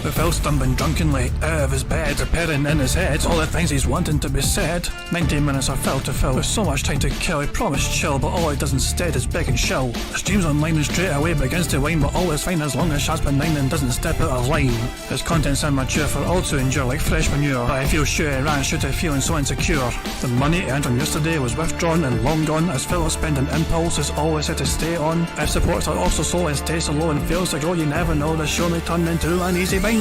With Phil stumbling drunkenly out of his bed, appearing in his head all the things he's wanting to be said. 19 minutes of Phil to Phil, with so much time to kill. He promised chill, but all he does instead is beg and show. The stream's online and straight away begins to whine, but all is fine as long as Shaz benign and doesn't step out of line. His content's immature for all to endure like fresh manure, but I feel sure he ran shoot of feeling so insecure. The money he earned from yesterday was withdrawn and long gone, as Phil spending impulse is always had to stay on. If supports are also slow and stays so low and fails to grow, you never know, the show may turn into an easy bingo.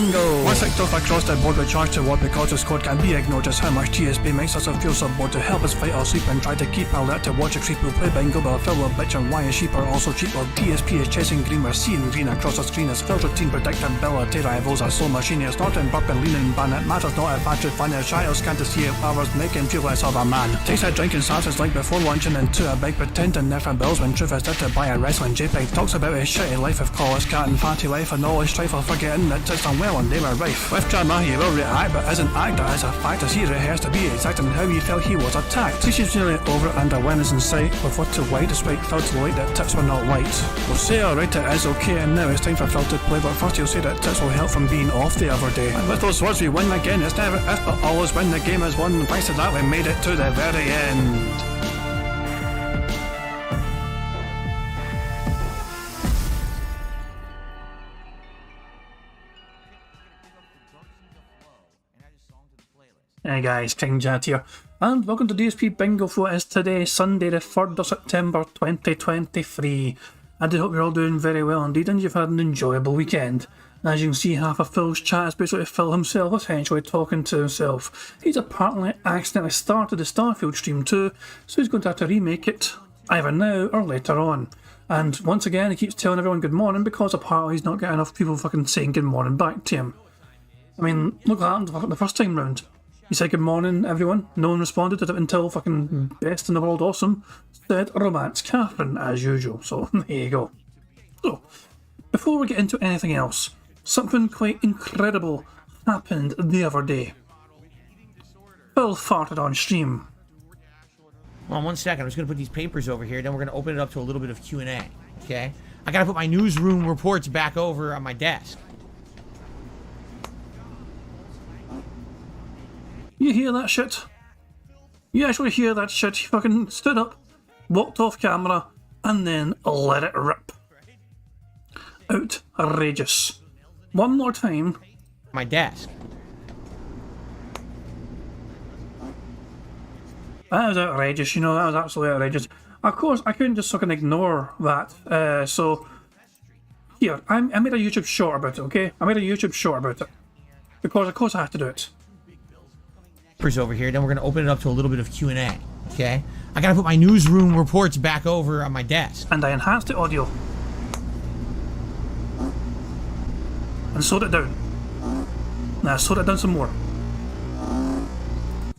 Once kicked off across the board with charge to what because his code can be ignored, just how much DSP makes us feel so bored. To help us fight or sleep and try to keep alert to watch a creep who play bingo, but Phil will bitch and why his sheep are also cheap. While DSP is chasing green, we're seeing green across the screen as Phil's routine predictability rivals are so machine. It's not in burping, leaning ban, it matters not if battery fun is shy or scant to see if hours make him feel less of a man. Takes a drink and starts his like before launching into a big pretending different bills when truth is there to buy a wrestling JPEG. Talks about his shitty life of call his cat and fatty life and all his strife of forgetting that it's done well and they were rife. With drama he will react but isn't act, that is a fact as he rehearsed to be exact in how he felt he was attacked. She's nearly over it and a win is in sight, with what to white despite Phil to light that tips were not white. We'll say alright it is okay and now it's time for Phil to play, but first he'll say that tips will help from being off the other day. And with those words we win again, it's never if but always when the game is won. Thanks to that we made it to the very end. Hey guys, King Jad here, and welcome to DSP Bingo for what is today, Sunday the 3rd of September 2023. I do hope you're all doing very well indeed and you've had an enjoyable weekend. As you can see, half of Phil's chat is basically Phil himself essentially talking to himself. He's apparently accidentally started the Starfield stream too, so he's going to have to remake it either now or later on. And once again he keeps telling everyone good morning because apparently he's not getting enough people fucking saying good morning back to him. I mean, look what happened the first time round. He said good morning everyone, no one responded until fucking best in the world awesome said romance Catherine as usual, so there you go. So, before we get into anything else, something quite incredible happened the other day. Phil farted on stream. Hold on 1 second, I'm just going to put these papers over here, then we're going to open it up to a little bit of Q&A, okay? I got to put my newsroom reports back over on my desk. You hear that shit? You actually hear that shit? He fucking stood up, walked off camera, and then let it rip. Outrageous. One more time. My desk. That was outrageous, you know, that was absolutely outrageous. Of course, I couldn't just fucking ignore that, so... Here, I made a YouTube short about it, okay? I made a YouTube short about it. Because of course I have to do it. Over here, then we're going to open it up to a little bit of Q&A, okay? I got to put my newsroom reports back over on my desk. And I enhanced the audio. And slowed it down. Now I slowed it down some more.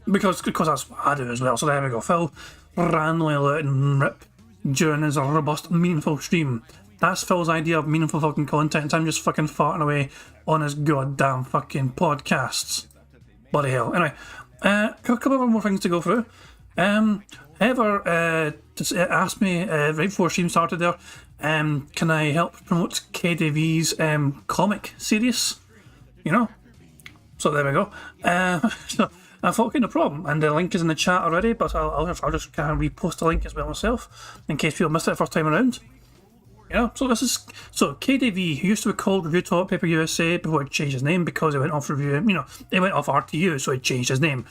Because that's what I do as well, so there we go. Phil randomly letting rip during his robust, meaningful stream. That's Phil's idea of meaningful fucking content. I'm just fucking farting away on his goddamn fucking podcasts. Bloody hell. Anyway, a couple of more things to go through. Heather asked me right before stream started there, can I help promote KDV's comic series? You know? So there we go. So I thought, okay, no problem. And the link is in the chat already, but I'll just kind of repost the link as well myself, in case people missed it the first time around. Yeah, so KDV, who used to be called Review Talk Paper USA before he changed his name because he went off review, he went off RTU, so he changed his name.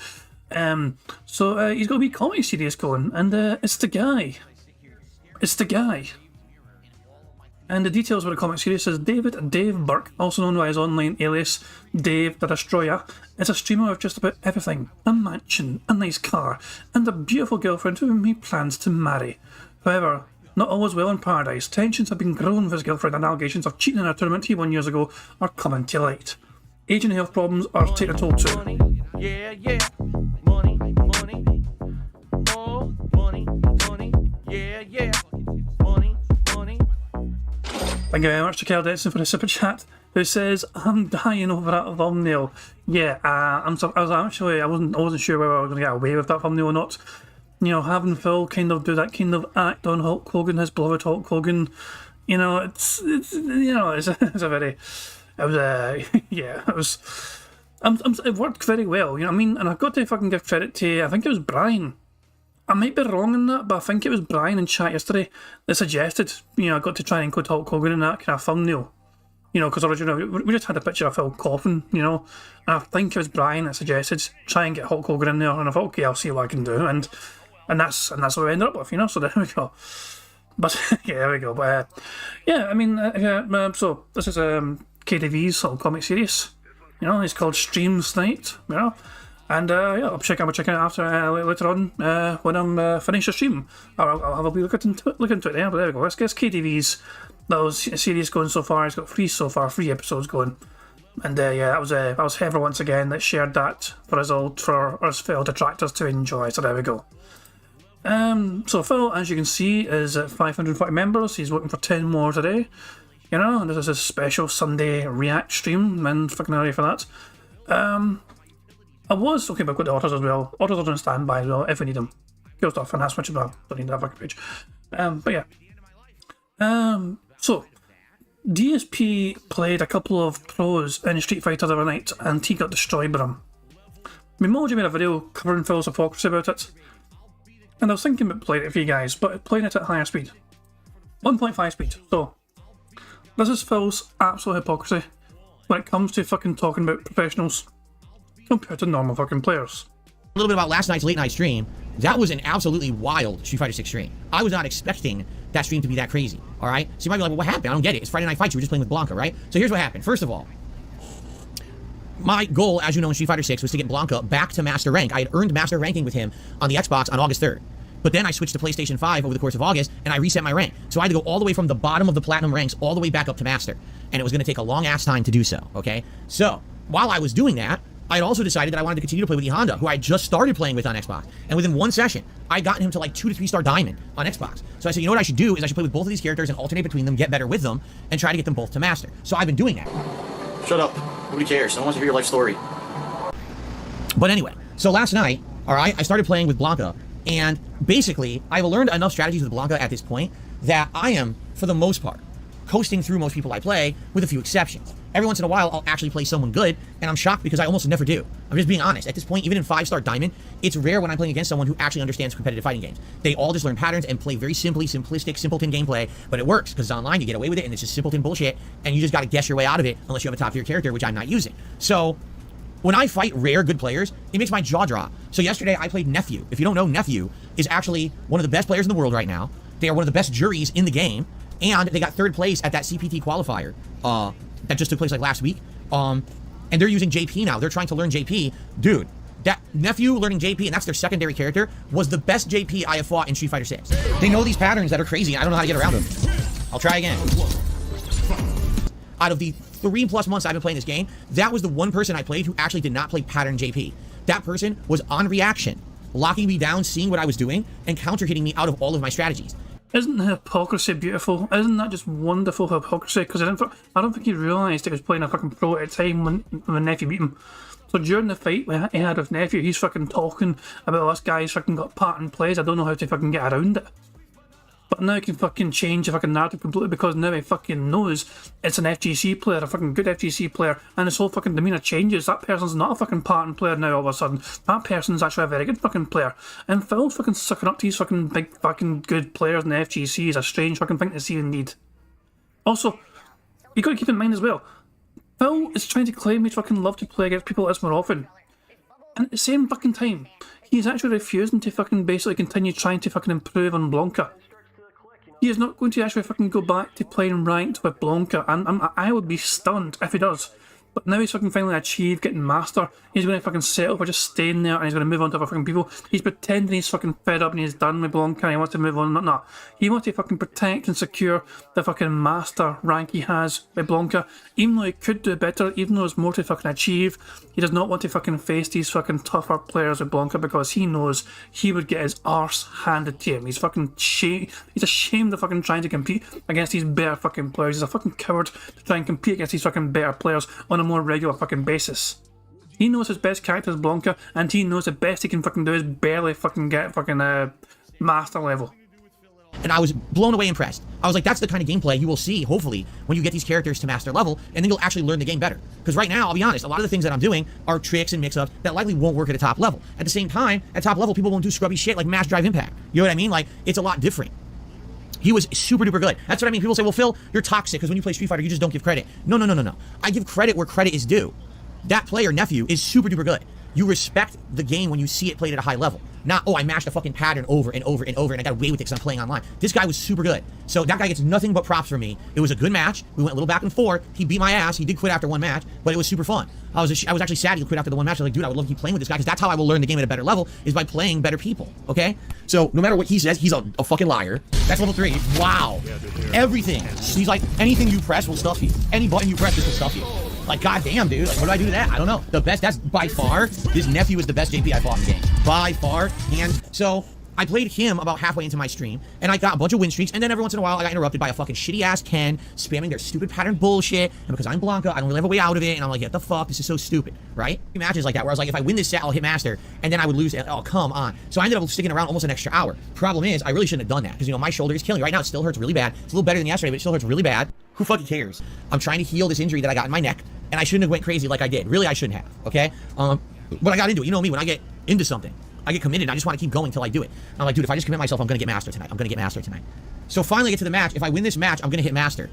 So he's got a wee comic series going, and it's the guy. It's the guy. And the details of the comic series is Dave Burke, also known by his online alias Dave the Destroyer, is a streamer of just about everything: a mansion, a nice car, and a beautiful girlfriend whom he plans to marry. However, not always well in paradise. Tensions have been growing with his girlfriend and allegations of cheating in a tournament he won years ago are coming to light. Age and health problems are taking a toll too. Yeah, yeah. Money, money. Oh, money, money. Yeah, yeah. Money, money. Thank you very much to Kel Denson for the super chat, who says, I'm dying over that thumbnail. Yeah, I wasn't sure whether I was going to get away with that thumbnail or not. You know, having Phil kind of do that kind of act on Hulk Hogan, his beloved Hulk Hogan, it's a very It was, yeah, it was, it worked very well, you know what I mean? And I've got to fucking give credit to, I think it was Brian. I might be wrong in that, but I think it was Brian in chat yesterday that suggested, you know, I got to try and include Hulk Hogan in that kind of thumbnail. You know, because originally we just had a picture of Phil coughing, you know. And I think it was Brian that suggested try and get Hulk Hogan in there, and I thought, okay, I'll see what I can do, and that's what we ended up with, you know. So there we go. But yeah, there we go. But yeah, I mean, so this is KDV's little comic series. You know, it's called Streams Night. You know, and yeah, I'll check it after later on when I'm finished the stream. I'll have a wee look into it. Yeah, but there we go. Let's get KDV's. That was a series going so far. It's got 3 episodes going, and yeah, that was Heather once again that shared that for us fellow detractors to enjoy. So there we go. So Phil, as you can see, is at 540 members. He's looking for 10 more today. You know, and this is a special Sunday react stream, and fucking hurry for that. I was okay, but I've got the orders as well. Orders are on standby as well if we need them. Cool stuff, and that's much of that. Don't need that fucking page. But yeah. So, DSP played a couple of pros in Street Fighter the other night, and he got destroyed by them. Memoji made a video covering Phil's hypocrisy about it, and I was thinking about playing it for you guys, but playing it at higher speed. 1.5 speed. So, this is Phil's absolute hypocrisy when it comes to fucking talking about professionals compared to normal fucking players. A little bit about last night's late night stream. That was an absolutely wild Street Fighter 6 stream. I was not expecting that stream to be that crazy, all right? So you might be like, well, what happened? I don't get it. It's Friday Night Fights. You were just playing with Blanca, right? So here's what happened. First of all, my goal, as you know, in Street Fighter 6 was to get Blanca back to Master Rank. I had earned Master Ranking with him on the Xbox on August 3rd. But then I switched to PlayStation 5 over the course of August, and I reset my rank. So I had to go all the way from the bottom of the Platinum ranks all the way back up to Master. And it was going to take a long-ass time to do so, okay? So, while I was doing that, I had also decided that I wanted to continue to play with E Honda, who I just started playing with on Xbox. And within one session, I had gotten him to like 2 to 3 star diamond on Xbox. So I said, you know what I should do is I should play with both of these characters and alternate between them, get better with them, and try to get them both to Master. So I've been doing that. Shut up. Nobody cares. No one wants to hear your life story. But anyway, so last night, all right, I started playing with Blanca, and basically, I've learned enough strategies with Blanca at this point that I am, for the most part, coasting through most people I play, with a few exceptions. Every once in a while, I'll actually play someone good, and I'm shocked because I almost never do. I'm just being honest. At this point, even in 5-star Diamond, it's rare when I'm playing against someone who actually understands competitive fighting games. They all just learn patterns and play very simplistic, simpleton gameplay, but it works because it's online, you get away with it, and it's just simpleton bullshit, and you just gotta guess your way out of it unless you have a top-tier character, which I'm not using. So, when I fight rare good players, it makes my jaw drop. So yesterday, I played Nephew. If you don't know, Nephew is actually one of the best players in the world right now. They are one of the best juries in the game, and they got 3rd place at that CPT qualifier that just took place like last week. And they're using JP now. They're trying to learn JP. Dude, that Nephew learning JP, and that's their secondary character, was the best JP I have fought in Street Fighter 6. They know these patterns that are crazy, and I don't know how to get around them. I'll try again. Out of the 3+ months I've been playing this game, that was the one person I played who actually did not play pattern JP. That person was on reaction, locking me down, seeing what I was doing, and counter-hitting me out of all of my strategies. Isn't hypocrisy beautiful? Isn't that just wonderful hypocrisy? Because I don't think he realised he was playing a fucking pro at the time when Nephew beat him. So during the fight he had with Nephew, he's fucking talking about this guy's fucking got pattern plays. I don't know how to fucking get around it. But now he can fucking change the fucking narrative completely because now he fucking knows it's an FGC player, a fucking good FGC player, and his whole fucking demeanour changes. That person's not a fucking pattern player now all of a sudden. That person's actually a very good fucking player. And Phil fucking sucking up to these fucking big fucking good players in the FGC is a strange fucking thing to see indeed. Also, you gotta keep in mind as well, Phil is trying to claim he'd fucking love to play against people like this more often. And at the same fucking time, he's actually refusing to fucking basically continue trying to fucking improve on Blanca. He is not going to actually fucking go back to playing ranked with Blanca, and I would be stunned if he does. But now he's fucking finally achieved getting Master, he's going to fucking settle for just staying there and he's going to move on to other fucking people. He's pretending he's fucking fed up and he's done with Blanca and he wants to move on. No. He wants to fucking protect and secure the fucking Master rank he has with Blanca. Even though he could do better, even though there's more to fucking achieve, he does not want to fucking face these fucking tougher players with Blanca because he knows he would get his arse handed to him. He's fucking he's ashamed of fucking trying to compete against these better fucking players. He's a fucking coward to try and compete against these fucking better players on a more regular fucking basis. He knows his best character is Blanca, and he knows the best he can fucking do is barely fucking get fucking Master level. And I was blown away impressed. I was like, that's the kind of gameplay you will see, hopefully, when you get these characters to master level, and then you'll actually learn the game better. Because right now, I'll be honest, a lot of the things that I'm doing are tricks and mix-ups that likely won't work at a top level. At the same time, at top level, people won't do scrubby shit like mass drive impact. You know what I mean? Like, it's a lot different. He was super duper good. That's what I mean. People say, well, Phil, you're toxic because when you play Street Fighter, you just don't give credit. No. I give credit where credit is due. That player, Nephew, is super duper good. You respect the game when you see it played at a high level. Not, oh, I mashed a fucking pattern over and over and over and I got away with it because I'm playing online. This guy was super good. So that guy gets nothing but props from me. It was a good match. We went a little back and forth. He beat my ass. He did quit after one match, but it was super fun. I was actually sad he quit after the one match. I was like, dude, I would love to keep playing with this guy because that's how I will learn the game at a better level, is by playing better people, okay? So no matter what he says, he's a fucking liar. That's level 3. Wow. Everything. He's like, anything you press will stuff you. Any button you press, this will stuff you. Like, goddamn, dude. Like, what do I do to that? I don't know. The best, that's by far, this Nephew is the best JP I fought in the game. By far. And so I played him about halfway into my stream, and I got a bunch of win streaks, and then every once in a while, I got interrupted by a fucking shitty-ass Ken spamming their stupid pattern bullshit, and because I'm Blanca, I don't really have a way out of it, and I'm like, what the fuck? This is so stupid, right? Matches like that, where I was like, if I win this set, I'll hit Master, and then I would lose it. Oh, come on. So I ended up sticking around almost an extra hour. Problem is, I really shouldn't have done that, because, you know, my shoulder is killing me. Right now, it still hurts really bad. It's a little better than yesterday, but it still hurts really bad. Who fucking cares? I'm trying to heal this injury that I got in my neck, and I shouldn't have went crazy like I did. Really, I shouldn't have, okay? But I got into it. You know me, when I get into something, I get committed, and I just want to keep going until I do it. I'm like, dude, if I just commit myself, I'm going to get Master tonight. I'm going to get Master tonight. So finally I get to the match. If I win this match, I'm going to hit Master.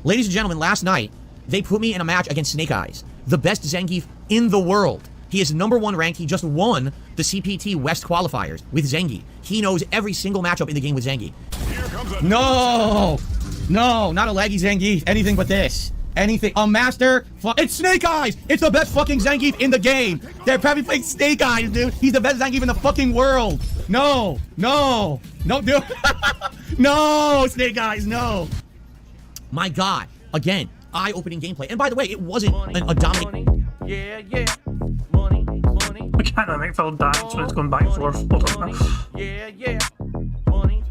Ladies and gentlemen, last night, they put me in a match against Snake Eyes, the best Zangief in the world. He is #1 ranked. He just won the CPT West qualifiers with Zangief. He knows every single matchup in the game with Zangief. No, not a laggy Zangief. Anything but this. Anything. A Master. It's Snake Eyes. It's the best fucking Zangief in the game. They're probably playing Snake Eyes, dude. He's the best Zangief in the fucking world. No, dude. No, Snake Eyes, no. My God. Again, eye-opening gameplay. And by the way, it wasn't a dominant. Yeah. Money. I can't make Phil dance when it's going back and forth. Hold on. Yeah. Money.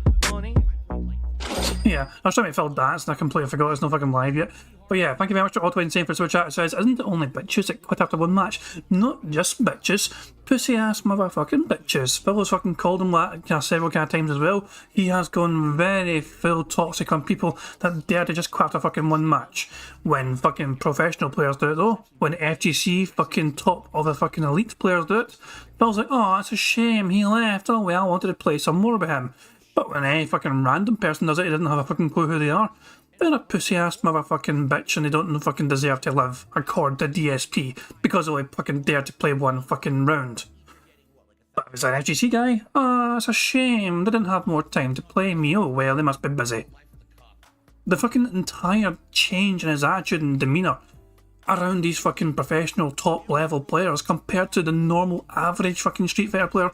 Yeah, I was trying to make Phil dance and I completely forgot it's not fucking live yet. But yeah, thank you very much to Otto Insane for Super Chat. It says, isn't it only bitches that quit after one match? Not just bitches. Pussy ass motherfucking bitches. Phil has fucking called him that several times as well. He has gone very full toxic on people that dare to just quit after fucking one match. When fucking professional players do it though. When FGC fucking top of the fucking elite players do it. Phil's like, oh, it's a shame he left. Oh well, I wanted to play some more with him. But when any fucking random person does it, he doesn't have a fucking clue who they are. They're a pussy-ass motherfucking bitch and they don't fucking deserve to live, according to DSP, because they only fucking dare to play one fucking round. But if it's an FGC guy, it's a shame, they didn't have more time to play me, oh well, they must be busy. The fucking entire change in his attitude and demeanour around these fucking professional top-level players compared to the normal average fucking Street Fighter player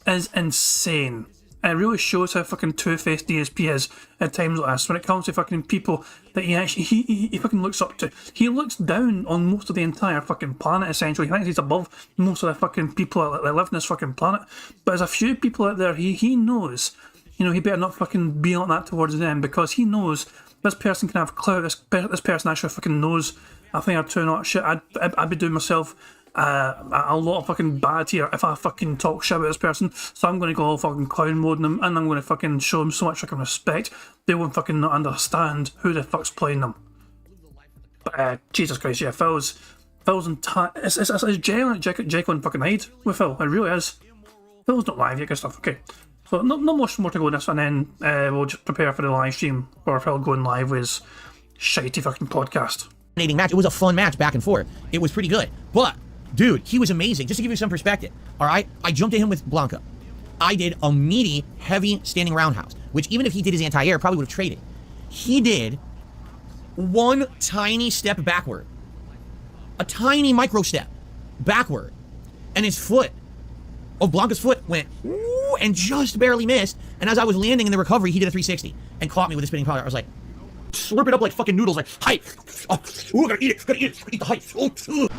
is insane. It really shows how fucking two-faced DSP is at times like this when it comes to fucking people that he fucking looks up to. He looks down on most of the entire fucking planet, essentially. He thinks he's above most of the fucking people that live on this fucking planet. But there's a few people out there he knows, you know, he better not fucking be like that towards them, because he knows this person can have clout, this person actually fucking knows a thing or two, not shit. I'd be doing myself a lot of fucking bad here if I fucking talk shit about this person, so I'm going to go all fucking clown mode on them, and I'm going to fucking show them so much fucking respect they won't fucking not understand who the fuck's playing them. But Jesus Christ, yeah, Phil's entire it's genuine Jekyll and fucking Hyde with Phil. It really is. Phil's not live yet, good stuff. Okay, so not much more to go in this, and then we'll just prepare for the live stream for Phil going live with his shitey fucking podcast. Match. It was a fun match back and forth. It was pretty good, but dude, he was amazing. Just to give you some perspective, all right? I jumped at him with Blanca. I did a meaty, heavy standing roundhouse, which even if he did his anti-air, probably would have traded. He did one tiny step backward. A tiny micro step backward. And his foot, Blanca's foot, went woo, and just barely missed. And as I was landing in the recovery, he did a 360 and caught me with a spinning powder. I was like, slurp it up like fucking noodles, like, hi. Oh, ooh, gotta eat it, eat the height. Oh,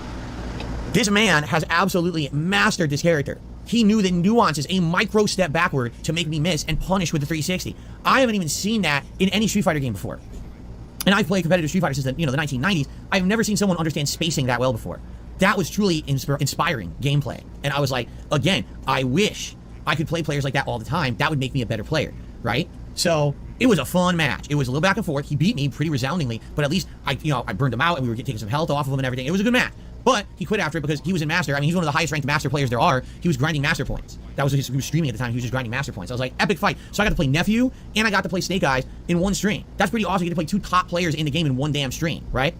this man has absolutely mastered this character. He knew the nuances, a micro step backward to make me miss and punish with the 360. I haven't even seen that in any Street Fighter game before. And I've played competitive Street Fighter since the 1990s. I've never seen someone understand spacing that well before. That was truly inspiring gameplay. And I was like, again, I wish I could play players like that all the time. That would make me a better player, right? So it was a fun match. It was a little back and forth. He beat me pretty resoundingly, but at least I burned him out and we were taking some health off of him and everything. It was a good match. But he quit after it because he was in Master. I mean, he's one of the highest ranked Master players there are. He was grinding Master points. He was streaming at the time. He was just grinding Master points. I was like, epic fight. So I got to play Nephew and I got to play Snake Eyes in one stream. That's pretty awesome. You get to play two top players in the game in one damn stream, right?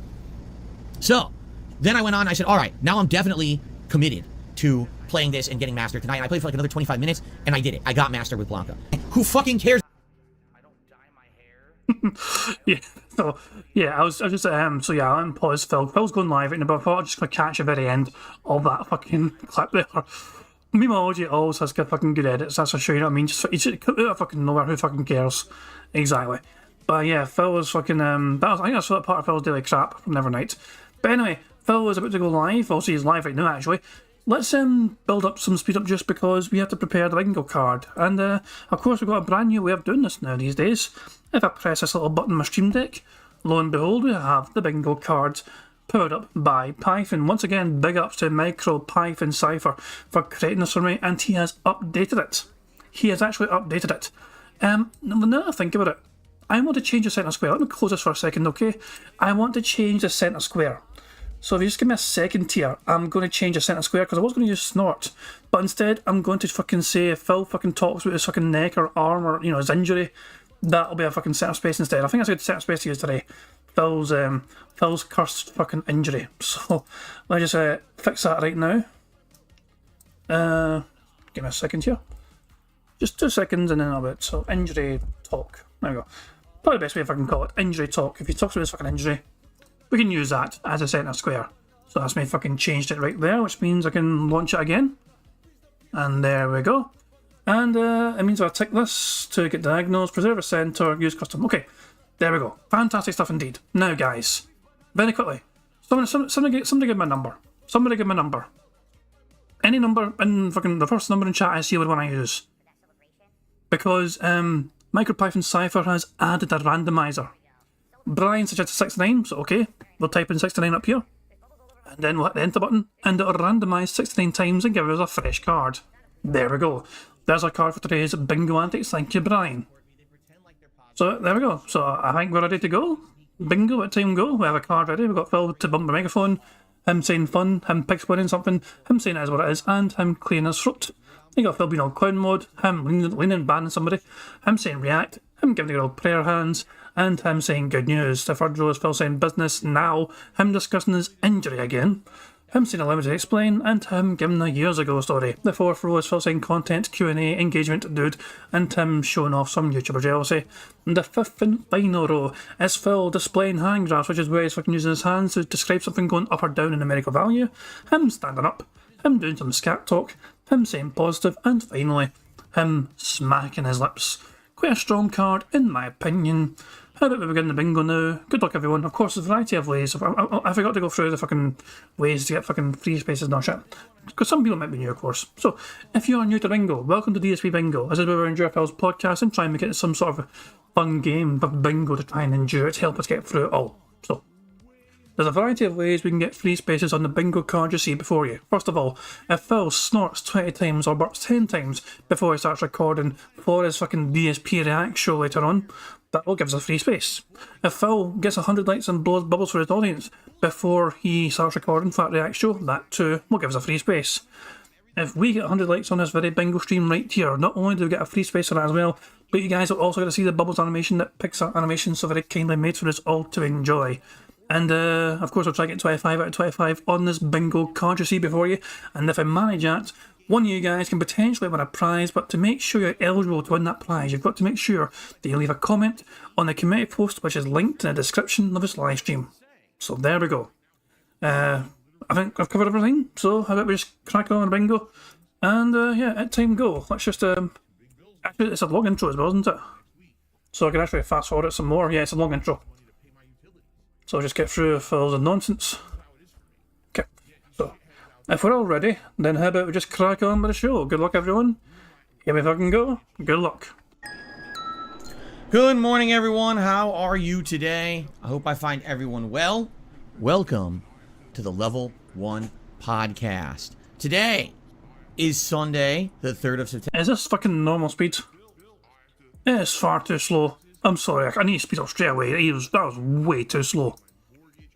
So then I went on and I said, all right, now I'm definitely committed to playing this and getting Master tonight. And I played for like another 25 minutes and I did it. I got Master with Blanca. Who fucking cares? Yeah, so yeah, I was just so yeah, I'm pause Phil. Phil's going live right now, but I thought I was just gonna catch the very end of that fucking clip there. Memeology always has good fucking good edits, that's for sure, you know what I mean? Just out of fucking nowhere, who fucking cares? Exactly. But yeah, Phil was fucking I think that's part of Phil's daily crap from Nevernight. But anyway, Phil was about to go live, also he's live right now actually. Let's build up some speed up just because we have to prepare the bingo card. And of course we've got a brand new way of doing this now these days. If I press this little button on my Stream Deck, lo and behold, we have the bingo card powered up by Python. Once again, big ups to Micro Python Cypher for creating this for me, and he has updated it. He has actually updated it. Now I think about it, I want to change the centre square. Let me close this for a second, okay? I want to change the centre square. So if you just give me a second here, I'm going to change the centre square because I was going to use Snort, but instead I'm going to fucking say if Phil fucking talks about his fucking neck or arm or, you know, his injury, that'll be a fucking centre space instead. I think that's a good centre space to use today. Phil's cursed fucking injury. So let's just fix that right now. Give me a second here. Just 2 seconds and then I'll be it. So injury talk. There we go. Probably the best way if I can call it. Injury talk. If he talks about his fucking injury, we can use that as a centre square. So that's me fucking changed it right there, which means I can launch it again. And there we go. And it means I tick this to get diagnosed, preserve a centre, use custom. Okay, there we go. Fantastic stuff indeed. Now, guys, very quickly, somebody give me a number. Somebody give me a number. Any number, and fucking the first number in chat I see would want to use. Because MicroPython Cypher has added a randomizer. Brian suggested 69, so okay, we'll type in 69 up here. And then we'll hit the enter button, and it'll randomise 69 times and give us a fresh card. There we go. There's our card for today's bingo antics. Thank you, Brian. So there we go. So I think we're ready to go. Bingo, at time go. We have a card ready. We've got Phil to bump the microphone, him saying fun, him pig winning something, him saying it is what it is, and him clearing his throat. You got Phil being on clown mode, him leaning banning somebody, him saying react, him giving the girl prayer hands, and him saying good news. The third row is Phil saying business now, him discussing his injury again, him saying allow me to explain, and him giving a years ago story. The fourth row is Phil saying content, Q&A, engagement, dude, and him showing off some YouTuber jealousy. And the fifth and final row is Phil displaying hand graphs, which is where he's fucking using his hands to describe something going up or down in numerical value, him standing up, him doing some scat talk, him saying positive, and finally, him smacking his lips. Quite a strong card, in my opinion. How about we begin the bingo now? Good luck, everyone. Of course, there's a variety of ways. I forgot to go through the fucking ways to get fucking free spaces and all shit. Because some people might be new, of course. So, if you are new to bingo, welcome to DSP Bingo. This is where we enjoy Phil's podcast and try and make it some sort of fun game of bingo to try and endure it to help us get through it all. So, there's a variety of ways we can get free spaces on the bingo card you see before you. First of all, if Phil snorts 20 times or burps 10 times before he starts recording for his fucking DSP React show later on, that will give us a free space. If Phil gets 100 likes and blows bubbles for his audience before he starts recording for that React show, that too will give us a free space. If we get 100 likes on this very bingo stream right here, not only do we get a free space for that as well, but you guys will also get to see the bubbles animation that Pixar Animation so very kindly made for us all to enjoy. And of course I'll try to get 25 out of 25 on this bingo card you see before you, and if I manage that, one of you guys can potentially win a prize, but to make sure you're eligible to win that prize, you've got to make sure that you leave a comment on the community post, which is linked in the description of this live stream. So there we go. I think I've covered everything, so how about we just crack on bingo? And yeah, at time go. Let's just, actually it's a long intro as well, isn't it? So I can actually fast forward it some more. Yeah, it's a long intro. So I'll just get through Phil's nonsense. Okay, so if we're all ready, then how about we just crack on with the show? Good luck, everyone. Here we fucking go. Good luck. Good morning, everyone. How are you today? I hope I find everyone well. Welcome to the Level 1 podcast. Today is Sunday, the 3rd of September. Is this fucking normal speed? It's far too slow. I'm sorry, I need to speed up straight away. That was way too slow.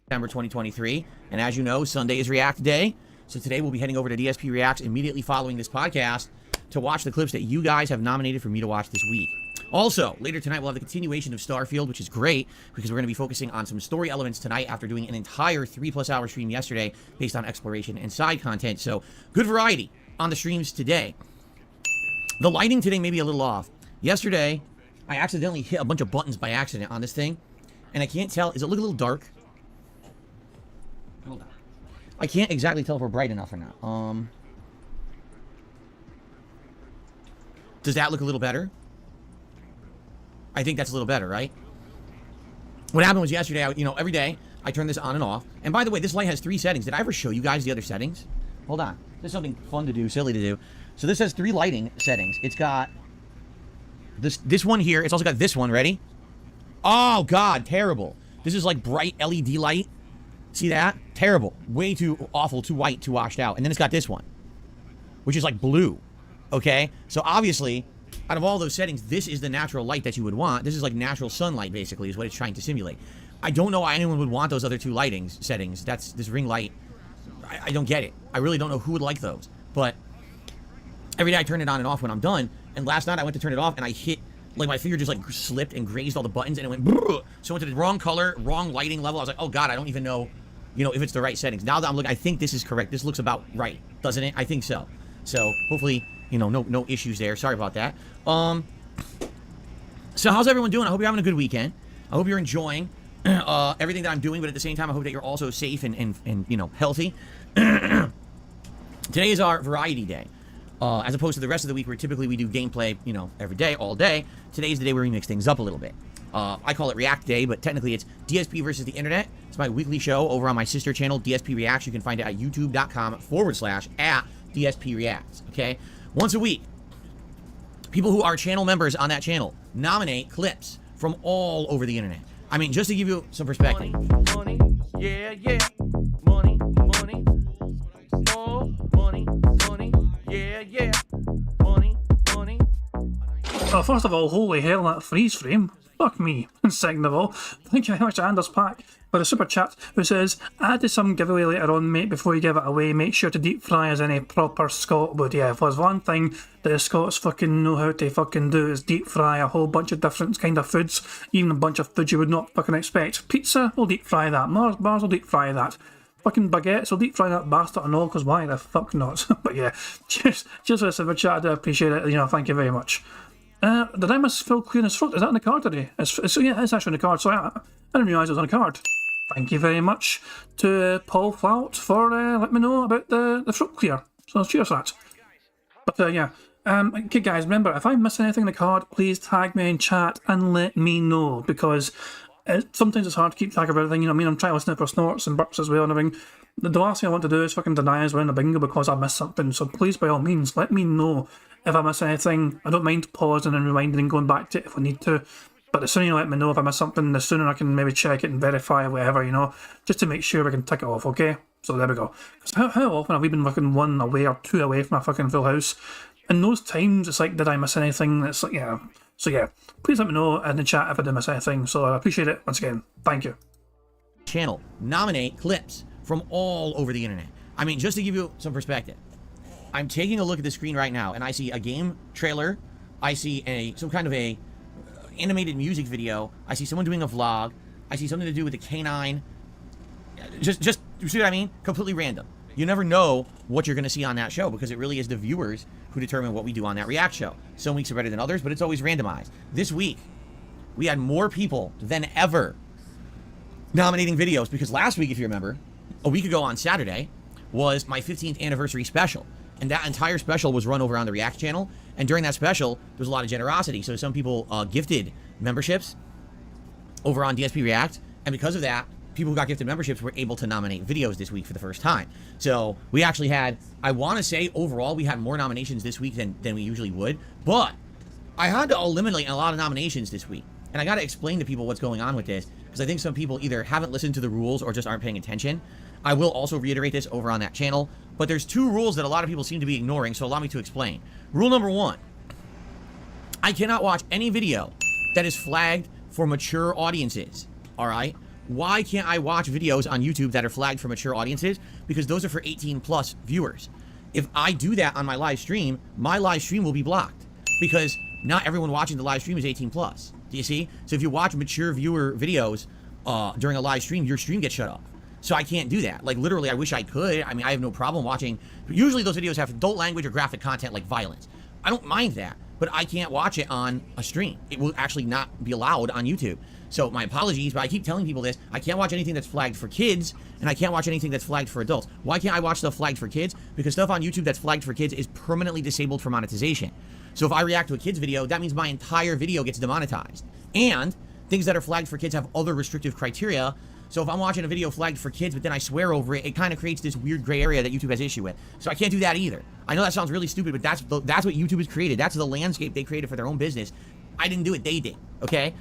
September 2023. And as you know, Sunday is React Day. So today we'll be heading over to DSP Reacts immediately following this podcast to watch the clips that you guys have nominated for me to watch this week. Also, later tonight we'll have the continuation of Starfield, which is great because we're going to be focusing on some story elements tonight after doing an entire 3+ hour stream yesterday based on exploration and side content. So good variety on the streams today. The lighting today may be a little off. Yesterday, I accidentally hit a bunch of buttons by accident on this thing, and I can't tell. Does it look a little dark? Hold on. I can't exactly tell if we're bright enough or not. Does that look a little better? I think that's a little better, right? What happened was yesterday, every day, I turn this on and off. And by the way, this light has 3 settings. Did I ever show you guys the other settings? Hold on. There's something fun to do, silly to do. So this has 3 lighting settings. It's got this one here. It's also got this one. Ready? Oh, God. Terrible. This is like bright LED light. See that? Terrible. Way too awful, too white, too washed out. And then it's got this one, which is like blue. Okay? So obviously, out of all those settings, this is the natural light that you would want. This is like natural sunlight, basically, is what it's trying to simulate. I don't know why anyone would want those other 2 lighting settings. That's this ring light. I don't get it. I really don't know who would like those. But every day I turn it on and off when I'm done. And last night I went to turn it off and I hit, like my finger just like slipped and grazed all the buttons and it went brrr. So I went to the wrong color, wrong lighting level. I was like, oh God, I don't even know, if it's the right settings. Now that I'm looking, I think this is correct. This looks about right, doesn't it? I think so. So hopefully, no issues there. Sorry about that. So how's everyone doing? I hope you're having a good weekend. I hope you're enjoying everything that I'm doing, but at the same time, I hope that you're also safe and healthy. Today is our variety day. As opposed to the rest of the week where typically we do gameplay, every day, all day. Today is the day where we mix things up a little bit. I call it React Day, but technically it's DSP versus the internet. It's my weekly show over on my sister channel, DSP Reacts. You can find it at youtube.com/@DSP Reacts, okay? Once a week, people who are channel members on that channel nominate clips from all over the internet. I mean, just to give you some perspective. Money, yeah, yeah. Money, money. Oh, money, money. Yeah, yeah. Money, money. First of all, holy hell, that freeze frame. Fuck me. And second of all, thank you very much to Anders Pack for a super chat who says, add to some giveaway later on, mate, before you give it away. Make sure to deep fry as any proper Scot would. Yeah, if there's one thing that the Scots fucking know how to fucking do is deep fry a whole bunch of different kind of foods, even a bunch of foods you would not fucking expect. Pizza, we'll deep fry that. Mars bars, will deep fry that. Fucking baguettes, we'll deep fry that bastard and all, because why the fuck not? But yeah, cheers for the super chat, I do appreciate it, thank you very much. Did I miss Phil clearing his throat? Is that on the card today? Yeah, it's actually on the card, so I didn't realise it was on the card. Thank you very much to Paul Flout for letting me know about the throat clear. So cheers for that. But yeah, okay guys, remember, if I miss anything in the card, please tag me in chat and let me know, because sometimes it's hard to keep track of everything, I'm trying to listen for snorts and burps as well and everything. The last thing I want to do is fucking deny us winning a bingo because I missed something, so please by all means, let me know if I miss anything. I don't mind pausing and rewinding and going back to it if we need to, but the sooner you let me know if I miss something, the sooner I can maybe check it and verify whatever, just to make sure we can tick it off, okay? So there we go. Because how often have we been fucking 1 away or 2 away from a fucking full house? In those times, it's like, did I miss anything? It's like, yeah. So yeah, please let me know in the chat if I did miss anything. So I appreciate it once again. Thank you. Channel, nominate clips from all over the internet. I mean, just to give you some perspective, I'm taking a look at the screen right now and I see a game trailer, I see some kind of a animated music video, I see someone doing a vlog, I see something to do with the canine. Just you see what I mean? Completely random. You never know what you're going to see on that show because it really is the viewers who determine what we do on that React show. Some weeks are better than others, but it's always randomized. This week, we had more people than ever nominating videos because last week, if you remember, a week ago on Saturday was my 15th anniversary special. And that entire special was run over on the React channel. And during that special, there was a lot of generosity. So some people gifted memberships over on DSP React. And because of that, people who got gifted memberships were able to nominate videos this week for the first time. So we actually had, I want to say overall, we had more nominations this week than we usually would. But I had to eliminate a lot of nominations this week. And I got to explain to people what's going on with this, because I think some people either haven't listened to the rules or just aren't paying attention. I will also reiterate this over on that channel, but there's 2 rules that a lot of people seem to be ignoring, so allow me to explain. Rule number 1, I cannot watch any video that is flagged for mature audiences, all right? Why can't I watch videos on YouTube that are flagged for mature audiences? Because those are for 18 plus viewers. If I do that on my live stream will be blocked because not everyone watching the live stream is 18 plus. Do you see? So if you watch mature viewer videos during a live stream, your stream gets shut off. So I can't do that. Like literally, I wish I could. I mean, I have no problem watching. Usually those videos have adult language or graphic content like violence. I don't mind that, but I can't watch it on a stream. It will actually not be allowed on YouTube. So my apologies, but I keep telling people this. I can't watch anything that's flagged for kids, and I can't watch anything that's flagged for adults. Why can't I watch stuff flagged for kids? Because stuff on YouTube that's flagged for kids is permanently disabled for monetization. So if I react to a kid's video, that means my entire video gets demonetized. And things that are flagged for kids have other restrictive criteria. So if I'm watching a video flagged for kids, but then I swear over it, it kind of creates this weird gray area that YouTube has issue with. So I can't do that either. I know that sounds really stupid, but that's what YouTube has created. That's the landscape they created for their own business. I didn't do it, they did, okay?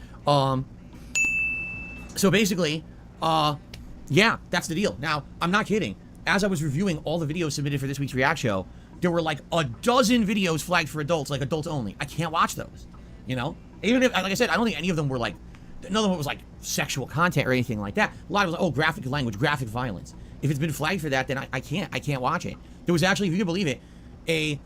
So basically, yeah, that's the deal. Now, I'm not kidding. As I was reviewing all the videos submitted for this week's React Show, there were like a dozen videos flagged for adults, like adults only. I can't watch those, you know? Even if, like I said, I don't think any of them were like, none of them was like sexual content or anything like that. A lot of it was like, oh, graphic language, graphic violence. If it's been flagged for that, then I can't watch it. There was actually, if you can believe it, a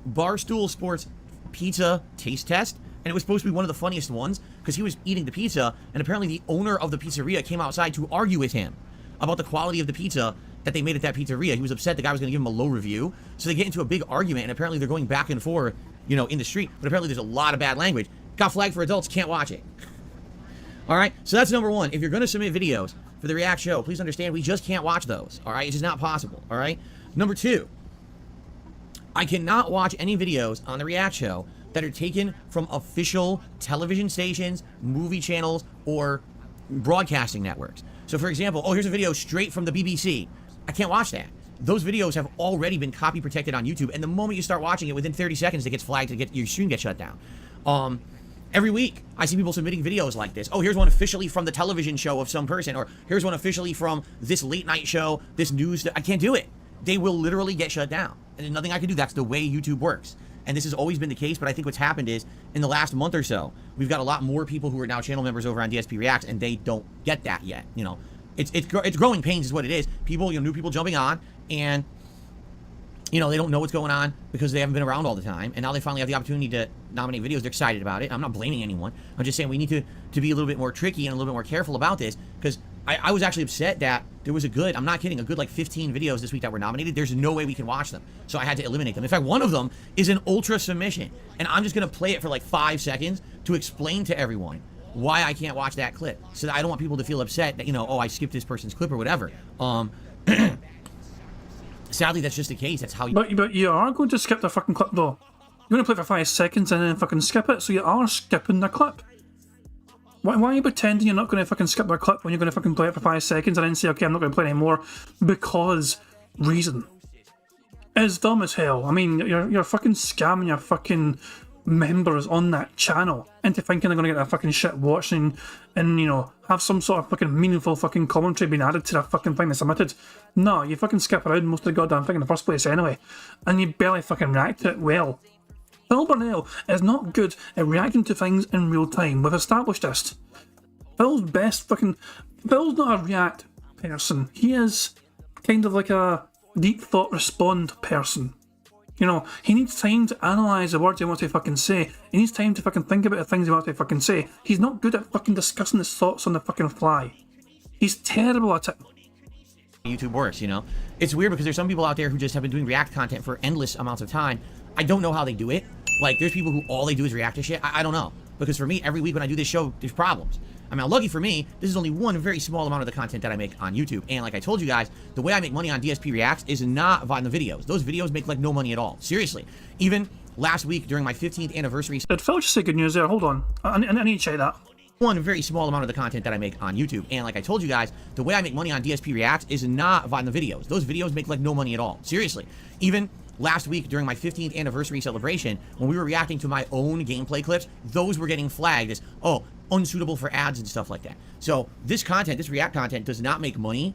Barstool Sports pizza taste test, and it was supposed to be one of the funniest ones because he was eating the pizza, and apparently the owner of the pizzeria came outside to argue with him about the quality of the pizza that they made at that pizzeria. He was upset the guy was going to give him a low review, so they get into a big argument, and apparently they're going back and forth, you know, in the street, but apparently there's a lot of bad language. Got flagged for adults, can't watch it. All right, so that's number one. If you're going to submit videos for the React Show, please understand we just can't watch those, all right? It's just not possible, all right? Number two, I cannot watch any videos on the React Show that are taken from official television stations, movie channels, or broadcasting networks. So for example, oh, here's a video straight from the BBC. I can't watch that. Those videos have already been copy protected on YouTube, and the moment you start watching it, within 30 seconds, it gets flagged, your stream gets shut down. Every week, I see people submitting videos like this. Oh, here's one officially from the television show of some person, or here's one officially from this late night show, this news. I can't do it. They will literally get shut down. And there's nothing I can do. That's the way YouTube works. And this has always been the case, but I think what's happened is, in the last month or so, we've got a lot more people who are now channel members over on DSP Reacts, and they don't get that yet. You know, it's growing pains is what it is. People, you know, new people jumping on, and you know, they don't know what's going on because they haven't been around all the time, and now they finally have the opportunity to nominate videos. They're excited about it. I'm not blaming anyone. I'm just saying we need to be a little bit more tricky and a little bit more careful about this, because I was actually upset that there was I'm not kidding, a good like 15 videos this week that were nominated. There's no way we can watch them, so I had to eliminate them. In fact, one of them is an ultra submission, and I'm just going to play it for like 5 seconds to explain to everyone why I can't watch that clip, so that I don't want people to feel upset that, you know, oh, I skipped this person's clip or whatever. Sadly, that's just the case. That's how you... But you are going to skip the fucking clip, though. You're going to play for 5 seconds and then fucking skip it, so you are skipping the clip. Why are you pretending you're not going to fucking skip the clip when you're going to fucking play it for 5 seconds and then say, okay, I'm not going to play anymore because reason? It's dumb as hell. I mean, you're fucking scamming your fucking members on that channel into thinking they're going to get that fucking shit watched and, you know, have some sort of fucking meaningful fucking commentary being added to that fucking thing they submitted. No, you fucking skip around most of the goddamn thing in the first place anyway, and you barely fucking react to it well. Phil Burnell is not good at reacting to things in real time. We've established this. Phil's not a react person. He is kind of like a deep thought respond person. You know, he needs time to analyse the words he wants to fucking say. He needs time to fucking think about the things he wants to fucking say. He's not good at fucking discussing his thoughts on the fucking fly. He's terrible at it. YouTube works, you know? It's weird because there's some people out there who just have been doing React content for endless amounts of time. I don't know how they do it. Like, there's people who all they do is react to shit. I don't know. Because for me, every week when I do this show, there's problems. I mean, lucky for me, this is only one very small amount of the content that I make on YouTube. And like I told you guys, the way I make money on DSP Reacts is not on the videos. Those videos make like no money at all. Seriously. Even last week during my 15th anniversary... Did Phil just say good news there? Hold on. I need to check that. One very small amount of the content that I make on YouTube. And like I told you guys, the way I make money on DSP Reacts is not on the videos. Those videos make like no money at all. Seriously. Even last week during my 15th anniversary celebration, when we were reacting to my own gameplay clips, those were getting flagged as, oh, unsuitable for ads and stuff like that. So this content, this React content, does not make money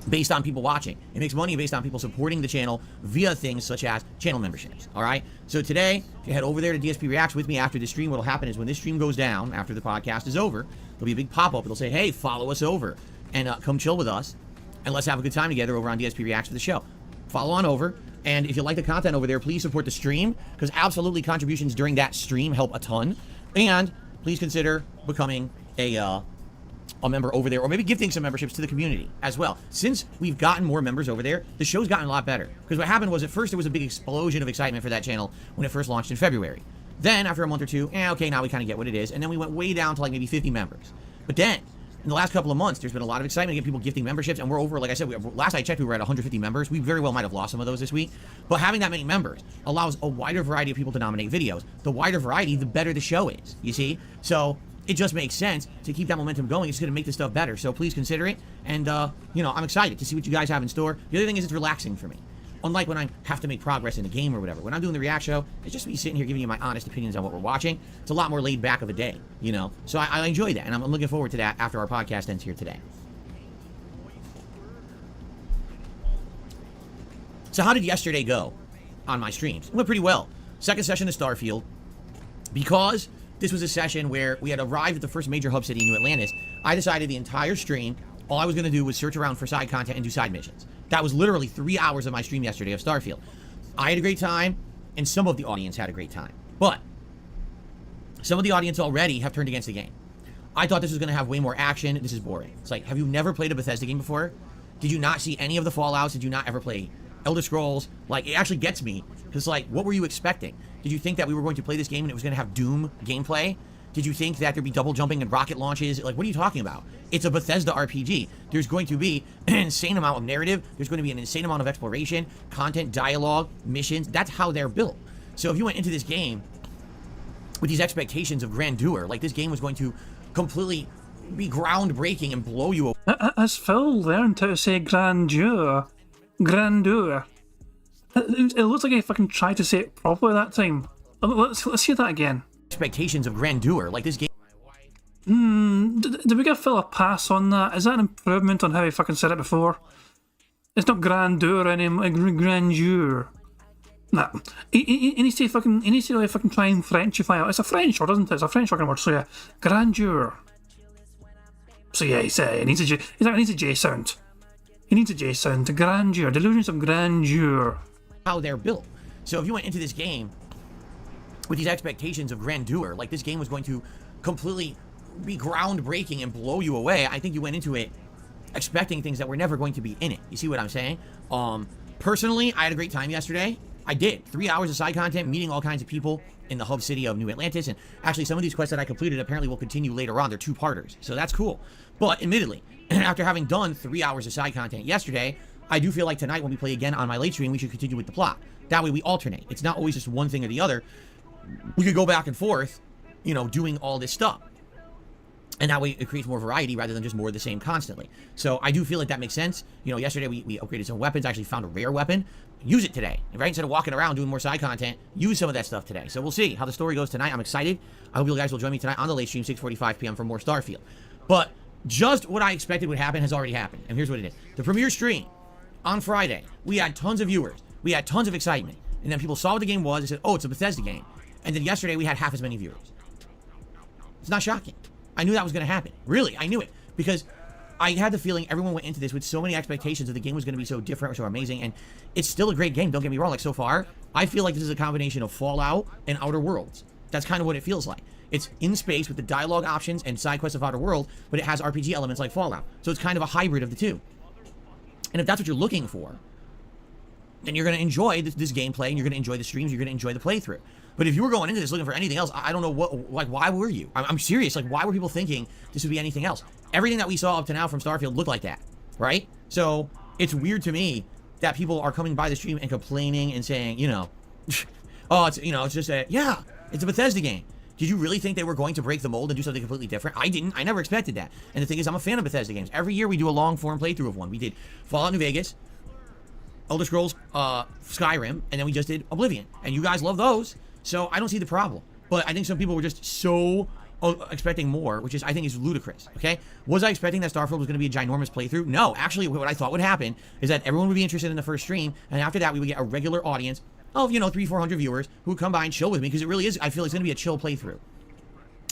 based on people watching. It makes money based on people supporting the channel via things such as channel memberships. All right. So today, if you head over there to DSP Reacts with me after the stream, what'll happen is when this stream goes down, after the podcast is over, there'll be a big pop-up. It'll say, hey, follow us over and come chill with us and let's have a good time together over on DSP Reacts for the show. Follow on over. And if you like the content over there, please support the stream because absolutely contributions during that stream help a ton. And please consider becoming a member over there, or maybe gifting some memberships to the community as well. Since we've gotten more members over there, the show's gotten a lot better. Because what happened was at first there was a big explosion of excitement for that channel when it first launched in February. Then after a month or two, okay, now we kind of get what it is. And then we went way down to like maybe 50 members. But then in the last couple of months, there's been a lot of excitement to get people gifting memberships, and we're over, like I said, last I checked, we were at 150 members. We very well might have lost some of those this week. But having that many members allows a wider variety of people to nominate videos. The wider variety, the better the show is, you see? So it just makes sense to keep that momentum going. It's going to make this stuff better. So please consider it. And, I'm excited to see what you guys have in store. The other thing is it's relaxing for me. Unlike when I have to make progress in a game or whatever. When I'm doing the React show, it's just me sitting here giving you my honest opinions on what we're watching. It's a lot more laid back of a day, So I enjoy that, and I'm looking forward to that after our podcast ends here today. So how did yesterday go on my streams? It went pretty well. Second session of Starfield. Because this was a session where we had arrived at the first major hub city in New Atlantis, I decided the entire stream, all I was going to do was search around for side content and do side missions. That was literally 3 hours of my stream yesterday of Starfield. I had a great time, and some of the audience had a great time. But some of the audience already have turned against the game. I thought this was going to have way more action. This is boring. It's like, have you never played a Bethesda game before? Did you not see any of the Fallouts? Did you not ever play Elder Scrolls? Like, it actually gets me. Because, like, what were you expecting? Did you think that we were going to play this game and it was going to have Doom gameplay? Did you think that there'd be double jumping and rocket launches? Like, what are you talking about? It's a Bethesda RPG. There's going to be an insane amount of narrative. There's going to be an insane amount of exploration, content, dialogue, missions. That's how they're built. So if you went into this game with these expectations of grandeur, like this game was going to completely be groundbreaking and blow you away. Has Phil learned how to say grandeur? Grandeur. It looks like he fucking tried to say it properly that time. Let's hear that again. Expectations of grandeur, like this game. Did we give Phil a pass on that? Is that an improvement on how he fucking said it before? It's not grandeur anymore, grandeur. Nah, he needs to fucking, he needs to really fucking try and Frenchify it. It's a French word, isn't it? It's a French fucking word, so yeah. Grandeur. So yeah, he needs a J sound. He needs a J sound. Grandeur. Delusions of grandeur. How they're built. So if you went into this game with these expectations of grandeur, like this game was going to completely be groundbreaking and blow you away, I think you went into it expecting things that were never going to be in it. You see what I'm saying? Personally, I had a great time yesterday. I did. 3 hours of side content, meeting all kinds of people in the hub city of New Atlantis, and actually some of these quests that I completed apparently will continue later on. They're two-parters, so that's cool. But admittedly, after having done 3 hours of side content yesterday, I do feel like tonight when we play again on my late stream, we should continue with the plot. That way we alternate. It's not always just one thing or the other. We could go back and forth, doing all this stuff. And that way it creates more variety rather than just more of the same constantly. So I do feel like that makes sense. Yesterday we upgraded some weapons. I actually found a rare weapon. Use it today, right? Instead of walking around doing more side content, use some of that stuff today. So we'll see how the story goes tonight. I'm excited. I hope you guys will join me tonight on the late stream, 6:45 p.m. for more Starfield. But just what I expected would happen has already happened. And here's what it is. The premiere stream on Friday, we had tons of viewers. We had tons of excitement. And then people saw what the game was. They said, oh, it's a Bethesda game. And then yesterday we had half as many viewers. It's not shocking. I knew that was going to happen. Really, I knew it. Because I had the feeling everyone went into this with so many expectations that the game was going to be so different or so amazing. And it's still a great game, don't get me wrong. Like, so far, I feel like this is a combination of Fallout and Outer Worlds. That's kind of what it feels like. It's in space with the dialogue options and side quests of Outer World, but it has RPG elements like Fallout. So it's kind of a hybrid of the two. And if that's what you're looking for, then you're going to enjoy this gameplay, and you're going to enjoy the streams, you're going to enjoy the playthrough. But if you were going into this looking for anything else, I don't know why were you? I'm serious. Like, why were people thinking this would be anything else? Everything that we saw up to now from Starfield looked like that, right? So it's weird to me that people are coming by the stream and complaining and saying, oh, it's just it's a Bethesda game. Did you really think they were going to break the mold and do something completely different? I didn't. I never expected that. And the thing is, I'm a fan of Bethesda games. Every year we do a long form playthrough of one. We did Fallout New Vegas, Elder Scrolls, Skyrim, and then we just did Oblivion. And you guys love those. So I don't see the problem. But I think some people were just so expecting more, which is, I think, is ludicrous, okay? Was I expecting that Starfield was going to be a ginormous playthrough? No. Actually, what I thought would happen is that everyone would be interested in the first stream, and after that, we would get a regular audience of, 300-400 viewers who would come by and chill with me, because it really is, I feel it's going to be a chill playthrough.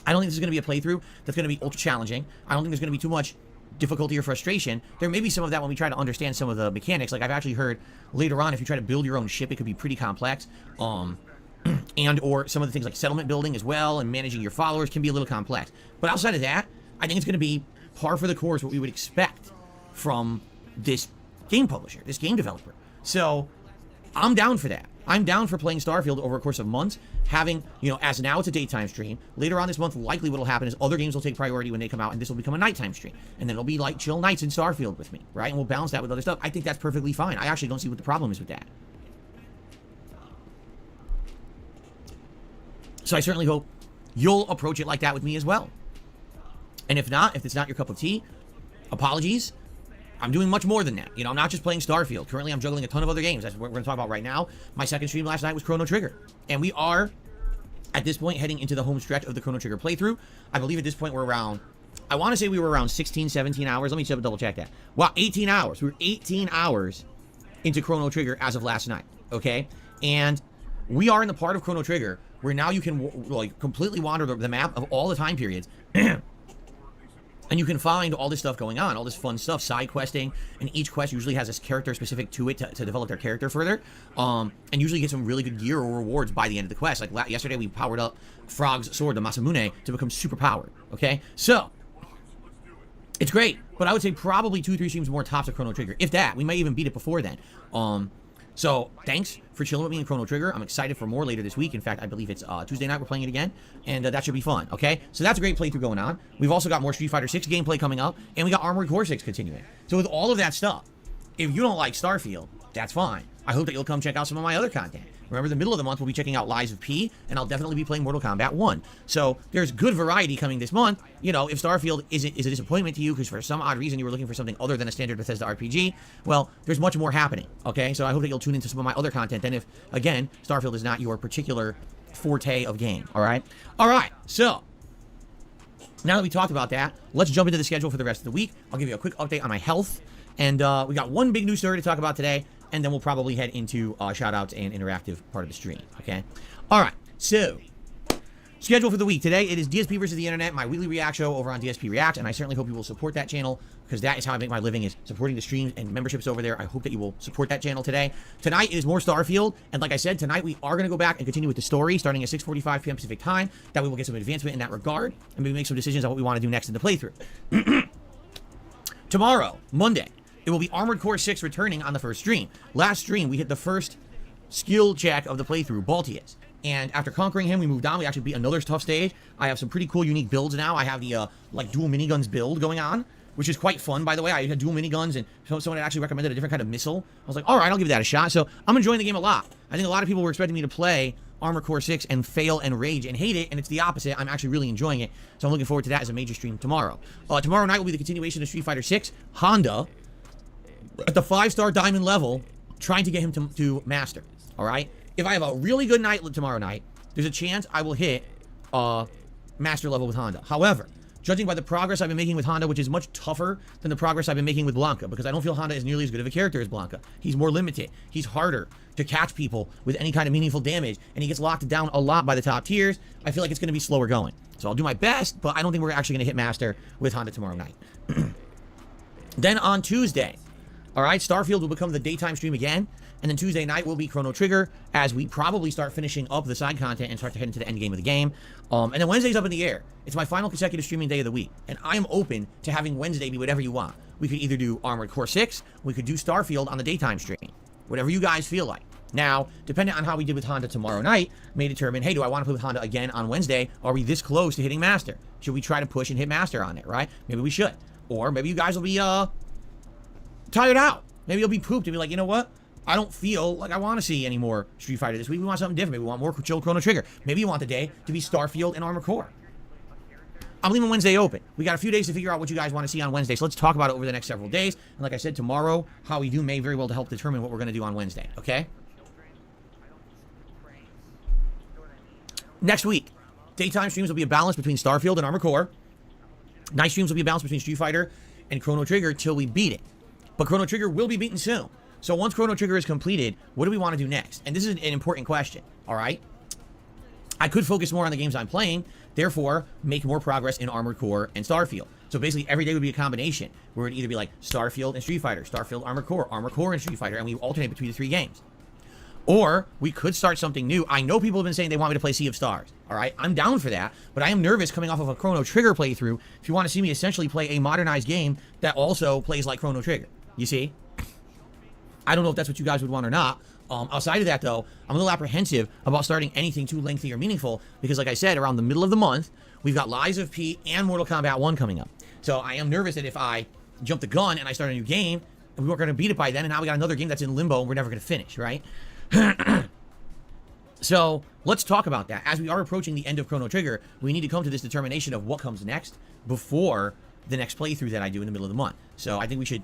I don't think this is going to be a playthrough that's going to be ultra challenging. I don't think there's going to be too much difficulty or frustration. There may be some of that when we try to understand some of the mechanics. Like, I've actually heard later on, if you try to build your own ship, it could be pretty complex. And or some of the things like settlement building as well, and managing your followers can be a little complex. But outside of that, I think it's going to be par for the course what we would expect from this game publisher, this game developer. So I'm down for that. I'm down for playing Starfield over a course of months, having, as now it's a daytime stream. Later on this month, likely what will happen is other games will take priority when they come out, and this will become a nighttime stream. And then it'll be like chill nights in Starfield with me, right? And we'll balance that with other stuff. I think that's perfectly fine. I actually don't see what the problem is with that. So I certainly hope you'll approach it like that with me as well. And if not, if it's not your cup of tea, apologies. I'm doing much more than that. I'm not just playing Starfield. Currently, I'm juggling a ton of other games. That's what we're going to talk about right now. My second stream last night was Chrono Trigger. And we are, at this point, heading into the home stretch of the Chrono Trigger playthrough. I believe at this point we're around, I want to say we were around 16, 17 hours. Let me double check that. Wow, 18 hours. We were 18 hours into Chrono Trigger as of last night. Okay? And we are in the part of Chrono Trigger where now you can completely wander the map of all the time periods. And you can find all this stuff going on, all this fun stuff, side questing, and each quest usually has this character specific to it to develop their character further, and usually get some really good gear or rewards by the end of the quest. Like yesterday, we powered up Frog's sword, the Masamune, to become super powered, okay? So, it's great, but I would say probably 2-3 streams more tops of Chrono Trigger. If that, we might even beat it before then. So, thanks for chilling with me in Chrono Trigger. I'm excited for more later this week. In fact, I believe it's Tuesday night we're playing it again, and that should be fun, okay? So that's a great playthrough going on. We've also got more Street Fighter 6 gameplay coming up, and we got Armored Core 6 continuing. So with all of that stuff, if you don't like Starfield, that's fine. I hope that you'll come check out some of my other content. Remember, the middle of the month, we'll be checking out Lies of P, and I'll definitely be playing Mortal Kombat 1. So there's good variety coming this month. If Starfield is a disappointment to you because for some odd reason you were looking for something other than a standard Bethesda RPG, well, there's much more happening, okay? So I hope that you'll tune into some of my other content then if, again, Starfield is not your particular forte of game, all right? All right, so now that we talked about that, let's jump into the schedule for the rest of the week. I'll give you a quick update on my health, and we got one big news story to talk about today, and then we'll probably head into shout-outs and interactive part of the stream, okay? All right, so schedule for the week. Today, it is DSP versus the Internet, my weekly react show over on DSP React, and I certainly hope you will support that channel because that is how I make my living, is supporting the streams and memberships over there. I hope that you will support that channel today. Tonight, it is more Starfield, and like I said, tonight we are going to go back and continue with the story starting at 6:45 p.m. Pacific time. That we will get some advancement in that regard, and maybe make some decisions on what we want to do next in the playthrough. Tomorrow, Monday, it will be Armored Core 6 returning on the first stream. Last stream, we hit the first skill check of the playthrough, Baltius. And after conquering him, we moved on. We actually beat another tough stage. I have some pretty cool, unique builds now. I have the, dual miniguns build going on, which is quite fun, by the way. I had dual miniguns, and someone had actually recommended a different kind of missile. I was like, all right, I'll give that a shot. So I'm enjoying the game a lot. I think a lot of people were expecting me to play Armored Core 6 and fail and rage and hate it, and it's the opposite. I'm actually really enjoying it. So I'm looking forward to that as a major stream tomorrow. Tomorrow night will be the continuation of Street Fighter 6. Honda, at the 5-star diamond level, trying to get him to master, all right? If I have a really good night tomorrow night, there's a chance I will hit master level with Honda. However, judging by the progress I've been making with Honda, which is much tougher than the progress I've been making with Blanca, because I don't feel Honda is nearly as good of a character as Blanca. He's more limited. He's harder to catch people with any kind of meaningful damage, and he gets locked down a lot by the top tiers. I feel like it's going to be slower going. So I'll do my best, but I don't think we're actually going to hit master with Honda tomorrow night. Then on Tuesday, all right, Starfield will become the daytime stream again, and then Tuesday night will be Chrono Trigger as we probably start finishing up the side content and start to head into the end game of the game. And then Wednesday's up in the air. It's my final consecutive streaming day of the week, and I am open to having Wednesday be whatever you want. We could either do Armored Core 6, we could do Starfield on the daytime stream, whatever you guys feel like. Now, depending on how we did with Honda tomorrow night, may determine, hey, do I want to play with Honda again on Wednesday? Are we this close to hitting Master? Should we try to push and hit Master on it, right? Maybe we should. Or maybe you guys will be tired out. Maybe you'll be pooped and be like, you know what? I don't feel like I want to see any more Street Fighter this week. We want something different. Maybe we want more chill Chrono Trigger. Maybe you want the day to be Starfield and Armored Core. I'm leaving Wednesday open. We got a few days to figure out what you guys want to see on Wednesday, so let's talk about it over the next several days. And like I said, tomorrow, how we do may very well to help determine what we're going to do on Wednesday, okay? Next week, Daytime streams will be a balance between Starfield and Armored Core. Night streams will be a balance between Street Fighter and Chrono Trigger till we beat it. But Chrono Trigger will be beaten soon. So once Chrono Trigger is completed, what do we want to do next? And this is an important question, all right? I could focus more on the games I'm playing, therefore make more progress in Armored Core and Starfield. So basically every day would be a combination where it'd either be like Starfield and Street Fighter, Starfield, Armored Core and Street Fighter, and we alternate between the 3 games. Or we could start something new. I know people have been saying they want me to play Sea of Stars, all right? I'm down for that, but I am nervous coming off of a Chrono Trigger playthrough if you want to see me essentially play a modernized game that also plays like Chrono Trigger, you see? I don't know if that's what you guys would want or not. Outside of that, though, I'm a little apprehensive about starting anything too lengthy or meaningful because, like I said, around the middle of the month, we've got Lies of P and Mortal Kombat 1 coming up. So I am nervous that if I jump the gun and I start a new game, we weren't going to beat it by then, and now we got another game that's in limbo and we're never going to finish, right? So let's talk about that. As we are approaching the end of Chrono Trigger, we need to come to this determination of what comes next before the next playthrough that I do in the middle of the month. So I think we should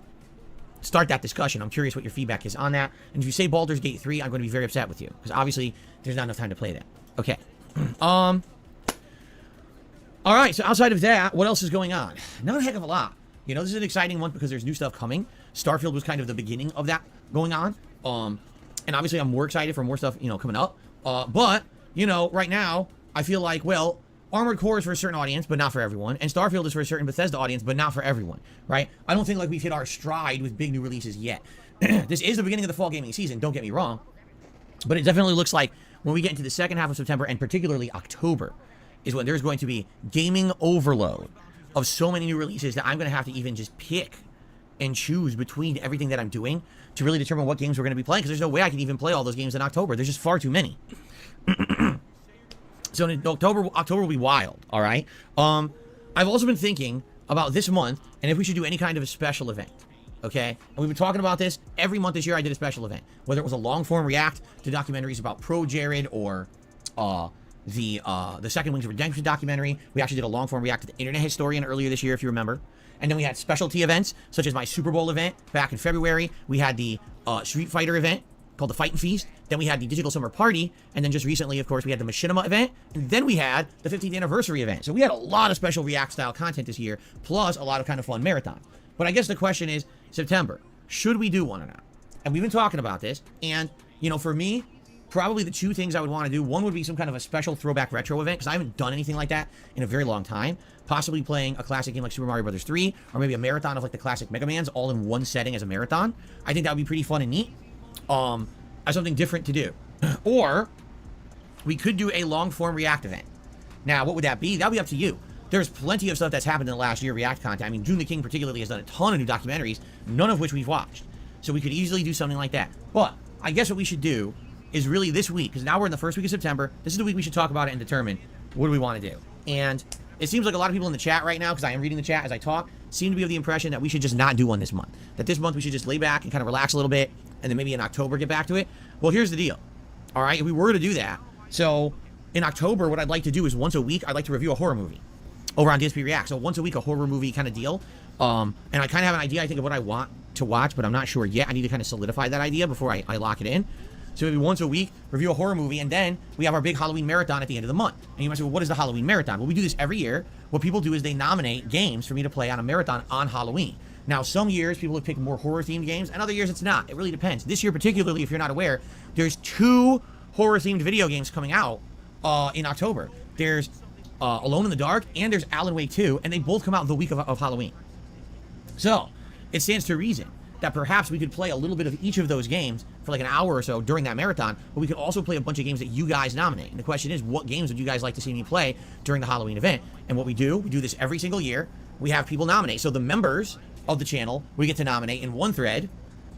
start that discussion. I'm curious what your feedback is on that. And if you say Baldur's Gate 3, I'm going to be very upset with you because obviously there's not enough time to play that. Okay. All right. So outside of that, what else is going on? Not a heck of a lot. You know, this is an exciting month because there's new stuff coming. Starfield was kind of the beginning of that going on. And obviously I'm more excited for more stuff, you know, coming up. But, you know, right now I feel like, well, Armored Core is for a certain audience, but not for everyone. And Starfield is for a certain Bethesda audience, but not for everyone, right? I don't think like we've hit our stride with big new releases yet. This is the beginning of the fall gaming season, don't get me wrong. But it definitely looks like when we get into the second half of September, and particularly October, is when there's going to be gaming overload of so many new releases that I'm going to have to even just pick and choose between everything that I'm doing to really determine what games we're going to be playing, because there's no way I can even play all those games in October. There's just far too many. So in October will be wild, all right? I've also been thinking about this month and if we should do any kind of a special event, okay? And we've been talking about this. Every month this year I did a special event, whether it was a long-form react to documentaries about Pro Jared or the Second Wings of Redemption documentary. We actually did a long-form react to the Internet Historian earlier this year, if you remember. And then we had specialty events, such as my Super Bowl event back in February. We had the Street Fighter event called the Fight and Feast. Then we had the Digital Summer Party. And then just recently, of course, we had the Machinima event. And then we had the 15th anniversary event. So we had a lot of special React-style content this year, plus a lot of kind of fun marathons. But I guess the question is, September, should we do one or not? And we've been talking about this. And, you know, for me, probably the 2 things I would want to do, one would be some kind of a special throwback retro event, because I haven't done anything like that in a very long time. Possibly playing a classic game like Super Mario Bros. 3, or maybe a marathon of like the classic Mega Mans all in one setting as a marathon. I think that would be pretty fun and neat. As something different to do. Or we could do a long-form React event. Now, what would that be? That would be up to you. There's plenty of stuff that's happened in the last year, React content. I mean, June the King particularly has done a ton of new documentaries, none of which we've watched. So we could easily do something like that. But I guess what we should do is really this week, because now we're in the first week of September. This is the week we should talk about it and determine what do we want to do. And it seems like a lot of people in the chat right now, because I am reading the chat as I talk, seem to be of the impression that we should just not do one this month. That this month we should just lay back and kind of relax a little bit, and then maybe in October get back to it. Well, here's the deal. All right, if we were to do that, so in October, what I'd like to do is once a week, I'd like to review a horror movie over on DSP React. So once a week, a horror movie kind of deal. And I kind of have an idea, I think, of what I want to watch, but I'm not sure yet. I need to kind of solidify that idea before I lock it in. So maybe once a week, review a horror movie, and then we have our big Halloween marathon at the end of the month. And you might say, well, what is the Halloween marathon? Well, we do this every year. What people do is they nominate games for me to play on a marathon on Halloween. Now, some years people have picked more horror-themed games, and other years it's not. It really depends. This year particularly, if you're not aware, there's 2 horror-themed video games coming out in October. There's Alone in the Dark, and there's Alan Wake 2, and they both come out the week of Halloween. So, it stands to reason that perhaps we could play a little bit of each of those games for like an hour or so during that marathon, but we could also play a bunch of games that you guys nominate. And the question is, what games would you guys like to see me play during the Halloween event? And what we do this every single year. We have people nominate. So the members of the channel, we get to nominate in one thread,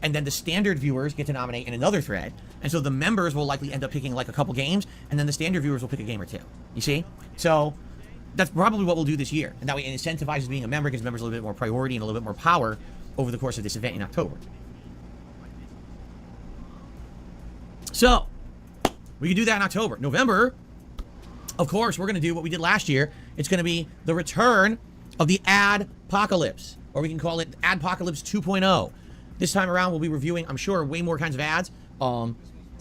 and then the standard viewers get to nominate in another thread. And so the members will likely end up picking like a couple games, and then the standard viewers will pick a game or 2. You see? So that's probably what we'll do this year. And that way it incentivizes being a member, gives members a little bit more priority and a little bit more power over the course of this event in October. So we can do that in October. November, of course, we're going to do what we did last year. It's going to be the return of the Adpocalypse, or we can call it Adpocalypse 2.0. This time around, we'll be reviewing, I'm sure, way more kinds of ads.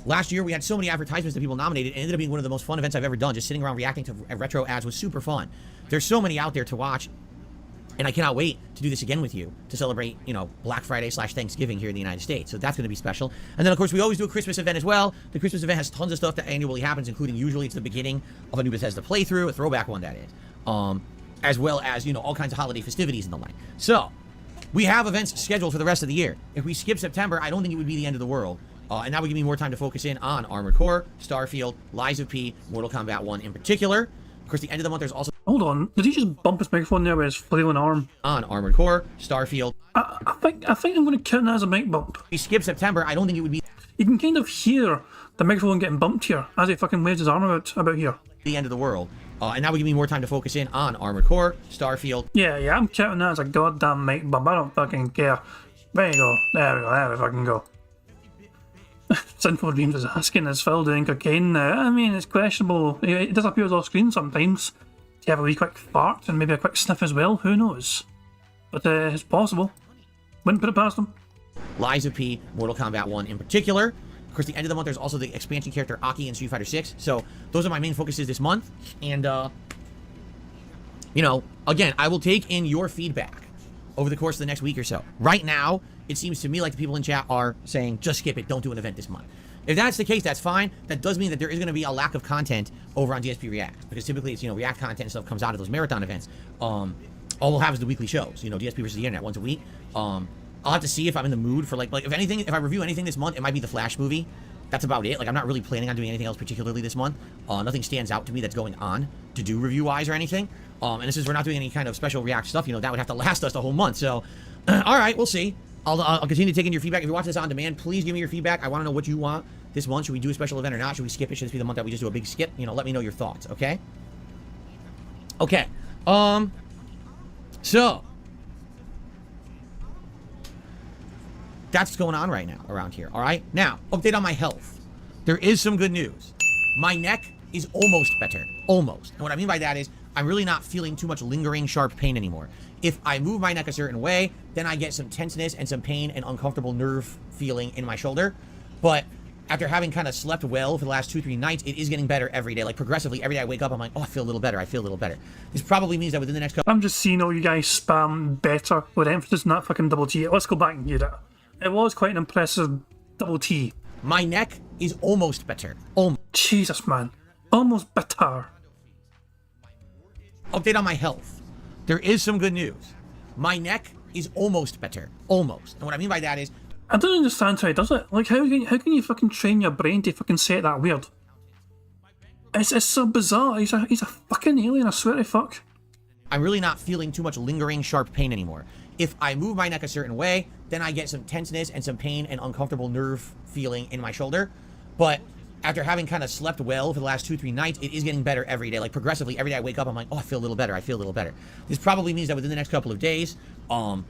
Last year, we had so many advertisements that people nominated. It ended up being one of the most fun events I've ever done. Just sitting around reacting to retro ads was super fun. There's so many out there to watch. And I cannot wait to do this again with you to celebrate, you know, Black Friday / Thanksgiving here in the United States. So that's going to be special. And then, of course, we always do a Christmas event as well. The Christmas event has tons of stuff that annually happens, including usually it's the beginning of a new Bethesda playthrough, a throwback one that is, as well as, you know, all kinds of holiday festivities and the like. So we have events scheduled for the rest of the year. If we skip September, I don't think it would be the end of the world. And that would give me more time to focus in on Armored Core, Starfield, Lies of P, Mortal Kombat 1 in particular. Of course, the end of the month, there's also... Hold on, did he just bump his microphone there with his flailing arm? On Armored Core, Starfield. I think I'm going to count that as a mic bump. If we skip September, I don't think it would be You can kind of hear the microphone getting bumped here as he fucking waves his arm about here. the end of the world. And that would give me more time to focus in on Armored Core, Starfield. Yeah, I'm counting that as a goddamn mic bump. I don't fucking care. There you go. There we fucking go. Sinful Dreams is asking, is Phil doing cocaine now? I mean, it's questionable. It disappears off screen sometimes. Do you have a wee quick fart and maybe a quick sniff as well? Who knows? But it's possible. Wouldn't put it past him. Lies of P, Mortal Kombat 1 in particular. Of course, the end of the month, there's also the expansion character Aki in Street Fighter 6. So those are my main focuses this month. And, you know, again, I will take in your feedback over the course of the next week or so. Right now, it seems to me like the people in chat are saying, just skip it, don't do an event this month. If that's the case, that's fine. That does mean that there is going to be a lack of content over on DSP React. Because typically it's, you know, React content and stuff comes out of those marathon events. All we'll have is the weekly shows, you know, DSP versus the internet once a week. I'll have to see if I'm in the mood for, like if anything, if I review anything this month, it might be the Flash movie. That's about it. Like, I'm not really planning on doing anything else particularly this month. Nothing stands out to me that's going on to do review-wise or anything. And since we're not doing any kind of special React stuff, you know, that would have to last us the whole month. So, all right, we'll see. I'll continue to take in your feedback. If you're watching this on demand, please give me your feedback. I want to know what you want this month. Should we do a special event or not? Should we skip it? Should this be the month that we just do a big skip? You know, let me know your thoughts, okay? Okay. So that's what's going on right now around here, all right? Now, update on my health. There is some good news. My neck is almost better. Almost. And what I mean by that is I'm really not feeling too much lingering sharp pain anymore. If I move my neck a certain way, then I get some tenseness and some pain and uncomfortable nerve feeling in my shoulder. But after having kind of slept well for the last 2-3 nights, it is getting better every day. Like, progressively, every day I wake up, I'm like, oh, I feel a little better. I feel a little better. This probably means that within the next couple... I'm just seeing all you guys spam better with emphasis on that fucking double T. Let's go back and hear that. It was quite an impressive double T. My neck is almost better. Almost. Jesus, man. Almost better. Update on my health. There is some good news. My neck is almost better. Almost. And what I mean by that is... I don't understand how he does it. Like, how can you fucking train your brain to fucking say it that weird? It's so bizarre. He's a fucking alien, I swear to fuck. I'm really not feeling too much lingering sharp pain anymore. If I move my neck a certain way, then I get some tenseness and some pain and uncomfortable nerve feeling in my shoulder. But after having kind of slept well for the last 2-3 nights, it is getting better every day. Like, progressively, every day I wake up, I'm like, oh, I feel a little better. I feel a little better. This probably means that within the next couple of days, I'll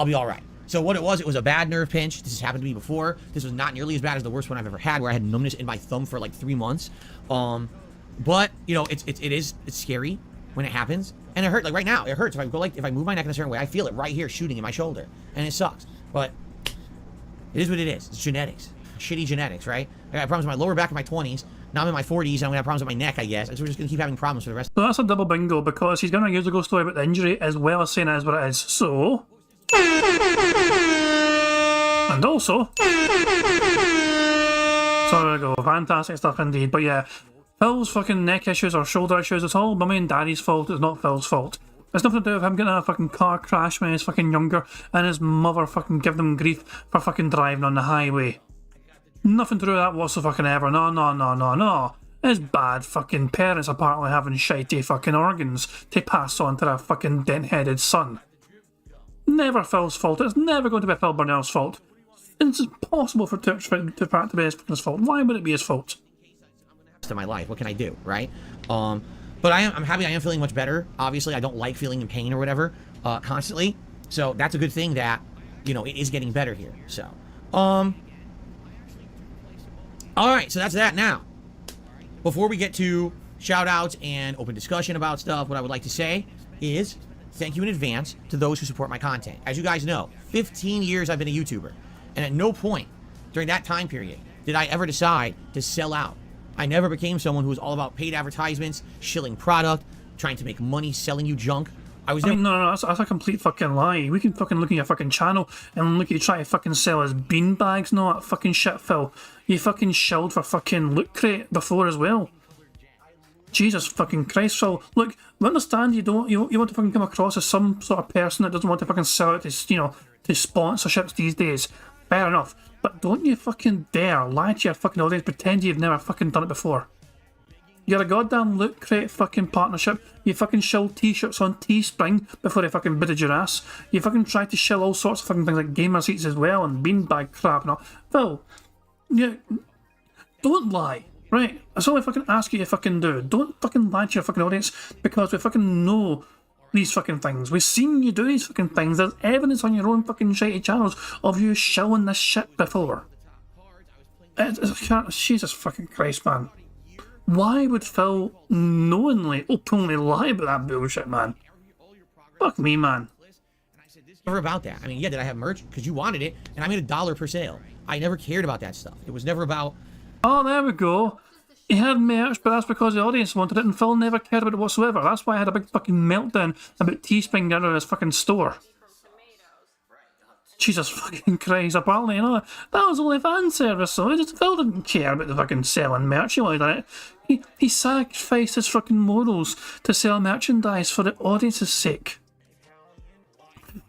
be all right. So what it was a bad nerve pinch. This has happened to me before. This was not nearly as bad as the worst one I've ever had, where I had numbness in my thumb for like 3 months. But you know, it's scary when it happens, and it hurts. Like right now, it hurts. If I move my neck in a certain way, I feel it right here shooting in my shoulder, and it sucks. But it is what it is. It's genetics. Shitty genetics, right? I got problems with my lower back in my 20s. Now I'm in my 40s, and I'm gonna have problems with my neck, I guess. So we're just gonna keep having problems for the rest. So that's a double bingo, because he's gonna use a ghost story about the injury as well as saying it is what it is. So, and also, so there we go. Fantastic stuff indeed. But yeah, Phil's fucking neck issues or shoulder issues, it's all mummy and daddy's fault. It's not Phil's fault. It's nothing to do with him getting in a fucking car crash when he was fucking younger and his mother fucking giving him grief for fucking driving on the highway. Nothing to do with that whatsoever. No. His bad fucking parents apparently having shitey fucking organs to pass on to their fucking dent-headed son. Never Phil's fault. It's never going to be Phil Burnell's fault. It's impossible for it to be his fault. Why would it be his fault? Of my life, what can I do, right? But I'm happy. I am feeling much better. Obviously, I don't like feeling in pain or whatever constantly. So that's a good thing that, you know, it is getting better here. So, all right, so that's that. Now, before we get to shout outs and open discussion about stuff, what I would like to say is thank you in advance to those who support my content. As you guys know, 15 years I've been a YouTuber, and at no point during that time period did I ever decide to sell out. I never became someone who was all about paid advertisements, shilling product, trying to make money selling you junk. I mean, no, that's a complete fucking lie. We can fucking look at your fucking channel and look at you try to fucking sell us beanbags and all that fucking shit, Phil. You fucking shilled for fucking Loot Crate before as well. Jesus fucking Christ, Phil. Look, we understand you want to fucking come across as some sort of person that doesn't want to fucking sell it to, you know, to sponsorships these days. Fair enough. But don't you fucking dare lie to your fucking audience, pretend you've never fucking done it before. You're a goddamn Loot Crate fucking partnership. You fucking shilled t-shirts on Teespring before they fucking bidded your ass. You fucking tried to shill all sorts of fucking things like gamer seats as well and beanbag crap and all. Phil, don't lie, right? That's all I fucking ask you to fucking do. Don't fucking lie to your fucking audience because we fucking know these fucking things. We've seen you do these fucking things. There's evidence on your own fucking shitty channels of you shilling this shit before. Jesus fucking Christ, man. Why would Phil knowingly, openly lie about that bullshit, man? Fuck me, man. Never about that. I mean, yeah, did I have merch? Because you wanted it, and I made $1 per sale. I never cared about that stuff. It was never about... Oh, there we go. He had merch, but that's because the audience wanted it, and Phil never cared about it whatsoever. That's why I had a big fucking meltdown about Teespring getting out of his fucking store. Jesus fucking Christ, apparently, you know, that was only fan service, so Phil didn't care about the fucking selling merch. He wanted it. He sacrificed his fucking morals to sell merchandise for the audience's sake.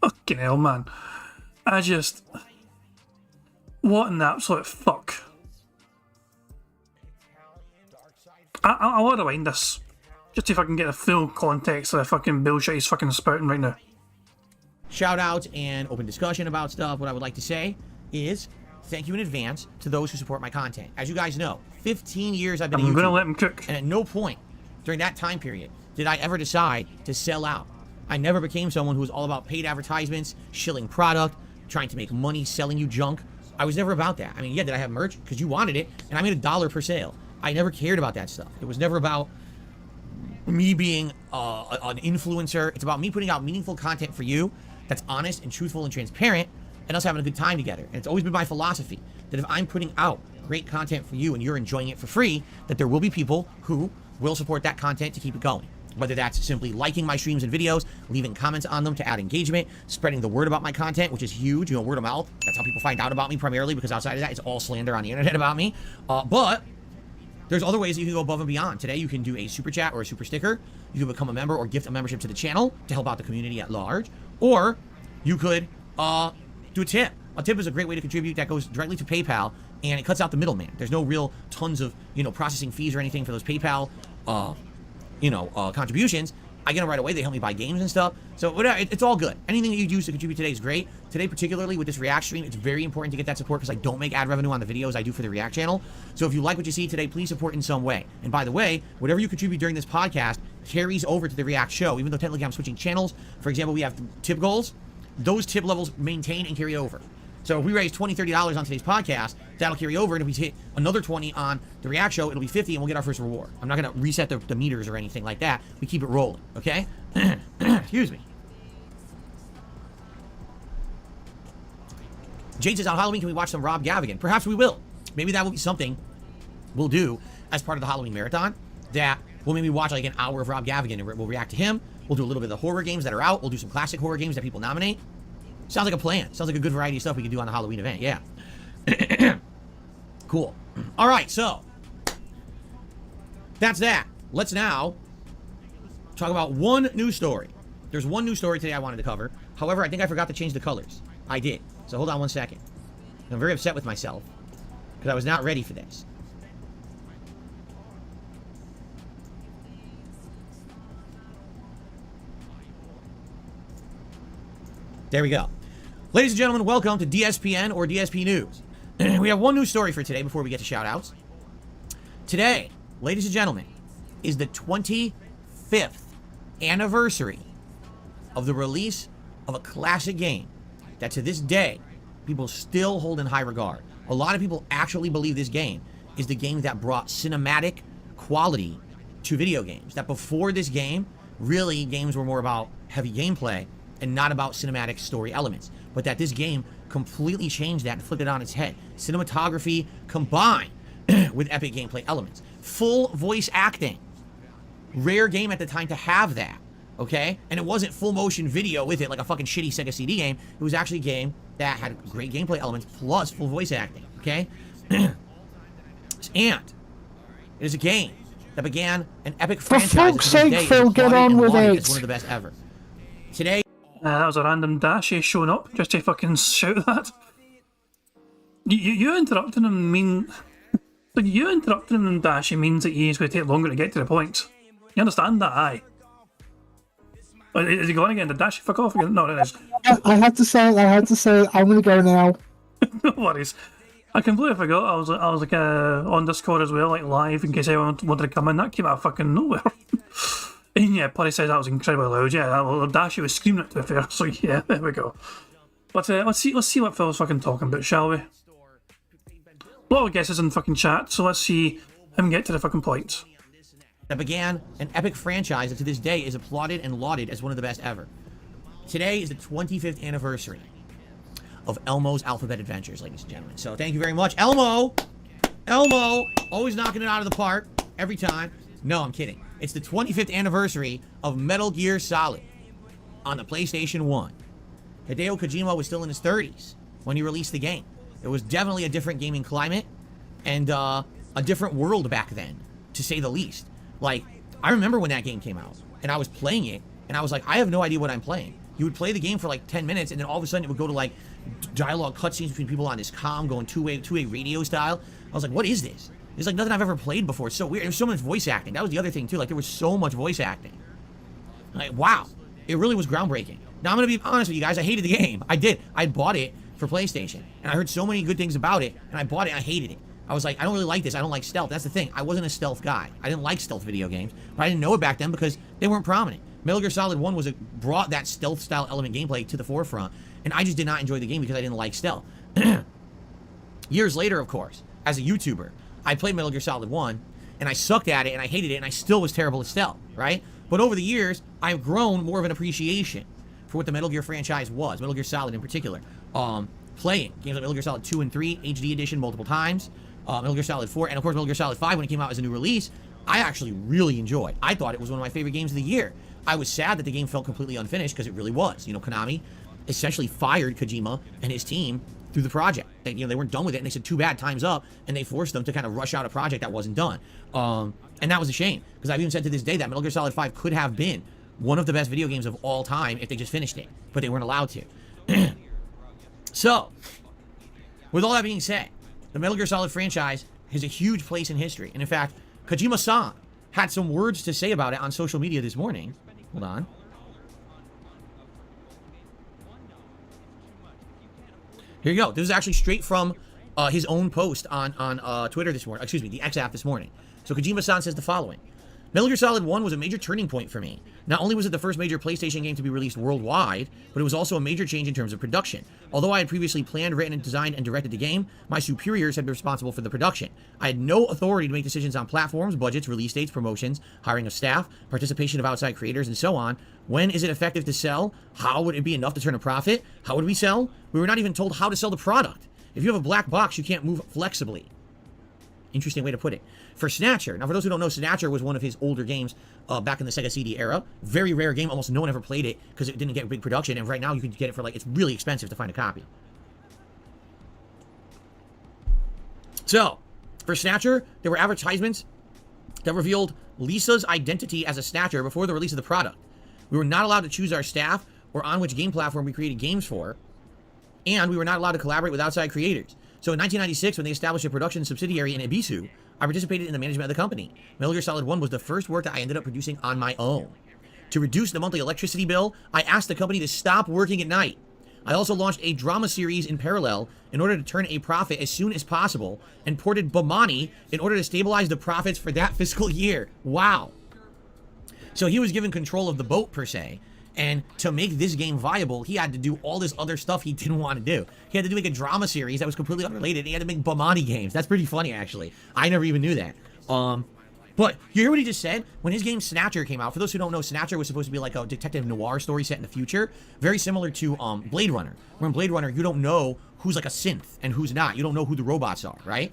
Fucking hell, man. What an absolute fuck. I want to wind this, just if I can get the full context of the fucking bullshit he's fucking spouting right now. Shout out and open discussion about stuff. What I would like to say is thank you in advance to those who support my content. As you guys know, 15 years I've been I'm gonna let him cook. And at no point during that time period did I ever decide to sell out. I never became someone who was all about paid advertisements, shilling product, trying to make money selling you junk. I was never about that. I mean, yeah, did I have merch? Because you wanted it, and I made $1 per sale. I never cared about that stuff. It was never about me being an influencer. It's about me putting out meaningful content for you that's honest and truthful and transparent, and us having a good time together. And it's always been my philosophy that if I'm putting out great content for you and you're enjoying it for free, that there will be people who will support that content to keep it going. Whether that's simply liking my streams and videos, leaving comments on them to add engagement, spreading the word about my content, which is huge, you know, word of mouth. That's how people find out about me primarily, because outside of that, it's all slander on the internet about me. But there's other ways that you can go above and beyond. Today, you can do a super chat or a super sticker. You can become a member or gift a membership to the channel to help out the community at large. Or you could do a tip. A tip is a great way to contribute that goes directly to PayPal, and it cuts out the middleman. There's no real tons of, you know, processing fees or anything for those PayPal, contributions. I get them right away. They help me buy games and stuff. So whatever, it's all good. Anything that you use to contribute today is great. Today, particularly with this React stream, it's very important to get that support because I don't make ad revenue on the videos I do for the React channel. So if you like what you see today, please support in some way. And by the way, whatever you contribute during this podcast carries over to the React show. Even though technically I'm switching channels. For example, we have tip goals. Those tip levels maintain and carry over. So if we raise $20, $30 on today's podcast, that'll carry over, and if we hit another 20 on the React show, it'll be 50, and we'll get our first reward. I'm not going to reset the meters or anything like that. We keep it rolling, okay? Excuse me. Jade says, on Halloween, can we watch some Rob Gavigan? Perhaps we will. Maybe that will be something we'll do as part of the Halloween marathon, that we'll maybe watch like an hour of Rob Gavigan, and we'll react to him. We'll do a little bit of the horror games that are out. We'll do some classic horror games that people nominate. Sounds like a plan. Sounds like a good variety of stuff we can do on the Halloween event. Yeah. Cool. All right, so that's that. Let's now talk about one news story. There's one news story today I wanted to cover. However, I think I forgot to change the colors. I did. So hold on one second. I'm very upset with myself because I was not ready for this. There we go. Ladies and gentlemen, welcome to DSPN or DSP News. We have one news story for today before we get to shout-outs. Today, ladies and gentlemen, is the 25th anniversary of the release of a classic game that to this day, people still hold in high regard. A lot of people actually believe this game is the game that brought cinematic quality to video games. That before this game, really games were more about heavy gameplay and not about cinematic story elements. But that this game completely changed that and flipped it on its head. Cinematography combined with epic gameplay elements. Full voice acting. Rare game at the time to have that, okay? And it wasn't full motion video with it like a fucking shitty Sega CD game. It was actually a game that had great gameplay elements plus full voice acting, okay? And it is a game that began an epic franchise. For fuck's sake, Phil, get on with it. It's one of the best ever. Today, that was a random Dashi showing up just to fucking shout that. You interrupting him mean... But you interrupting him, Dashi, means that he's going to take longer to get to the point. You understand that, aye? Is he going again? Did Dashi fuck off again? No, it is. I had to say it. I'm going to go now. No worries. I completely forgot. I was like on Discord as well, like live, in case anyone wanted to come in. That came out of fucking nowhere. And yeah, Putty says that was incredibly loud. Yeah, well, Dashi was screaming it, to be fair. So yeah, there we go. But let's see what Phil's fucking talking about, shall we? A lot of guesses in fucking chat, so let's see him get to the fucking point. That began an epic franchise that to this day is applauded and lauded as one of the best ever. Today is the 25th anniversary of Elmo's Alphabet Adventures, ladies and gentlemen. So thank you very much, Elmo! Elmo! Always knocking it out of the park, every time. No, I'm kidding. It's the 25th anniversary of Metal Gear Solid on the PlayStation 1. Hideo Kojima was still in his 30s when he released the game. It was definitely a different gaming climate and a different world back then, to say the least. Like, I remember when that game came out, and I was playing it, and I was like, I have no idea what I'm playing. You would play the game for like 10 minutes, and then all of a sudden it would go to like dialogue cutscenes between people on this comm going two-way radio style. I was like, what is this? It's like nothing I've ever played before. It's so weird. There's so much voice acting. That was the other thing too. Like, there was so much voice acting. Like, wow. It really was groundbreaking. Now, I'm going to be honest with you guys. I hated the game. I did. I bought it for PlayStation, and I heard so many good things about it, and I bought it, and I hated it. I was like, I don't really like this. I don't like stealth. That's the thing. I wasn't a stealth guy. I didn't like stealth video games, but I didn't know it back then because they weren't prominent. Metal Gear Solid 1 brought that stealth style element gameplay to the forefront, and I just did not enjoy the game because I didn't like stealth. Years later, of course, as a YouTuber, I played Metal Gear Solid 1, and I sucked at it, and I hated it, and I still was terrible at stealth, right? But over the years, I've grown more of an appreciation for what the Metal Gear franchise was, Metal Gear Solid in particular. Playing games like Metal Gear Solid 2 and 3, HD edition multiple times, Metal Gear Solid 4, and of course Metal Gear Solid 5 when it came out as a new release, I actually really enjoyed. I thought it was one of my favorite games of the year. I was sad that the game felt completely unfinished because it really was. You know, Konami essentially fired Kojima and his team through the project. They weren't done with it, and they said, too bad, time's up, and they forced them to kind of rush out a project that wasn't done. And that was a shame, because I've even said to this day that Metal Gear Solid 5 could have been one of the best video games of all time if they just finished it, but they weren't allowed to. So, with all that being said, the Metal Gear Solid franchise has a huge place in history. And in fact, Kojima-san had some words to say about it on social media this morning. Hold on. Here you go. This is actually straight from his own post on Twitter this morning. Excuse me, the X app this morning. So Kojima-san says the following. Metal Gear Solid 1 was a major turning point for me. Not only was it the first major PlayStation game to be released worldwide, but it was also a major change in terms of production. Although I had previously planned, written, designed, and directed the game, my superiors had been responsible for the production. I had no authority to make decisions on platforms, budgets, release dates, promotions, hiring of staff, participation of outside creators, and so on. When is it effective to sell? How would it be enough to turn a profit? How would we sell? We were not even told how to sell the product. If you have a black box, you can't move flexibly. Interesting way to put it. For Snatcher, now for those who don't know, Snatcher was one of his older games back in the Sega CD era. Very rare game, almost no one ever played it because it didn't get big production, and right now you can get it for like, it's really expensive to find a copy. So, for Snatcher, there were advertisements that revealed Lisa's identity as a Snatcher before the release of the product. We were not allowed to choose our staff or on which game platform we created games for, and we were not allowed to collaborate with outside creators. So in 1996, when they established a production subsidiary in Ibisu, I participated in the management of the company. Metal Gear Solid 1 was the first work that I ended up producing on my own. To reduce the monthly electricity bill, I asked the company to stop working at night. I also launched a drama series in parallel in order to turn a profit as soon as possible, and ported Bomani in order to stabilize the profits for that fiscal year. Wow. So he was given control of the boat, per se. And to make this game viable, he had to do all this other stuff he didn't want to do. He had to make a drama series that was completely unrelated. He had to make Bomani games. That's pretty funny, actually. I never even knew that. But you hear what he just said? When his game Snatcher came out, for those who don't know, Snatcher was supposed to be like a detective noir story set in the future, very similar to Blade Runner. Where in Blade Runner, you don't know who's like a synth and who's not. You don't know who the robots are, right?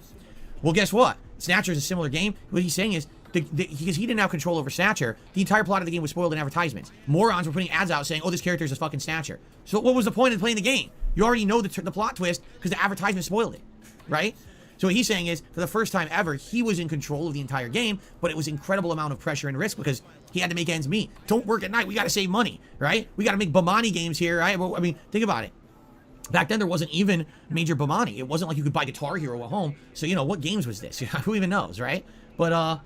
Well, guess what? Snatcher is a similar game. What he's saying is, because he didn't have control over Snatcher, the entire plot of the game was spoiled in advertisements. Morons were putting ads out saying, oh, this character is a fucking Snatcher. So what was the point of playing the game? You already know the plot twist because the advertisement spoiled it, right? So what he's saying is, for the first time ever, he was in control of the entire game, but it was an incredible amount of pressure and risk because he had to make ends meet. Don't work at night. We got to save money, right? We got to make Bomani games here, right? Well, I mean, think about it. Back then, there wasn't even major Bomani. It wasn't like you could buy Guitar Hero at home. So, you know, what games was this? Who even knows, right? But,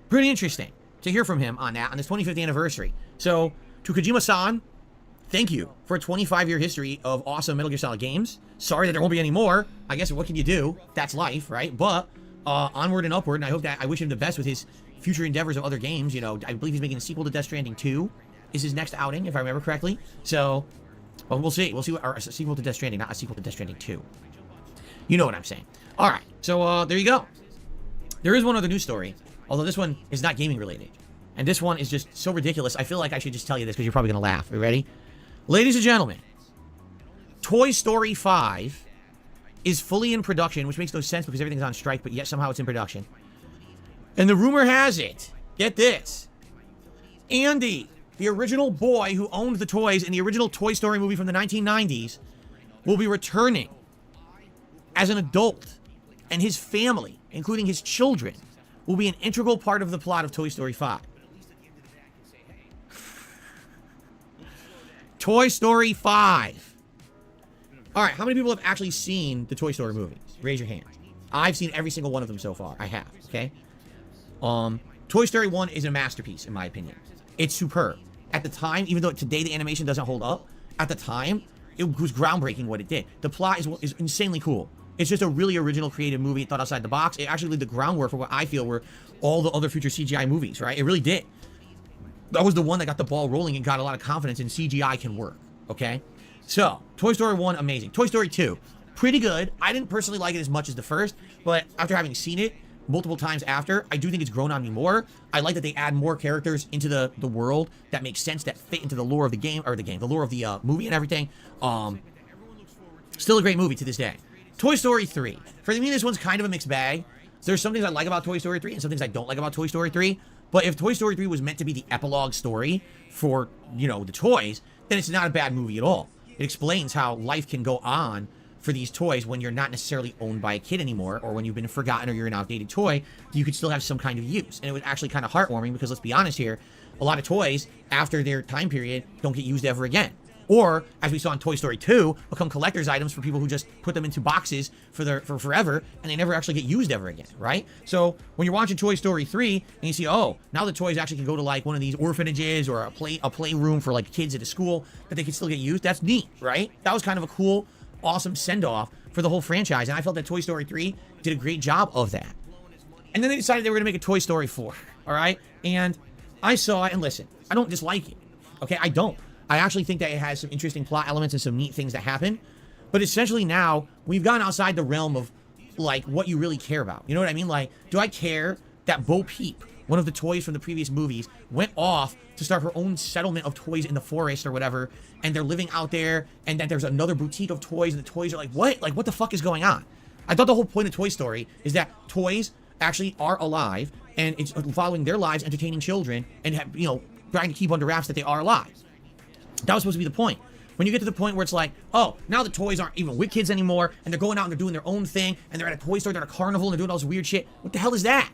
pretty interesting to hear from him on that, on this 25th anniversary. So, to Kojima-san, thank you for a 25-year history of awesome Metal Gear Solid games. Sorry that there won't be any more. I guess what can you do? That's life, right? But onward and upward, and I wish him the best with his future endeavors of other games. You know, I believe he's making a sequel to Death Stranding 2 is his next outing, if I remember correctly. So, well, we'll see. We'll see what, or a sequel to Death Stranding, not a sequel to Death Stranding 2. You know what I'm saying. All right, so there you go. There is one other news story, although this one is not gaming related. And this one is just so ridiculous, I feel like I should just tell you this because you're probably going to laugh. Are you ready? Ladies and gentlemen, Toy Story 5 is fully in production, which makes no sense because everything's on strike, but yet somehow it's in production. And the rumor has it, get this, Andy, the original boy who owned the toys in the original Toy Story movie from the 1990s, will be returning as an adult, and his family, including his children, will be an integral part of the plot of Toy Story 5. Toy Story 5. All right, how many people have actually seen the Toy Story movies? Raise your hand. I've seen every single one of them so far. I have, okay? Toy Story 1 is a masterpiece, in my opinion. It's superb. At the time, even though today the animation doesn't hold up, at the time, it was groundbreaking what it did. The plot is insanely cool. It's just a really original, creative movie. It thought outside the box. It actually laid the groundwork for what I feel were all the other future CGI movies, right? It really did. That was the one that got the ball rolling and got a lot of confidence in CGI can work, okay? So, Toy Story 1, amazing. Toy Story 2, pretty good. I didn't personally like it as much as the first, but after having seen it multiple times after, I do think it's grown on me more. I like that they add more characters into the world that make sense, that fit into the lore of the game, the lore of the movie and everything. Still a great movie to this day. Toy Story 3. For me, this one's kind of a mixed bag. There's some things I like about Toy Story 3 and some things I don't like about Toy Story 3. But if Toy Story 3 was meant to be the epilogue story for, you know, the toys, then it's not a bad movie at all. It explains how life can go on for these toys when you're not necessarily owned by a kid anymore, or when you've been forgotten or you're an outdated toy, you could still have some kind of use. And it was actually kind of heartwarming because, let's be honest here, a lot of toys, after their time period, don't get used ever again. Or, as we saw in Toy Story 2, become collector's items for people who just put them into boxes for forever, and they never actually get used ever again, right? So, when you're watching Toy Story 3, and you see, oh, now the toys actually can go to, like, one of these orphanages or a playroom for, like, kids at a school that they can still get used, that's neat, right? That was kind of a cool, awesome send-off for the whole franchise, and I felt that Toy Story 3 did a great job of that. And then they decided they were going to make a Toy Story 4, all right? And I saw it, and listen, I don't dislike it, okay? I don't. I actually think that it has some interesting plot elements and some neat things that happen. But essentially now, we've gone outside the realm of, like, what you really care about. You know what I mean? Like, do I care that Bo Peep, one of the toys from the previous movies, went off to start her own settlement of toys in the forest or whatever, and they're living out there, and then there's another boutique of toys, and the toys are like, what? Like, what the fuck is going on? I thought the whole point of Toy Story is that toys actually are alive, and it's following their lives, entertaining children, and, you know, trying to keep under wraps that they are alive. That was supposed to be the point. When you get to the point where it's like, oh, now the toys aren't even with kids anymore, and they're going out and they're doing their own thing, and they're at a toy store, they're at a carnival, and they're doing all this weird shit. What the hell is that?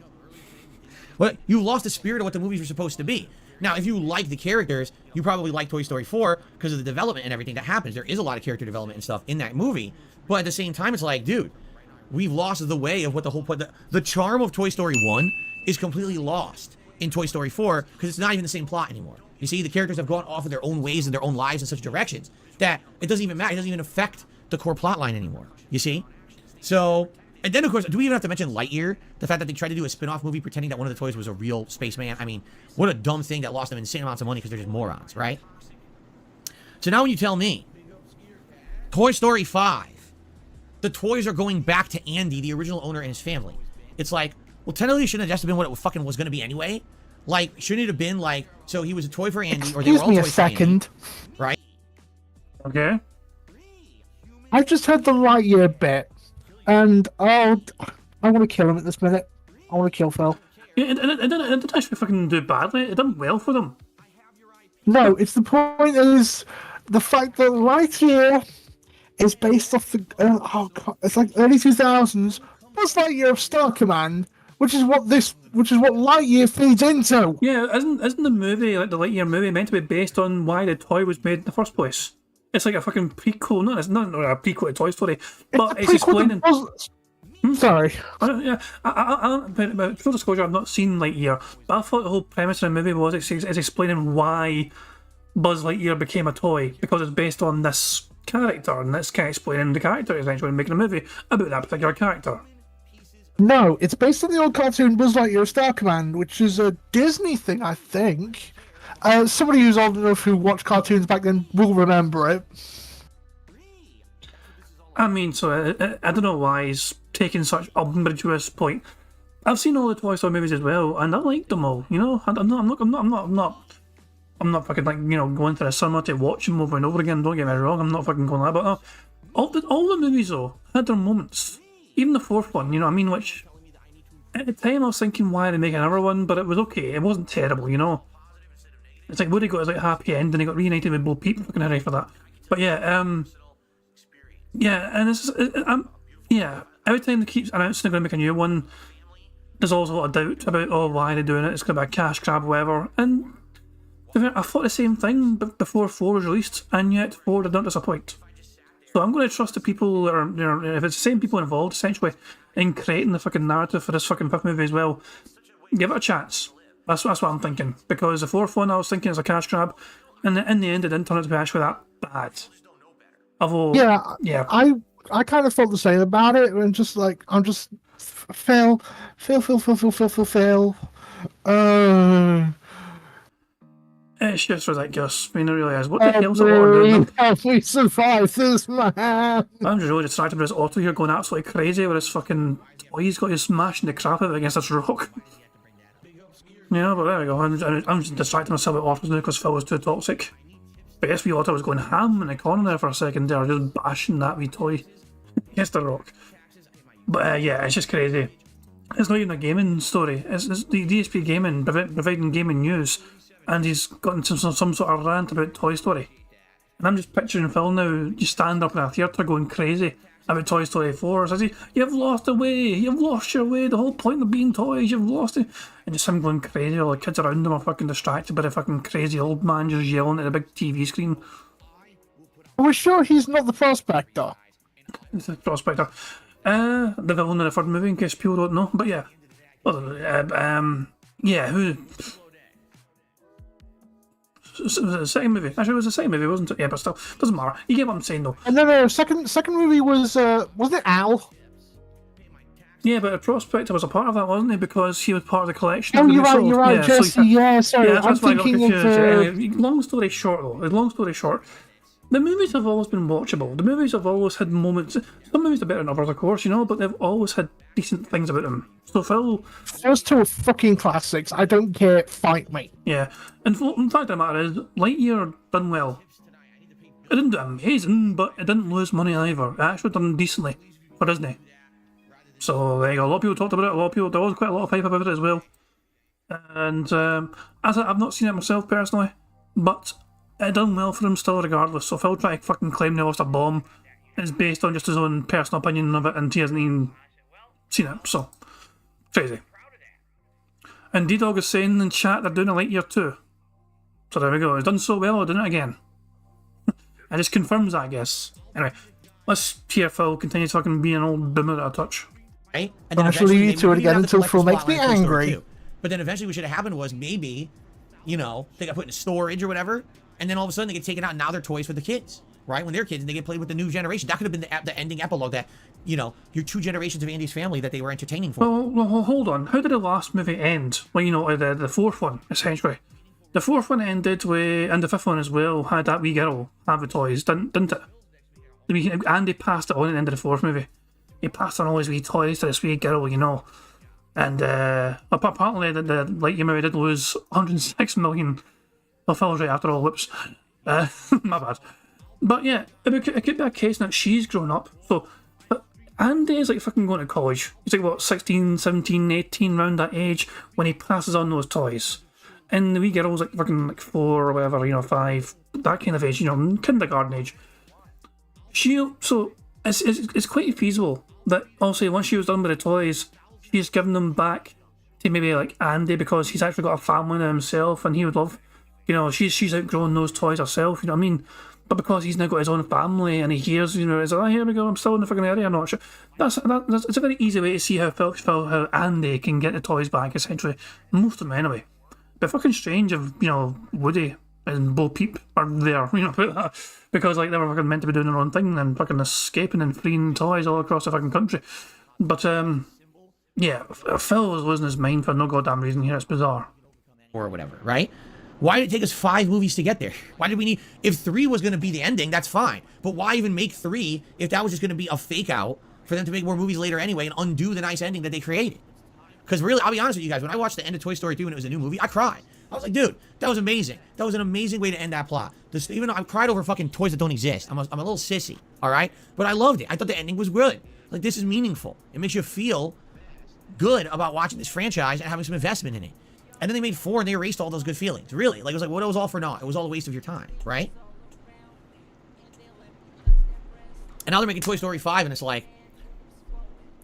Well, you lost the spirit of what the movies were supposed to be. Now, if you like the characters, you probably like Toy Story 4 because of the development and everything that happens. There is a lot of character development and stuff in that movie. But at the same time, it's like, dude, we've lost the way of what the whole point... The charm of Toy Story 1 is completely lost in Toy Story 4 because it's not even the same plot anymore. You see, the characters have gone off of their own ways and their own lives in such directions that it doesn't even matter. It doesn't even affect the core plot line anymore. You see? So, and then of course, do we even have to mention Lightyear? The fact that they tried to do a spin-off movie pretending that one of the toys was a real spaceman. I mean, what a dumb thing that lost them insane amounts of money because they're just morons, right? So now when you tell me, Toy Story 5, the toys are going back to Andy, the original owner, and his family. It's like, Well, technically, it shouldn't have just been what it fucking was going to be anyway. Like, shouldn't it have been like, so he was a toy for Andy, or they were Excuse all me a toys for Andy, second. right? Okay. I've just heard the Lightyear bit, and I want to kill him at this minute. I want to kill Phil. Yeah, it didn't actually fucking do badly. It done well for them. No, it's the point is the fact that Lightyear is based off the it's like early 2000s. Buzz Lightyear of Star Command, which is what Lightyear feeds into. Yeah, isn't the movie, like the Lightyear movie, meant to be based on why the toy was made in the first place? It's like a fucking prequel. No, it's not a prequel to Toy Story, but it's explaining. Sorry. But full disclosure, I've not seen Lightyear, but I thought the whole premise of the movie was it's explaining why Buzz Lightyear became a toy, because it's based on this character, and it's kind of explaining the character essentially, and making a movie about that particular character. No, it's based on the old cartoon Buzz Lightyear of Star Command, which is a Disney thing, I think. Somebody who's old enough who watched cartoons back then will remember it. I mean, so I don't know why he's taking such umbrage point. I've seen all the Toy Story movies as well, and I like them all. You know, I'm not fucking like, you know, going to the cinema to watch them over and over again. Don't get me wrong, I'm not fucking going like that. But all the movies though had their moments. Even the fourth one, you know what I mean? Which at the time I was thinking, why are they making another one? But it was okay. It wasn't terrible, you know. It's like Woody got his like happy end, and he got reunited with Bo Peep. Fucking hooray for that. But yeah, yeah, and yeah. Every time they keep announcing they're going to make a new one, there's always a lot of doubt about why they're doing it. It's going to be a cash grab, or whatever. And I thought the same thing before 4 was released, and yet 4 did not disappoint. So I'm going to trust the people that are, you know, if it's the same people involved, essentially, in creating the fucking narrative for this fucking fifth movie as well, give it a chance. That's what I'm thinking. Because the fourth one I was thinking is a cash grab, and in the end it didn't turn out to be actually that bad. Although, yeah. I kind of felt the same about it, and just like, I'm just, Phil. It's just ridiculous. I mean, it really is. What the hell's the Auto doing? Help me survive this, man. I'm just really distracted by this Auto here going absolutely crazy with his fucking toy. He's got his smashing the crap out of it against this rock. Yeah, but there we go. I'm just distracting myself with Autos now because Phil was too toxic. But yes, wee Auto was going ham in the corner there for a second there, just bashing that wee toy against the rock. But yeah, it's just crazy. It's not even a gaming story. It's the DSP Gaming providing gaming news, and he's gotten some sort of rant about Toy Story. And I'm just picturing Phil now just stand up in a theatre going crazy about Toy Story 4. Says he, "You've lost the way, you've lost your way, the whole point of being toys, you've lost it." And just him going crazy, all the kids around him are fucking distracted by the fucking crazy old man just yelling at the big TV screen. Are we sure he's not the prospector? It's the prospector. The villain in the third movie, in case people don't know. But yeah. Yeah, who... Was it the second movie? Actually, it was the second movie, wasn't it? Yeah, but still, doesn't matter. You get what I'm saying, though. And then the second movie was, wasn't it Al? Yeah, but the Prospector was a part of that, wasn't he? Because he was part of the collection. Oh, you're right, Jesse. So yeah, sorry. Yeah, that's why I got thinking confused. of... Anyway, long story short, the movies have always been watchable. The movies have always had moments. Some movies are better than others, of course, you know, but they've always had decent things about them. So Phil... Those two are fucking classics. I don't care. Fight me. Yeah. And the fact of the matter is, Lightyear done well. It didn't do amazing, but it didn't lose money either. It actually done decently for Disney. So there you go. A lot of people talked about it. There was quite a lot of hype about it as well. And I've not seen it myself personally, but it done well for him still regardless. So Phil tried to fucking claim they lost a bomb. It's based on just his own personal opinion of it, and he hasn't even seen it. So crazy. And D-Dog is saying in chat they're doing a Lightyear 2. So there we go. It's done so well, I'll do it again. It just confirms that, I guess. Anyway, let's hear Phil continue talking, being an old boomer at a touch. Right? And then Actually, you two again until Phil makes me angry. But then eventually what should have happened was maybe, you know, they got put into storage or whatever, and then all of a sudden they get taken out, and now they're toys for the kids, right? When they're kids and they get played with the new generation. That could have been the ending epilogue that, you know, your 2 generations of Andy's family that they were entertaining for. Well, hold on. How did the last movie end? Well, you know, the fourth one, essentially. The fourth one ended with, and the fifth one as well, had that wee girl have the toys, didn't it? Andy passed it on at the end of the fourth movie. He passed on all his wee toys to this wee girl, you know. And apparently the Light movie did lose 106 million. Well, Phil's right after all, whoops. My bad. But yeah, it could be a case that she's grown up. So, but Andy is like fucking going to college. He's like, what, 16, 17, 18, around that age when he passes on those toys. And the wee girl's like fucking like 4 or whatever, 5, that kind of age, kindergarten age. So it's quite feasible that also once she was done with the toys, she's given them back to maybe like Andy because he's actually got a family now himself and he would love, she's outgrown those toys herself, you know what I mean? But because he's now got his own family and he hears, he's like, here we go, I'm still in the fucking area, I'm not sure. It's a very easy way to see how Andy can get the toys back, essentially. Most of them anyway. But fucking strange if, Woody and Bo Peep are there, because like they were fucking meant to be doing their own thing and fucking escaping and freeing toys all across the fucking country. But yeah, Phil was losing his mind for no goddamn reason here. It's bizarre. Or whatever, right? Why did it take us 5 movies to get there? Why did we need... If 3 was going to be the ending, that's fine. But why even make 3 if that was just going to be a fake out for them to make more movies later anyway and undo the nice ending that they created? Because really, I'll be honest with you guys, when I watched the end of Toy Story 3 when it was a new movie, I cried. I was like, dude, that was amazing. That was an amazing way to end that plot. Even though I cried over fucking toys that don't exist. I'm a little sissy, all right? But I loved it. I thought the ending was good. Like, this is meaningful. It makes you feel good about watching this franchise and having some investment in it. And then they made 4 and they erased all those good feelings. Really. Like, it was like, what it was all for naught. It was all a waste of your time, right? And now they're making Toy Story 5 and it's like,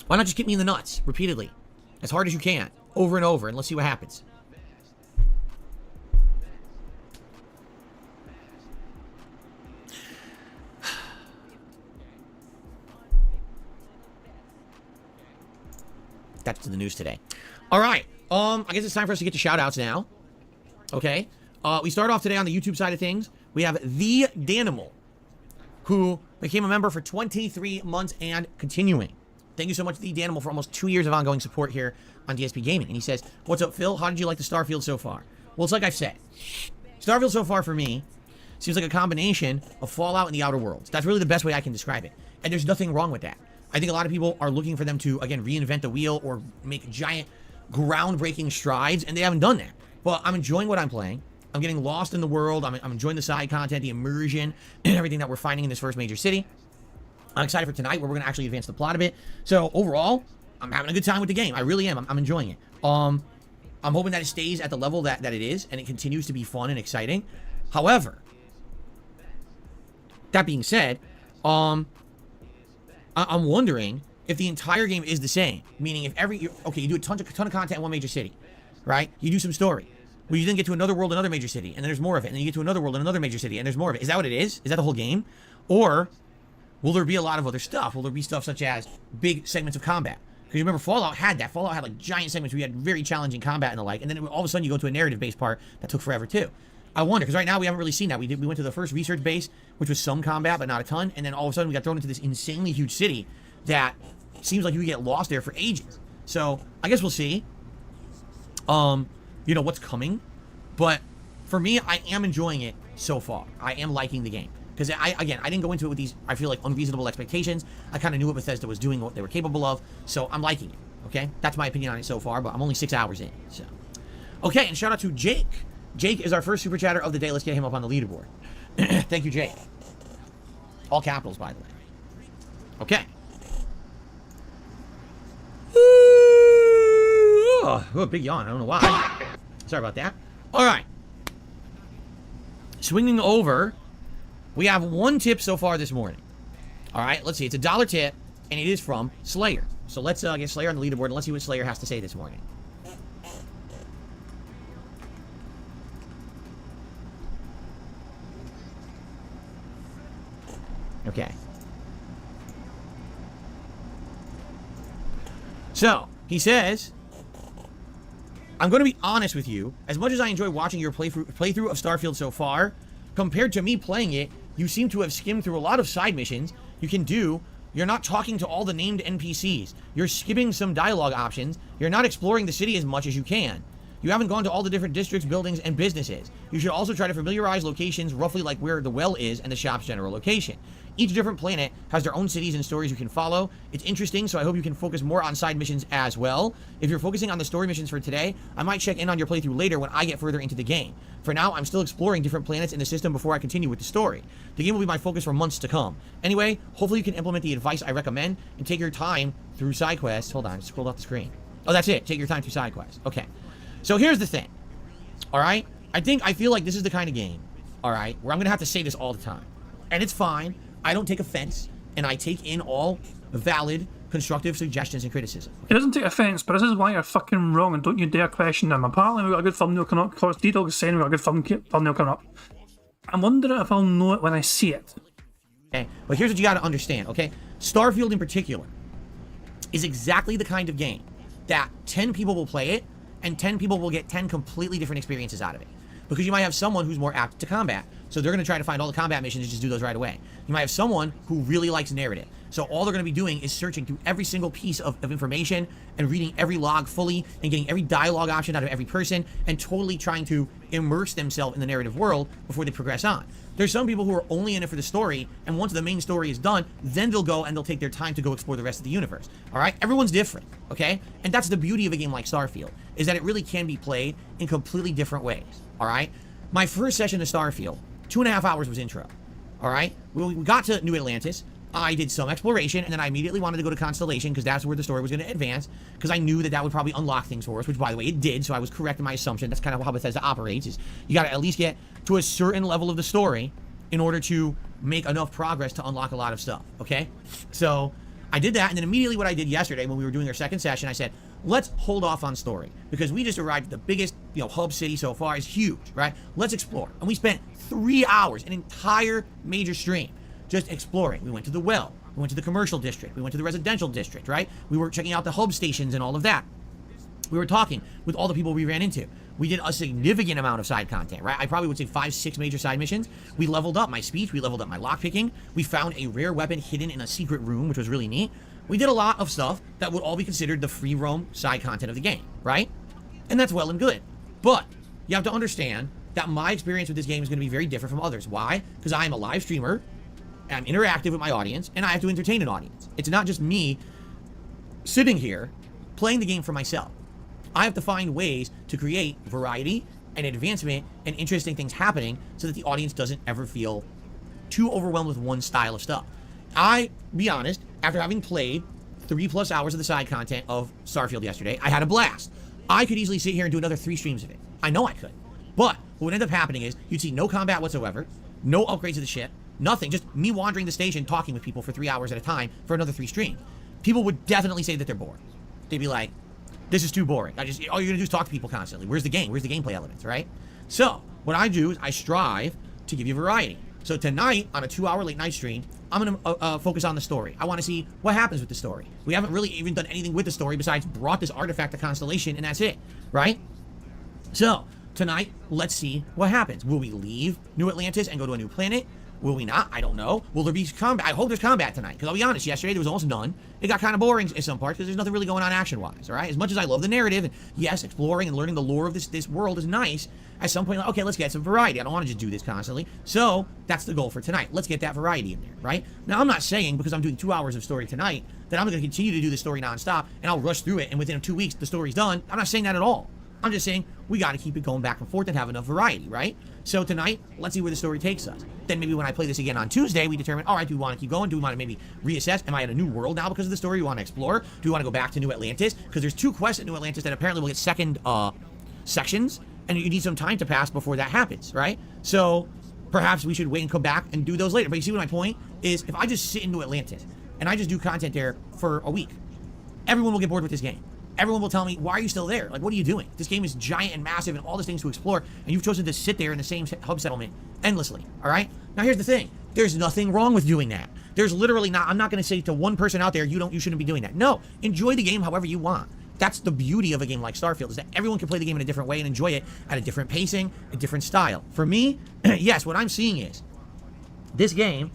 why not just kick me in the nuts repeatedly? As hard as you can. Over and over. And let's see what happens. That's the news today. All right. I guess it's time for us to get to shout-outs now. Okay. We start off today on the YouTube side of things. We have The Danimal, who became a member for 23 months and continuing. Thank you so much, The Danimal, for almost 2 years of ongoing support here on DSP Gaming. And he says, what's up, Phil? How did you like the Starfield so far? Well, it's like I've said. Starfield so far for me seems like a combination of Fallout and the Outer Worlds. That's really the best way I can describe it. And there's nothing wrong with that. I think a lot of people are looking for them to, again, reinvent the wheel or make giant, groundbreaking strides, and they haven't done that. But I'm enjoying what I'm playing. I'm getting lost in the world. I'm enjoying the side content, the immersion, and everything that we're finding in this first major city. I'm excited for tonight, where we're going to actually advance the plot a bit. So, overall, I'm having a good time with the game. I really am. I'm enjoying it. I'm hoping that it stays at the level that it is, and it continues to be fun and exciting. However, that being said, I'm wondering if the entire game is the same. Meaning, if you do a ton of content in one major city, right? You do some story. Well, you then get to another world, another major city, and then there's more of it. And then you get to another world, another major city, and there's more of it. Is that what it is? Is that the whole game? Or will there be a lot of other stuff? Will there be stuff such as big segments of combat? Because you remember Fallout had that. Fallout had like giant segments where you had very challenging combat and the like, and then all of a sudden you go to a narrative-based part that took forever too. I wonder, because right now we haven't really seen that. We went to the first research base, which was some combat, but not a ton, and then all of a sudden we got thrown into this insanely huge city that seems like you get lost there for ages. So I guess we'll see. What's coming, but for me, I am enjoying it so far. I am liking the game because I didn't go into it with these, I feel like, unreasonable expectations. I kind of knew what Bethesda was doing, what they were capable of, so I'm liking it. Okay, that's my opinion on it so far, but I'm only 6 hours in. So, okay, and shout out to Jake. Jake is our first super chatter of the day. Let's get him up on the leaderboard. Thank you, Jake. All capitals, by the way. Okay. Oh, big yawn. I don't know why. Sorry about that. All right. Swinging over, we have one tip so far this morning. All right, let's see. It's a $1 tip, and it is from Slayer. So let's get Slayer on the leaderboard, and let's see what Slayer has to say this morning. Okay. So, he says, I'm going to be honest with you. As much as I enjoy watching your playthrough of Starfield so far, compared to me playing it, you seem to have skimmed through a lot of side missions you can do. You're not talking to all the named NPCs. You're skipping some dialogue options. You're not exploring the city as much as you can. You haven't gone to all the different districts, buildings, and businesses. You should also try to familiarize locations roughly like where the well is and the shop's general location. Each different planet has their own cities and stories you can follow. It's interesting, so I hope you can focus more on side missions as well. If you're focusing on the story missions for today, I might check in on your playthrough later when I get further into the game. For now, I'm still exploring different planets in the system before I continue with the story. The game will be my focus for months to come. Anyway, hopefully you can implement the advice I recommend and take your time through side quests. Hold on, scroll off the screen. Oh, that's it. Take your time through side quests. Okay. So here's the thing. All right? I feel like this is the kind of game, all right, where I'm going to have to say this all the time. And it's fine. I don't take offense, and I take in all valid, constructive suggestions and criticism. He doesn't take offence, but this is why you're fucking wrong, and don't you dare question him. Apparently we've got a good thumbnail coming up, because D-Dog is saying we've got a good thumbnail coming up. I'm wondering if I'll know it when I see it. Okay, but here's what you got to understand, okay? Starfield in particular is exactly the kind of game that 10 people will play it, and 10 people will get 10 completely different experiences out of it. Because you might have someone who's more apt to combat, so they're going to try to find all the combat missions and just do those right away. You might have someone who really likes narrative, so all they're going to be doing is searching through every single piece of information and reading every log fully and getting every dialogue option out of every person and totally trying to immerse themselves in the narrative world before they progress on. There's some people who are only in it for the story, and once the main story is done, then they'll go and they'll take their time to go explore the rest of the universe. All right? Everyone's different, okay? And that's the beauty of a game like Starfield, is that it really can be played in completely different ways, all right? My first session of Starfield, 2.5 hours was intro, all right? We got to New Atlantis. I did some exploration, and then I immediately wanted to go to Constellation because that's where the story was going to advance, because I knew that that would probably unlock things for us, which, by the way, it did, so I was correct in my assumption. That's kind of how Bethesda operates, is you got to at least get to a certain level of the story in order to make enough progress to unlock a lot of stuff, okay? So I did that, and then immediately what I did yesterday when we were doing our second session, I said, let's hold off on story, because we just arrived at the biggest, hub city so far. Is huge, right? Let's explore. And we spent 3 hours, an entire major stream, just exploring. We went to the well. We went to the commercial district. We went to the residential district, right? We were checking out the hub stations and all of that. We were talking with all the people we ran into. We did a significant amount of side content, right? I probably would say 5-6 major side missions. We leveled up my speech. We leveled up my lockpicking. We found a rare weapon hidden in a secret room, which was really neat. We did a lot of stuff that would all be considered the free roam side content of the game, right? And that's well and good. But you have to understand that my experience with this game is going to be very different from others. Why? Because I am a live streamer, I'm interactive with my audience, and I have to entertain an audience. It's not just me sitting here playing the game for myself. I have to find ways to create variety and advancement and interesting things happening so that the audience doesn't ever feel too overwhelmed with one style of stuff. Be honest, after having played 3+ hours of the side content of Starfield yesterday, I had a blast. I could easily sit here and do another 3 streams of it. I know I could. But what would end up happening is you'd see no combat whatsoever, no upgrades to the ship, nothing, just me wandering the station talking with people for 3 hours at a time for another 3 streams. People would definitely say that they're bored. They'd be like, this is too boring. All you're gonna do is talk to people constantly. Where's the game? Where's the gameplay elements, right? So what I do is I strive to give you variety. So tonight, on a 2-hour late night stream, I'm gonna focus on the story. I want to see what happens with the story. We haven't really even done anything with the story besides brought this artifact to Constellation, and that's it, right? So tonight, let's see what happens. Will we leave New Atlantis and go to a new planet? Will we not? I don't know. Will there be combat? I hope there's combat tonight, because I'll be honest, yesterday there was almost none. It got kind of boring in some parts because there's nothing really going on action-wise, all right? As much as I love the narrative, and yes, exploring and learning the lore of this world is nice, at some point, like, okay, let's get some variety. I don't want to just do this constantly. So that's the goal for tonight. Let's get that variety in there, right? Now, I'm not saying because I'm doing 2 hours of story tonight that I'm going to continue to do the story nonstop and I'll rush through it and within 2 weeks the story's done. I'm not saying that at all. I'm just saying we got to keep it going back and forth and have enough variety, right? So tonight, let's see where the story takes us. Then maybe when I play this again on Tuesday, we determine, all right, do we want to keep going? Do we want to maybe reassess? Am I in a new world now because of the story we want to explore? Do we want to go back to New Atlantis? Because there's 2 quests at New Atlantis that apparently will get second sections, and you need some time to pass before that happens, right? So perhaps we should wait and come back and do those later. But you see what my point is? If I just sit in New Atlantis and I just do content there for a week, everyone will get bored with this game. Everyone will tell me, why are you still there? Like, what are you doing? This game is giant and massive and all these things to explore, and you've chosen to sit there in the same hub settlement endlessly, all right? Now, here's the thing. There's nothing wrong with doing that. There's literally not, I'm not going to say to one person out there, you shouldn't be doing that. No, enjoy the game however you want. That's the beauty of a game like Starfield, is that everyone can play the game in a different way and enjoy it at a different pacing, a different style. For me, yes, what I'm seeing is this game,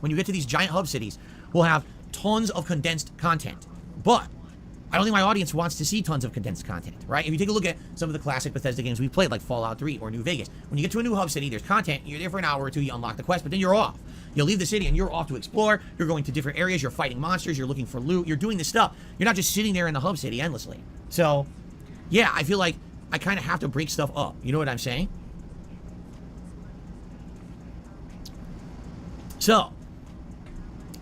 when you get to these giant hub cities, will have tons of condensed content. But I don't think my audience wants to see tons of condensed content, right? If you take a look at some of the classic Bethesda games we've played, like Fallout 3 or New Vegas, when you get to a new hub city, there's content, you're there for an hour or two, you unlock the quest, but then you're off. You leave the city and you're off to explore. You're going to different areas. You're fighting monsters. You're looking for loot. You're doing this stuff. You're not just sitting there in the hub city endlessly. So, yeah, I feel like I kind of have to break stuff up. You know what I'm saying? So,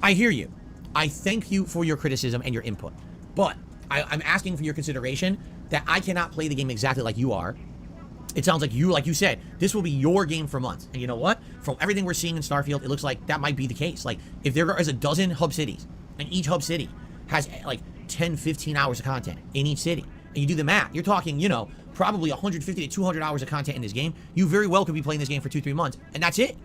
I hear you. I thank you for your criticism and your input. But I'm asking for your consideration that I cannot play the game exactly like you are. It sounds like you said, this will be your game for months. And you know what? From everything we're seeing in Starfield, it looks like that might be the case. Like, if there is a dozen hub cities, and each hub city has like 10, 15 hours of content in each city, and you do the math, you're talking, you know, probably 150 to 200 hours of content in this game. You very well could be playing this game for 2-3 months, and that's it.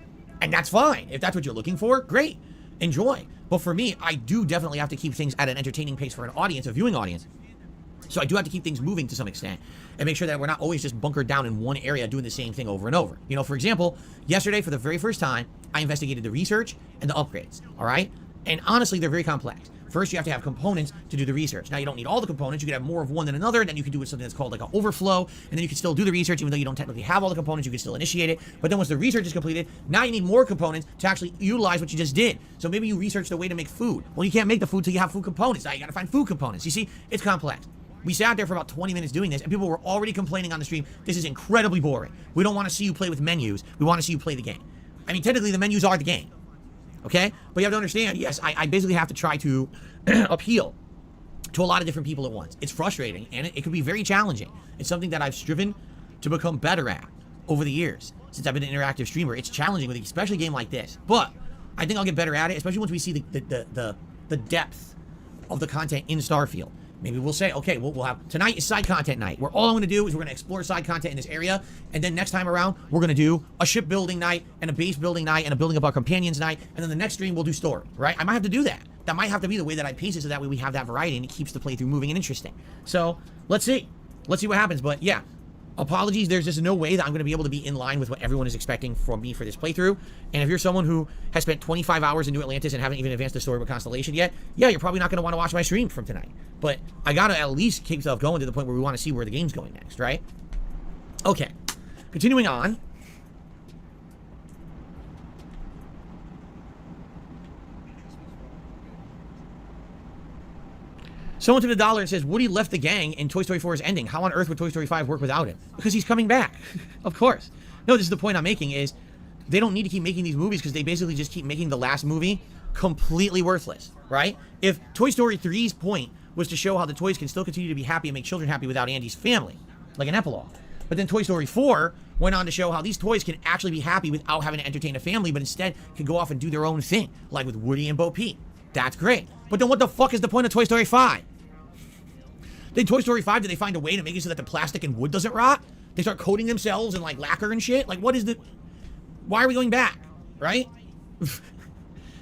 And that's fine. If that's what you're looking for, great. Enjoy. But for me, I do definitely have to keep things at an entertaining pace for an audience, a viewing audience. So I do have to keep things moving to some extent and make sure that we're not always just bunkered down in one area doing the same thing over and over. You know, for example, yesterday, for the very first time, I investigated the research and the upgrades, all right? And honestly, they're very complex. First, you have to have components to do the research. Now, you don't need all the components. You could have more of one than another, and then you can do something that's called like an overflow, and then you can still do the research, even though you don't technically have all the components, you can still initiate it. But then once the research is completed, now you need more components to actually utilize what you just did. So maybe you researched a way to make food. Well, you can't make the food till you have food components. Now you gotta find food components. You see, it's complex. We sat there for about 20 minutes doing this, and people were already complaining on the stream, this is incredibly boring. We don't want to see you play with menus. We want to see you play the game. I mean, technically, the menus are the game. Okay? But you have to understand, yes, I basically have to try to appeal to a lot of different people at once. It's frustrating, and it can be very challenging. It's something that I've striven to become better at over the years since I've been an interactive streamer. It's challenging, with especially a game like this. But I think I'll get better at it, especially once we see the depth of the content in Starfield. Maybe we'll say, okay, we'll have, tonight is side content night, where all I'm going to do is we're going to explore side content in this area, and then next time around, we're going to do a ship building night, and a base building night, and a building up our companions night, and then the next stream we'll do story, right? I might have to do that. That might have to be the way that I pace it, so that way we have that variety, and it keeps the playthrough moving and interesting. So, let's see. Let's see what happens, but yeah. Apologies, there's just no way that I'm going to be able to be in line with what everyone is expecting from me for this playthrough. And if you're someone who has spent 25 hours in New Atlantis and haven't even advanced the story with Constellation yet, yeah, you're probably not going to want to watch my stream from tonight. But I got to at least keep stuff going to the point where we want to see where the game's going next, right? Okay, continuing on. Someone to the dollar says, Woody left the gang in Toy Story 4's ending. How on earth would Toy Story 5 work without him? Because he's coming back. Of course. No, this is the point I'm making is they don't need to keep making these movies because they basically just keep making the last movie completely worthless, right? If Toy Story 3's point was to show how the toys can still continue to be happy and make children happy without Andy's family, like an epilogue. But then Toy Story 4 went on to show how these toys can actually be happy without having to entertain a family, but instead can go off and do their own thing, like with Woody and Bo Peep. That's great. But then what the fuck is the point of Toy Story 5? Then Toy Story 5, did they find a way to make it so that the plastic and wood doesn't rot? They start coating themselves in like lacquer and shit? Like what is the... Why are we going back? Right?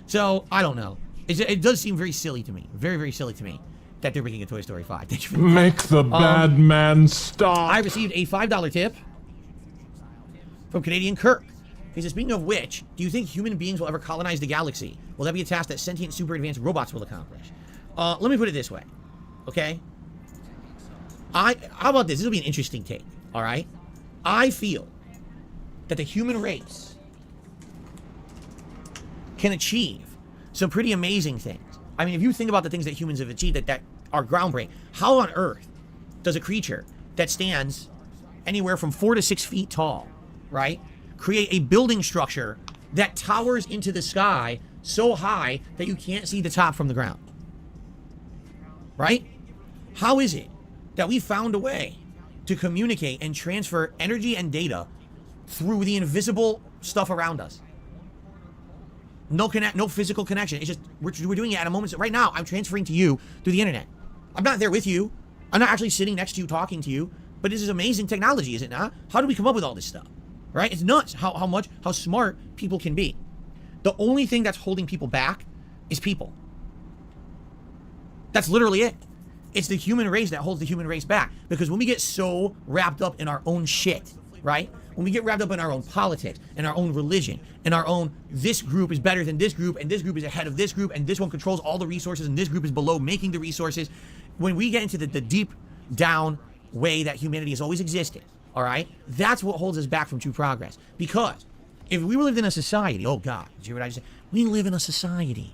So, I don't know. It does seem very silly to me. Very, very silly to me that they're making a Toy Story 5. Make the bad man stop. I received a $5 tip from Canadian Kirk. He says, speaking of which, do you think human beings will ever colonize the galaxy? Will that be a task that sentient super advanced robots will accomplish? Let me put it this way. Okay? How about this? This will be an interesting take, all right? I feel that the human race can achieve some pretty amazing things. I mean, if you think about the things that humans have achieved that are groundbreaking, how on earth does a creature that stands anywhere from 4 to 6 feet tall, right, create a building structure that towers into the sky so high that you can't see the top from the ground? Right? How is it that we found a way to communicate and transfer energy and data through the invisible stuff around us? No physical connection. It's just, we're doing it at a moment. Right now, I'm transferring to you through the internet. I'm not there with you. I'm not actually sitting next to you talking to you. But this is amazing technology, is it not? How do we come up with all this stuff? Right? It's nuts how smart people can be. The only thing that's holding people back is people. That's literally it. It's the human race that holds the human race back. Because when we get so wrapped up in our own shit, right? When we get wrapped up in our own politics, in our own religion, in our own, this group is better than this group, and this group is ahead of this group, and this one controls all the resources, and this group is below making the resources. When we get into the deep down way that humanity has always existed, all right? That's what holds us back from true progress. Because if we lived in a society, oh God, did you hear what I just said? We live in a society.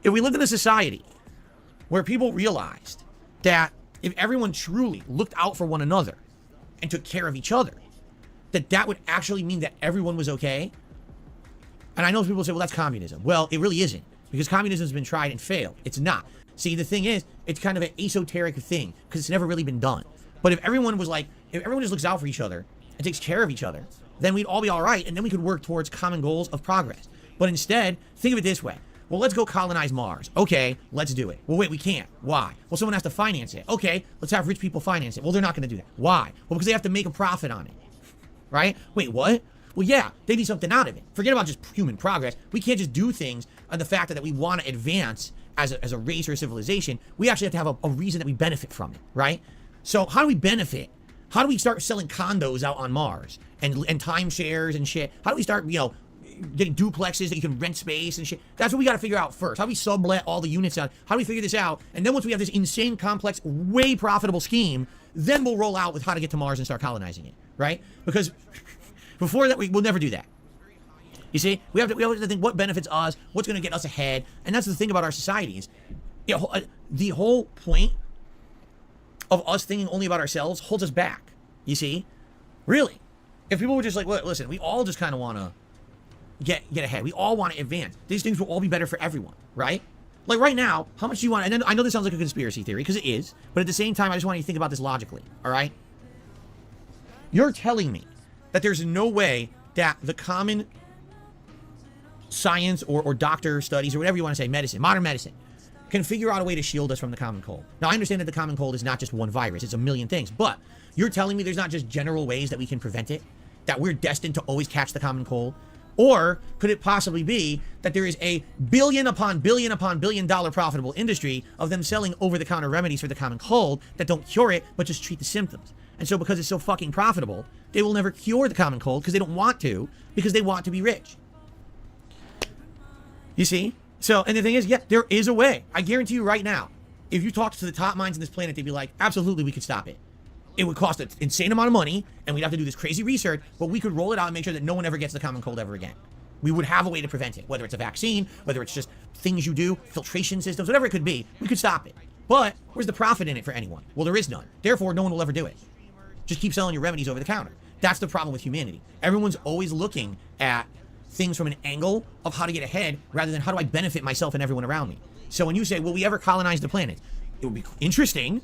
If we lived in a society where people realized that if everyone truly looked out for one another and took care of each other, that would actually mean that everyone was okay. And I know people say, well, that's communism. Well, it really isn't, because communism has been tried and failed. It's not. See, the thing is, it's kind of an esoteric thing because it's never really been done. But if everyone was like, if everyone just looks out for each other and takes care of each other, then we'd all be all right, and then we could work towards common goals of progress. But instead, think of it this way. Well, let's go colonize Mars. Okay, let's do it. Well, wait, we can't. Why? Well, someone has to finance it. Okay, let's have rich people finance it. Well, they're not going to do that. Why? Well, because they have to make a profit on it. Right? Wait, what? Well, yeah, they need something out of it. Forget about just human progress. We can't just do things on the fact that we want to advance as a race or a civilization. We actually have to have a reason that we benefit from it, right? So how do we benefit? How do we start selling condos out on Mars and timeshares and shit? How do we start, getting duplexes that you can rent space and shit? That's what we got to figure out first. How do we sublet all the units out? How do we figure this out? And then once we have this insane, complex, way profitable scheme, then we'll roll out with how to get to Mars and start colonizing it, right? Because before that, we'll never do that. You see, we have to think what benefits us, what's going to get us ahead, and that's the thing about our societies. The whole point of us thinking only about ourselves holds us back. You see, really, if people were just like, listen, we all just kind of want to get ahead. We all want to advance. These things will all be better for everyone, right? Like right now, how much do you want? And then I know this sounds like a conspiracy theory because it is, but at the same time, I just want you to think about this logically. All right? You're telling me that there's no way that the common science or doctor studies or whatever you want to say, medicine, modern medicine, can figure out a way to shield us from the common cold. Now, I understand that the common cold is not just one virus, it's a million things, but you're telling me there's not just general ways that we can prevent it, that we're destined to always catch the common cold? Or could it possibly be that there is a billion upon billion upon billion dollar profitable industry of them selling over-the-counter remedies for the common cold that don't cure it, but just treat the symptoms? And so because it's so fucking profitable, they will never cure the common cold because they don't want to, because they want to be rich. You see? So, and the thing is, yeah, there is a way. I guarantee you right now, if you talk to the top minds on this planet, they'd be like, absolutely, we could stop it. It would cost an insane amount of money, and we'd have to do this crazy research, but we could roll it out and make sure that no one ever gets the common cold ever again. We would have a way to prevent it, whether it's a vaccine, whether it's just things you do, filtration systems, whatever it could be, we could stop it. But where's the profit in it for anyone? Well, there is none. Therefore, no one will ever do it. Just keep selling your remedies over the counter. That's the problem with humanity. Everyone's always looking at things from an angle of how to get ahead rather than how do I benefit myself and everyone around me. So when you say, will we ever colonize the planet? It would be interesting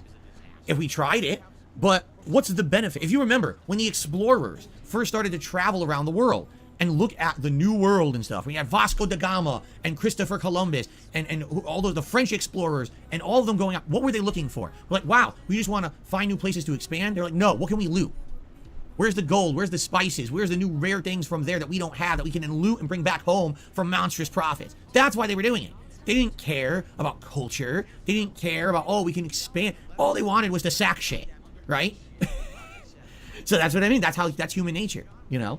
if we tried it, but what's the benefit? If you remember, when the explorers first started to travel around the world and look at the new world and stuff, we had Vasco da Gama and Christopher Columbus and all the French explorers and all of them going out, what were they looking for? We're like, wow, we just want to find new places to expand? They're like, no, what can we loot? Where's the gold? Where's the spices? Where's the new rare things from there that we don't have that we can then loot and bring back home for monstrous profits? That's why they were doing it. They didn't care about culture. They didn't care about, oh, we can expand. All they wanted was to sack shit, right? So that's what I mean. That's human nature, you know?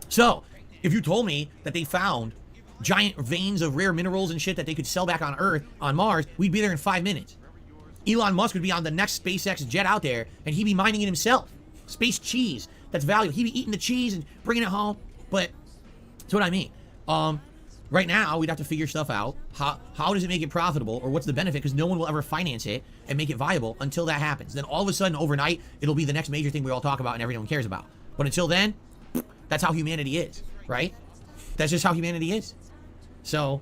So, if you told me that they found giant veins of rare minerals and shit that they could sell back on Earth, on Mars, we'd be there in 5 minutes. Elon Musk would be on the next SpaceX jet out there, and he'd be mining it himself. Space cheese. That's valuable. He'd be eating the cheese and bringing it home. But that's what I mean. Right now, we'd have to figure stuff out. How does it make it profitable, or what's the benefit? Because no one will ever finance it and make it viable until that happens. Then all of a sudden, overnight, it'll be the next major thing we all talk about and everyone cares about. But until then, that's how humanity is, right? That's just how humanity is. So,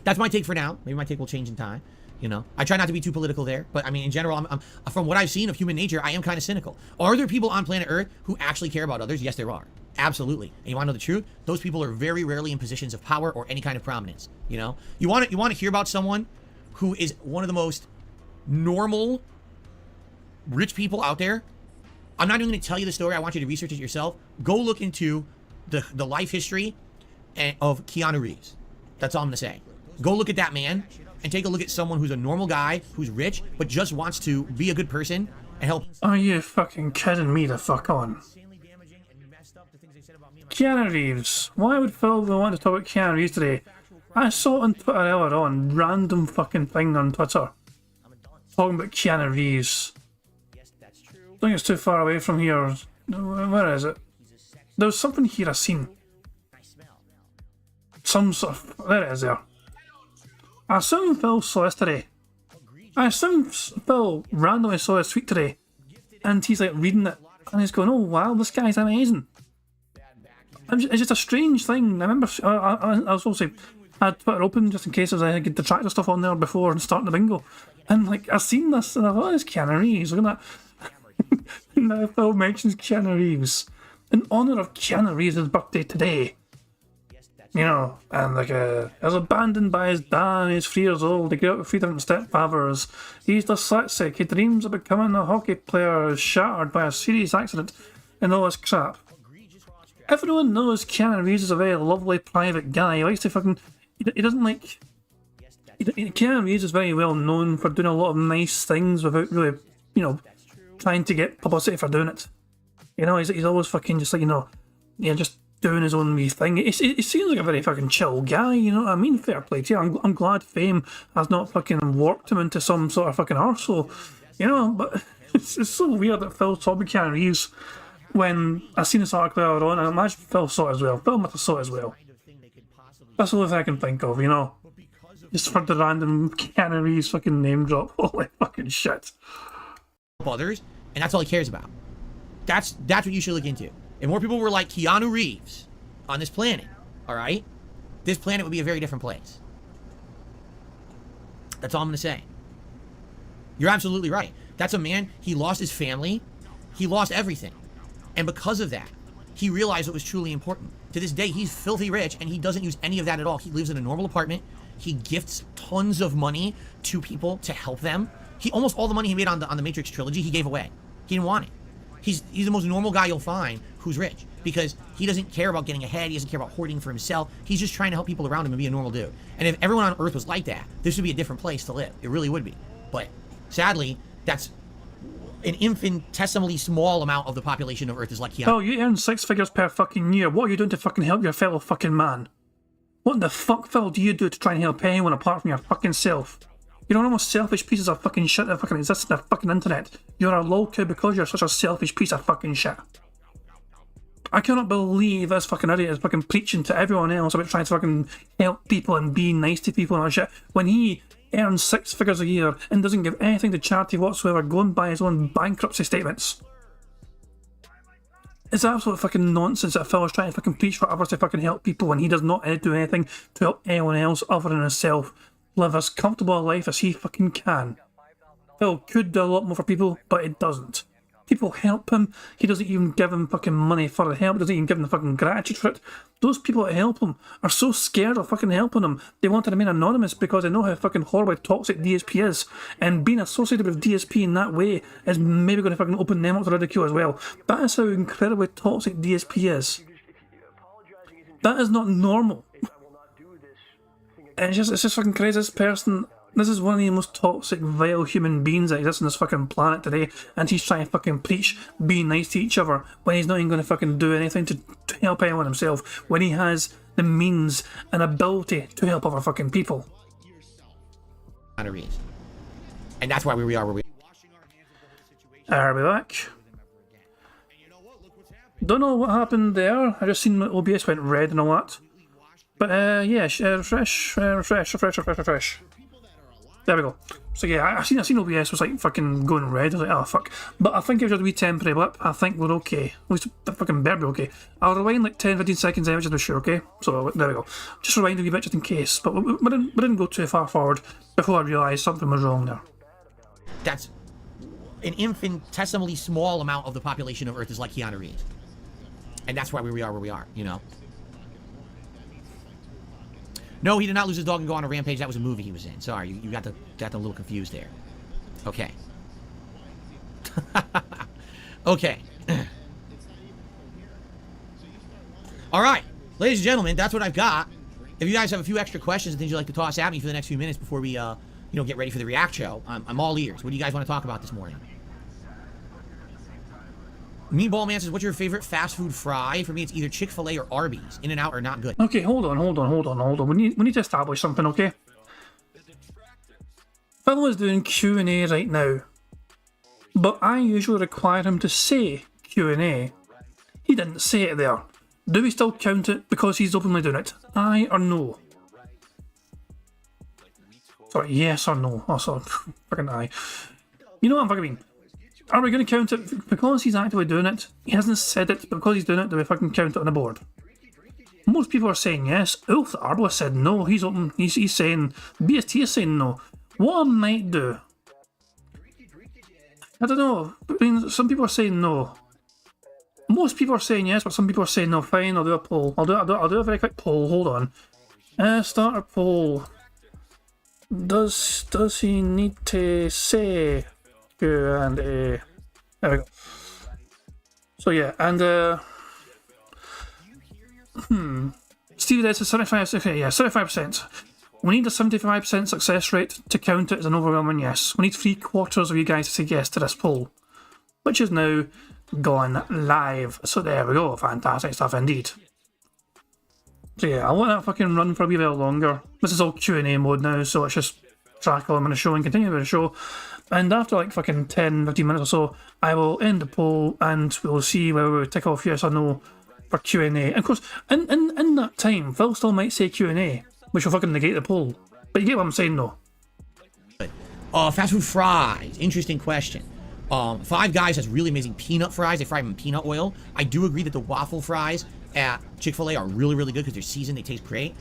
that's my take for now. Maybe my take will change in time. You know, I try not to be too political there, but I mean, in general, I'm from what I've seen of human nature, I am kind of cynical. Are there people on planet Earth who actually care about others? Yes, there are. Absolutely. And you want to know the truth? Those people are very rarely in positions of power or any kind of prominence. You know, you want to hear about someone who is one of the most normal, rich people out there? I'm not even going to tell you the story. I want you to research it yourself. Go look into the life history of Keanu Reeves. That's all I'm going to say. Go look at that man and take a look at someone who's a normal guy, who's rich, but just wants to be a good person and help. Are you fucking kidding me the fuck on? Keanu Reeves. Why would Phil want to talk about Keanu Reeves today? I saw it on Twitter earlier on, random fucking thing on Twitter. Talking about Keanu Reeves. think it's too far away from here. Where is it? There was something here I seen. Some sort of... There it is there. I assume Phil saw this today. I assume Phil randomly saw his tweet today. And he's like reading it. And he's going, oh wow, this guy's amazing. It's just a strange thing. I remember... I was also... I had Twitter open just in case there was any detractor stuff on there before starting the bingo. And like, I seen this and I thought, oh, it's Keanu Reeves. Look at that. Now Phil mentions Keanu Reeves. In honour of Keanu Reeves' birthday today. You know, and like, he was abandoned by his dad, he's 3 years old, he grew up with 3 different stepfathers. He's dyslexic, he dreams of becoming a hockey player, is shattered by a serious accident, and all this crap. Everyone knows Keanu Reeves is a very lovely private guy. He likes to fucking... He doesn't like... Keanu Reeves is very well known for doing a lot of nice things without really, you know, trying to get publicity for doing it. You know, he's always fucking just like, you know, just doing his own wee thing. He seems like a very fucking chill guy, you know what I mean? Fair play to you. I'm glad fame has not fucking warped him into some sort of fucking arsehole, you know, but it's so weird that Phil saw Keanu Reeves when I seen this article earlier on, and I imagine Phil saw it as well. Phil must have saw it as well. That's the only thing I can think of, you know. Just for the random Keanu Reeves fucking name drop. Holy fucking shit. Others, and that's all he cares about. That's what you should look into. If more people were like Keanu Reeves on this planet, all right, this planet would be a very different place. That's all I'm going to say. You're absolutely right. That's a man, he lost his family, he lost everything. And because of that, he realized what was truly important. To this day, he's filthy rich, and he doesn't use any of that at all. He lives in a normal apartment. He gifts tons of money to people to help them. Almost all the money he made on the Matrix trilogy, he gave away. He didn't want it. He's the most normal guy you'll find who's rich, because he doesn't care about getting ahead. He doesn't care about hoarding for himself. He's just trying to help people around him and be a normal dude. And if everyone on Earth was like that, this would be a different place to live. It really would be. But sadly, that's an infinitesimally small amount of the population of Earth is like Keanu. Oh, you earn 6 figures per fucking year. What are you doing to fucking help your fellow fucking man? What the fuck, Phil, do you do to try and help anyone apart from your fucking self? You're one of the most selfish pieces of fucking shit that fucking exists in the fucking internet. You're a lol cow because you're such a selfish piece of fucking shit. I cannot believe this fucking idiot is fucking preaching to everyone else about trying to fucking help people and be nice to people and all that shit, when he earns 6 figures a year and doesn't give anything to charity whatsoever, going by his own bankruptcy statements. It's absolute fucking nonsense that Phil is trying to fucking preach for others to fucking help people when he does not do anything to help anyone else other than himself live as comfortable a life as he fucking can. Phil could do a lot more for people, but it doesn't. People help him, he doesn't even give them fucking money for the help, doesn't even give them the fucking gratitude for it. Those people that help him are so scared of fucking helping him, they want to remain anonymous because they know how fucking horribly toxic DSP is, and being associated with DSP in that way is maybe going to fucking open them up to ridicule as well. That is how incredibly toxic DSP is. That is not normal. And it's just fucking crazy. This is one of the most toxic, vile human beings that exists on this fucking planet today, and he's trying to fucking preach being nice to each other when he's not even going to fucking do anything to help anyone himself, when he has the means and ability to help other fucking people. And that's why we are where we are. We back. Don't know what happened there. I just seen my OBS went red and all that. But yeah, refresh. There we go. So yeah, I seen OBS was like fucking going red. I was like, oh fuck. But I think it was just a wee temporary blip. I think we're okay. At least the fucking better be okay. I'll rewind like 10-15 seconds in, just to be sure, okay? So there we go. Just rewind a wee bit just in case. But we didn't go too far forward before I realised something was wrong there. That's an infinitesimally small amount of the population of Earth is like Keanu Reeves. And that's why we are where we are, you know? No, he did not lose his dog and go on a rampage. That was a movie he was in. Sorry, you got a little confused there. Okay. Okay. All right, ladies and gentlemen, that's what I've got. If you guys have a few extra questions and things you'd like to toss at me for the next few minutes before we, get ready for the React show, I'm all ears. What do you guys want to talk about this morning? Meatball Man says, what's your favorite fast food fry? For me, it's either Chick-fil-A or Arby's. In-N-Out are not good. Okay, hold on. We need to establish something, okay? Phil is doing Q&A right now. but I usually require him to say Q&A. He didn't say it there. Do we still count it because he's openly doing it? Aye or no? Sorry, yes or no? Oh, sorry, fucking aye. You know what I'm fucking mean? Are we going to count it because he's actively doing it? He hasn't said it, but because he's doing it, do we fucking count it on the board? Most people are saying yes. Ulf the Arbalist said no. He's open. He's saying BST is saying no. What I might do, I don't know. I mean, some people are saying no. Most people are saying yes, but some people are saying no. Fine, I'll do a poll. I'll do a very quick poll. Hold on. Start a poll. Does he need to say Q&A? There we go. So yeah, and Stevie Dead says 75%. Okay, yeah, 75%. We need a 75% success rate to count it as an overwhelming yes. We need 3/4 of you guys to say yes to this poll, which is now gone live. So there we go. Fantastic stuff indeed. So yeah, I'll let that fucking run for a wee bit longer. This is all Q&A mode now, so let's just track on the show and continue with the show. And after like fucking 10-15 minutes or so, I will end the poll and we'll see whether we tick off yes or no for Q&A. And of course, in that time, Phil still might say Q&A, which will fucking negate the poll. But you get what I'm saying, though. Fast food fries. Interesting question. Five Guys has really amazing peanut fries. They fry them in peanut oil. I do agree that the waffle fries at Chick-fil-A are really, really good because they're seasoned. They taste great.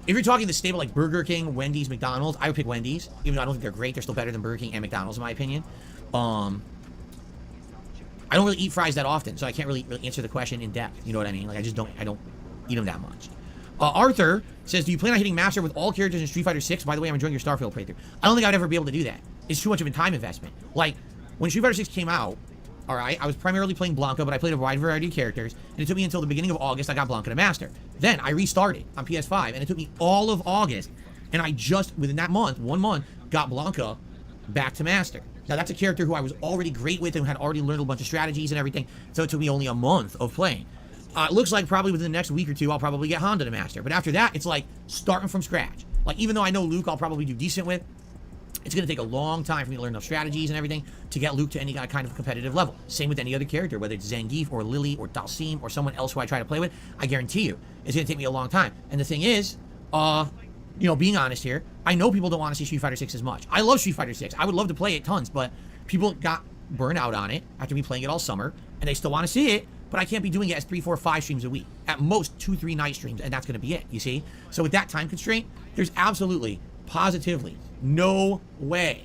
If you're talking the stable like Burger King, Wendy's, McDonald's, I would pick Wendy's. Even though I don't think they're great, they're still better than Burger King and McDonald's in my opinion. I don't really eat fries that often, so I can't really answer the question in depth. You know what I mean? Like I don't eat them that much. Arthur says, do you plan on hitting Master with all characters in Street Fighter 6? By the way, I'm enjoying your Starfield playthrough. I don't think I'd ever be able to do that. It's too much of a time investment. Like, when Street Fighter 6 came out, alright, I was primarily playing Blanca, but I played a wide variety of characters, and it took me until the beginning of August I got Blanca to Master. Then, I restarted on PS5, and it took me all of August, and I just, within that month, 1 month, got Blanca back to Master. Now, that's a character who I was already great with and had already learned a bunch of strategies and everything, so it took me only a month of playing. It looks like probably within the next week or two, I'll probably get Honda to Master. But after that, it's like starting from scratch. Like, even though I know Luke I'll probably do decent with, it's going to take a long time for me to learn enough strategies and everything to get Luke to any kind of competitive level. Same with any other character, whether it's Zangief or Lily or Dalsim or someone else who I try to play with. I guarantee you, it's going to take me a long time. And the thing is, being honest here, I know people don't want to see Street Fighter 6 as much. I love Street Fighter 6. I would love to play it tons, but people got burned out on it after me playing it all summer, and they still want to see it. But I can't be doing it as 3, 4, 5 streams a week. At most, 2, 3 night streams, and that's going to be it, you see? So with that time constraint, there's absolutely, positively, no way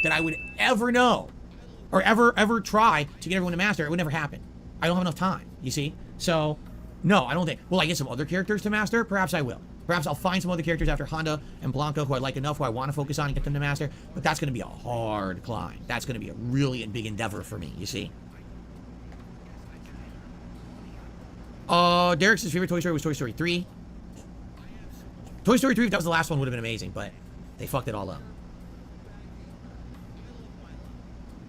that I would ever know or ever try to get everyone to Master. It would never happen. I don't have enough time, you see? So, no, I don't think. Will I get some other characters to Master? Perhaps I will. Perhaps I'll find some other characters after Honda and Blanca who I like enough, who I want to focus on and get them to Master. But that's going to be a hard climb. That's going to be a really big endeavor for me, you see? Derek's favorite Toy Story was Toy Story 3. Toy Story 3, if that was the last one, would have been amazing, but they fucked it all up.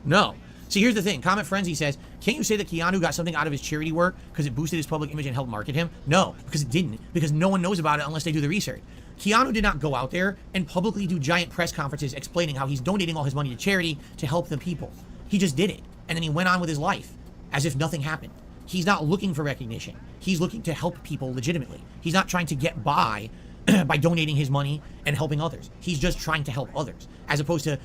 No. See, here's the thing. Comet Frenzy says, can't you say that Keanu got something out of his charity work because it boosted his public image and helped market him? No, because it didn't. Because no one knows about it unless they do the research. Keanu did not go out there and publicly do giant press conferences explaining how he's donating all his money to charity to help the people. He just did it. And then he went on with his life as if nothing happened. He's not looking for recognition. He's looking to help people legitimately. He's not trying to get by by donating his money and helping others. He's just trying to help others. As opposed to,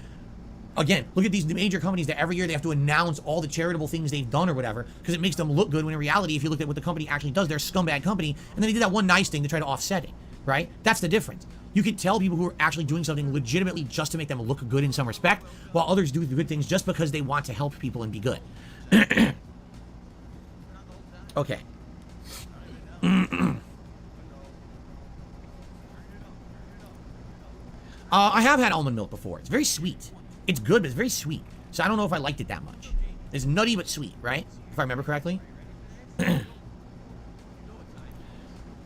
again, look at these major companies that every year they have to announce all the charitable things they've done or whatever because it makes them look good when in reality, if you look at what the company actually does, they're a scumbag company, and then they did that one nice thing to try to offset it, right? That's the difference. You can tell people who are actually doing something legitimately just to make them look good in some respect, while others do the good things just because they want to help people and be good. Okay. I have had almond milk before. It's very sweet. It's good, but it's very sweet. So I don't know if I liked it that much. It's nutty but sweet, right? If I remember correctly.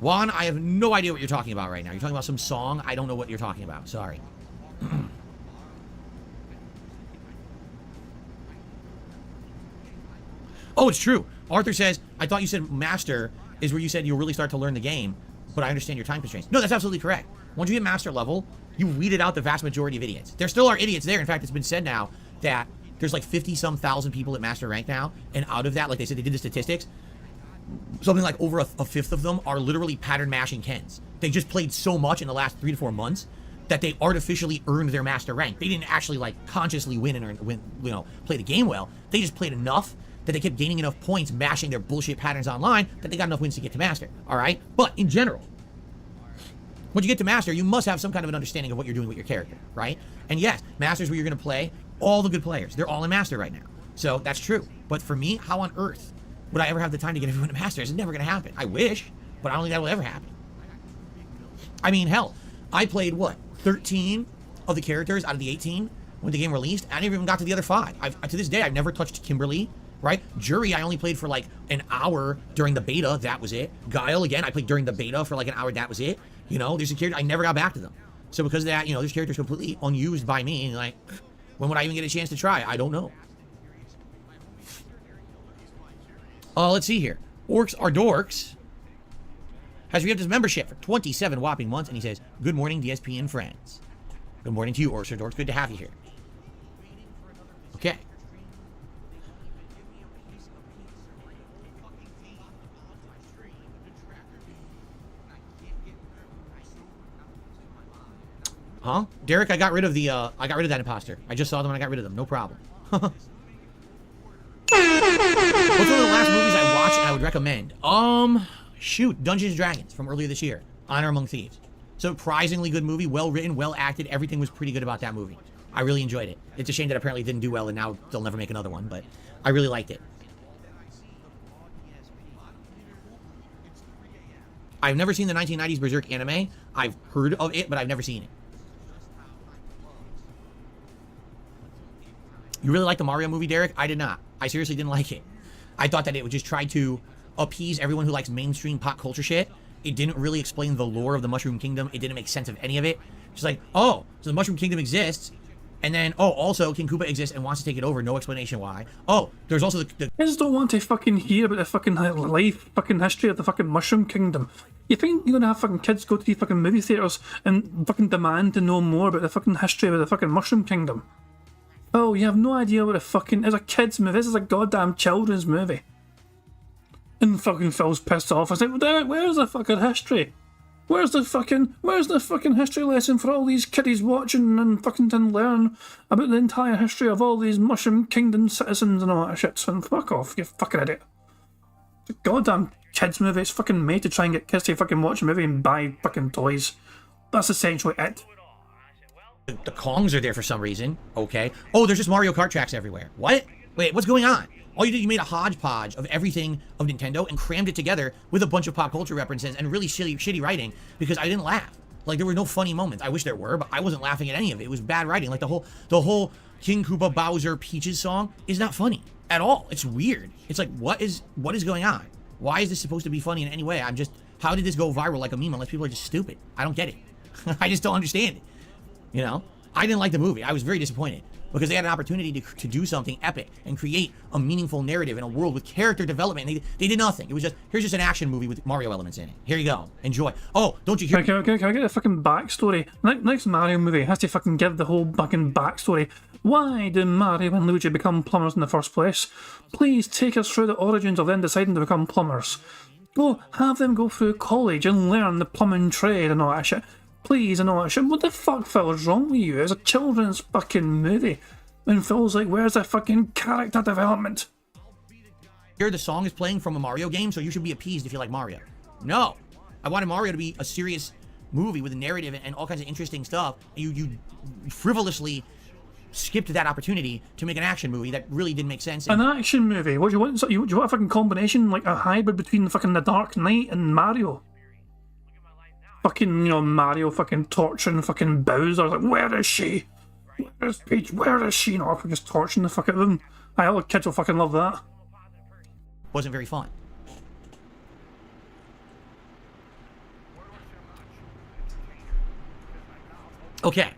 Juan, I have no idea what you're talking about right now. You're talking about some song. I don't know what you're talking about. Sorry. Oh, it's true. Arthur says, I thought you said Master is where you said you'll really start to learn the game, but I understand your time constraints. No, that's absolutely correct. Once you hit master level, you weeded out the vast majority of idiots. There still are idiots there. In fact, it's been said now that there's like 50-some thousand people at master rank now, and out of that, like they said, they did the statistics, something like over a fifth of them are literally pattern mashing Kens. They just played so much in the last 3 to 4 months that they artificially earned their master rank. They didn't actually like consciously win and play the game well. They just played enough that they kept gaining enough points mashing their bullshit patterns online that they got enough wins to get to master. All right, but in general, when you get to master, you must have some kind of an understanding of what you're doing with your character, right? And yes, master's where you're going to play all the good players. They're all in master right now, so that's true. But for me, how on earth would I ever have the time to get everyone to master? It's never going to happen. I wish, but I don't think that will ever happen. I mean, hell, I played, what, 13 of the characters out of the 18 when the game released. I never even got to the other 5. To this day, I've never touched Kimberly, right? Jury, I only played for like an hour during the beta. That was it. Guile, again, I played during the beta for like an hour. That was it. You know, there's a character, I never got back to them. So because of that, you know, this character's completely unused by me. And like, when would I even get a chance to try? I don't know. Let's see here. Orcs are Dorks has re-upped his membership for 27 whopping months, and he says, "Good morning, DSP and friends." Good morning to you, Orcs are Dorks. Good to have you here. Okay. Huh? Derek, I got rid of that imposter. I just saw them and I got rid of them. No problem. What's one of the last movies I watched and I would recommend? Shoot, Dungeons and Dragons from earlier this year. Honor Among Thieves. Surprisingly good movie, well written, well acted. Everything was pretty good about that movie. I really enjoyed it. It's a shame that apparently it didn't do well and now they'll never make another one, but I really liked it. I've never seen the 1990s Berserk anime. I've heard of it, but I've never seen it. You really like the Mario movie, Derek? I did not. I seriously didn't like it. I thought that it would just try to appease everyone who likes mainstream pop culture shit. It didn't really explain the lore of the Mushroom Kingdom. It didn't make sense of any of it. Just like, oh, so the Mushroom Kingdom exists, and then, oh, also King Koopa exists and wants to take it over. No explanation why. Oh, there's also the I just don't want to fucking hear about the fucking life, fucking history of the fucking Mushroom Kingdom. You think you're gonna have fucking kids go to the fucking movie theaters and fucking demand to know more about the fucking history of the fucking Mushroom Kingdom? Oh, you have no idea what a fucking... It's a kid's movie. This is a goddamn children's movie. And fucking Phil's pissed off. I said, Derek, where's the fucking history? Where's the fucking history lesson for all these kiddies watching and fucking to learn about the entire history of all these Mushroom Kingdom citizens and all that shit? And fuck off, you fucking idiot. It's a goddamn kids movie. It's fucking made to try and get kids to fucking watch a movie and buy fucking toys. That's essentially it. The Kongs are there for some reason. Okay. Oh, there's just Mario Kart tracks everywhere. What? Wait, what's going on? All you did, you made a hodgepodge of everything of Nintendo and crammed it together with a bunch of pop culture references and really shitty writing because I didn't laugh. Like, there were no funny moments. I wish there were, but I wasn't laughing at any of it. It was bad writing. Like, the whole King Koopa Bowser Peaches song is not funny at all. It's weird. It's like, what is going on? Why is this supposed to be funny in any way? How did this go viral like a meme unless people are just stupid? I don't get it. I just don't understand it. You know, I didn't like the movie. I was very disappointed because they had an opportunity to do something epic and create a meaningful narrative in a world with character development. And they did nothing. It was just, here's just an action movie with Mario elements in it. Here you go. Enjoy. Oh, don't you hear? Can I get a fucking backstory? Next Mario movie has to fucking give the whole fucking backstory. Why did Mario and Luigi become plumbers in the first place? Please take us through the origins of them deciding to become plumbers. Have them go through college and learn the plumbing trade and all that shit. Please, and all that shit. What the fuck, Phil, is wrong with you? It's a children's fucking movie. And Phil's like, where's the fucking character development? Here, the song is playing from a Mario game, so you should be appeased if you like Mario. No. I wanted Mario to be a serious movie with a narrative and all kinds of interesting stuff. You frivolously skipped that opportunity to make an action movie that really didn't make sense. An action movie? What do you want? Do you want a fucking combination, like a hybrid between the Dark Knight and Mario? Fucking, Mario fucking torturing fucking Bowser. Like, where is she? Where's Peach? Where is she? No, I'm just torturing the fuck out of them. I know kids will fucking love that. Wasn't very fun. Okay.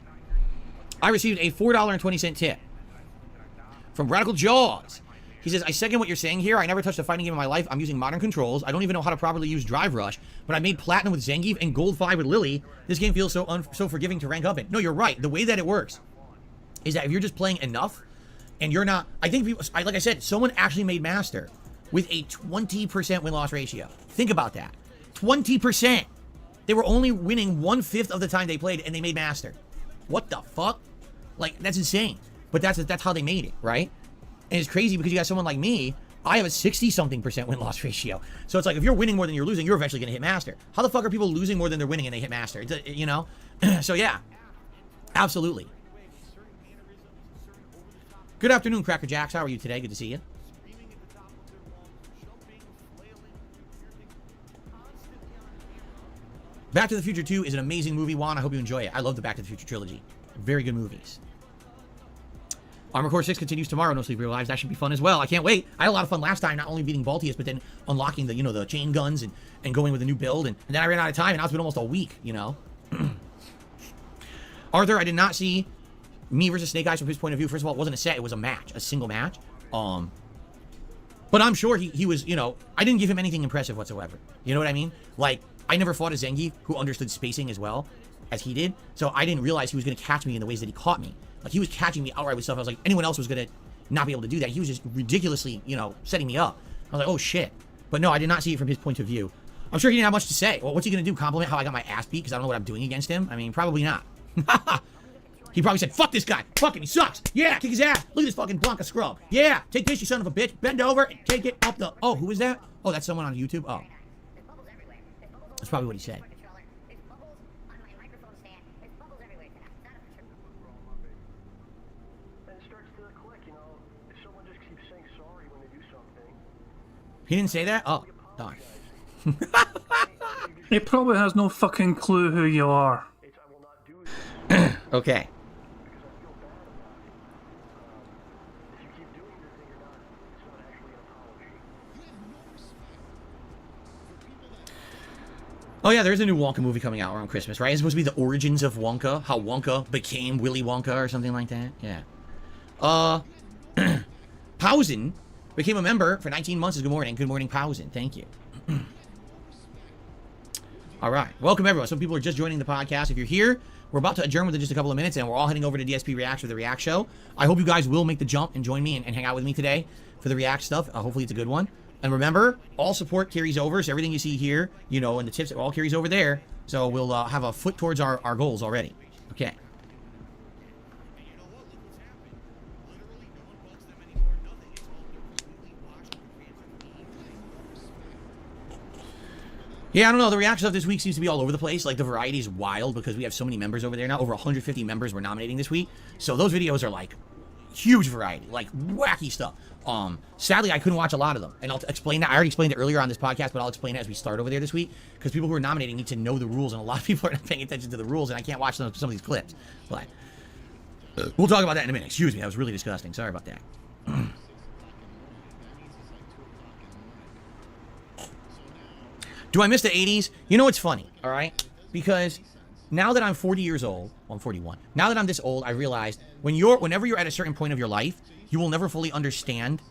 I received a $4.20 tip from Radical Jaws. He says, I second what you're saying here. I never touched a fighting game in my life. I'm using modern controls. I don't even know how to properly use Drive Rush, but I made Platinum with Zangief and Gold 5 with Lily. This game feels so forgiving to rank up in. No, you're right. The way that it works is that if you're just playing enough and you're not... I think, people, like I said, someone actually made Master with a 20% win-loss ratio. Think about that. 20%. They were only winning 1/5 of the time they played, and they made Master. What the fuck? Like, that's insane. But that's how they made it, right? And it's crazy because you got someone like me. I have a 60-something% win-loss ratio. So it's like, if you're winning more than you're losing, you're eventually going to hit Master. How the fuck are people losing more than they're winning and they hit Master? You know? So yeah. Absolutely. Good afternoon, Cracker Jacks. How are you today? Good to see you. Back to the Future 2 is an amazing movie, Juan. I hope you enjoy it. I love the Back to the Future trilogy. Very good movies. Armor Core 6 continues tomorrow. No Sleep Real Lives. That should be fun as well. I can't wait. I had a lot of fun last time, not only beating Baltius, but then unlocking the, the chain guns and going with a new build. And then I ran out of time, and now it's been almost a week, Arthur, I did not see me versus Snake Eyes from his point of view. First of all, it wasn't a set. It was a match. A single match. But I'm sure he was, I didn't give him anything impressive whatsoever. You know what I mean? Like, I never fought a Zangief who understood spacing as well as he did. So I didn't realize he was going to catch me in the ways that he caught me. Like, he was catching me outright with stuff. I was like, anyone else was going to not be able to do that. He was just ridiculously, setting me up. I was like, oh, shit. But no, I did not see it from his point of view. I'm sure he didn't have much to say. Well, what's he going to do? Compliment how I got my ass beat because I don't know what I'm doing against him? I mean, probably not. He probably said, fuck this guy. Fucking, he sucks. Yeah, kick his ass. Look at this fucking Blanca scrub. Yeah, take this, you son of a bitch. Bend over and take it up the... Oh, who is that? Oh, that's someone on YouTube? Oh. That's probably what he said. He didn't say that? Oh, darn. He probably has no fucking clue who you are. Okay. Oh yeah, there's a new Wonka movie coming out around Christmas, right? It's supposed to be the origins of Wonka, how Wonka became Willy Wonka or something like that. Yeah. Pausen became a member for 19 months. Good morning. Good morning, Pausen. Thank you. All right. Welcome, everyone. Some people are just joining the podcast. If you're here, we're about to adjourn within just a couple of minutes, and we're all heading over to DSP Reacts for the React show. I hope you guys will make the jump and join me and hang out with me today for the React stuff. Hopefully it's a good one. And remember, all support carries over, so everything you see here, and the tips, it all carries over there. So we'll have a foot towards our goals already. Okay. Yeah, I don't know. The React stuff this week seems to be all over the place. Like, the variety is wild because we have so many members over there now. Over 150 members we're nominating this week. So those videos are, like, huge variety. Like, wacky stuff. Sadly, I couldn't watch a lot of them. And I'll explain that. I already explained it earlier on this podcast, but I'll explain it as we start over there this week. Because people who are nominating need to know the rules. And a lot of people are not paying attention to the rules. And I can't watch some of these clips. But we'll talk about that in a minute. Excuse me. That was really disgusting. Sorry about that. Do I miss the 80s? You know, it's funny, all right? Because now that I'm 40 years old, well, I'm 41. Now that I'm this old, I realized whenever you're at a certain point of your life, you will never fully understand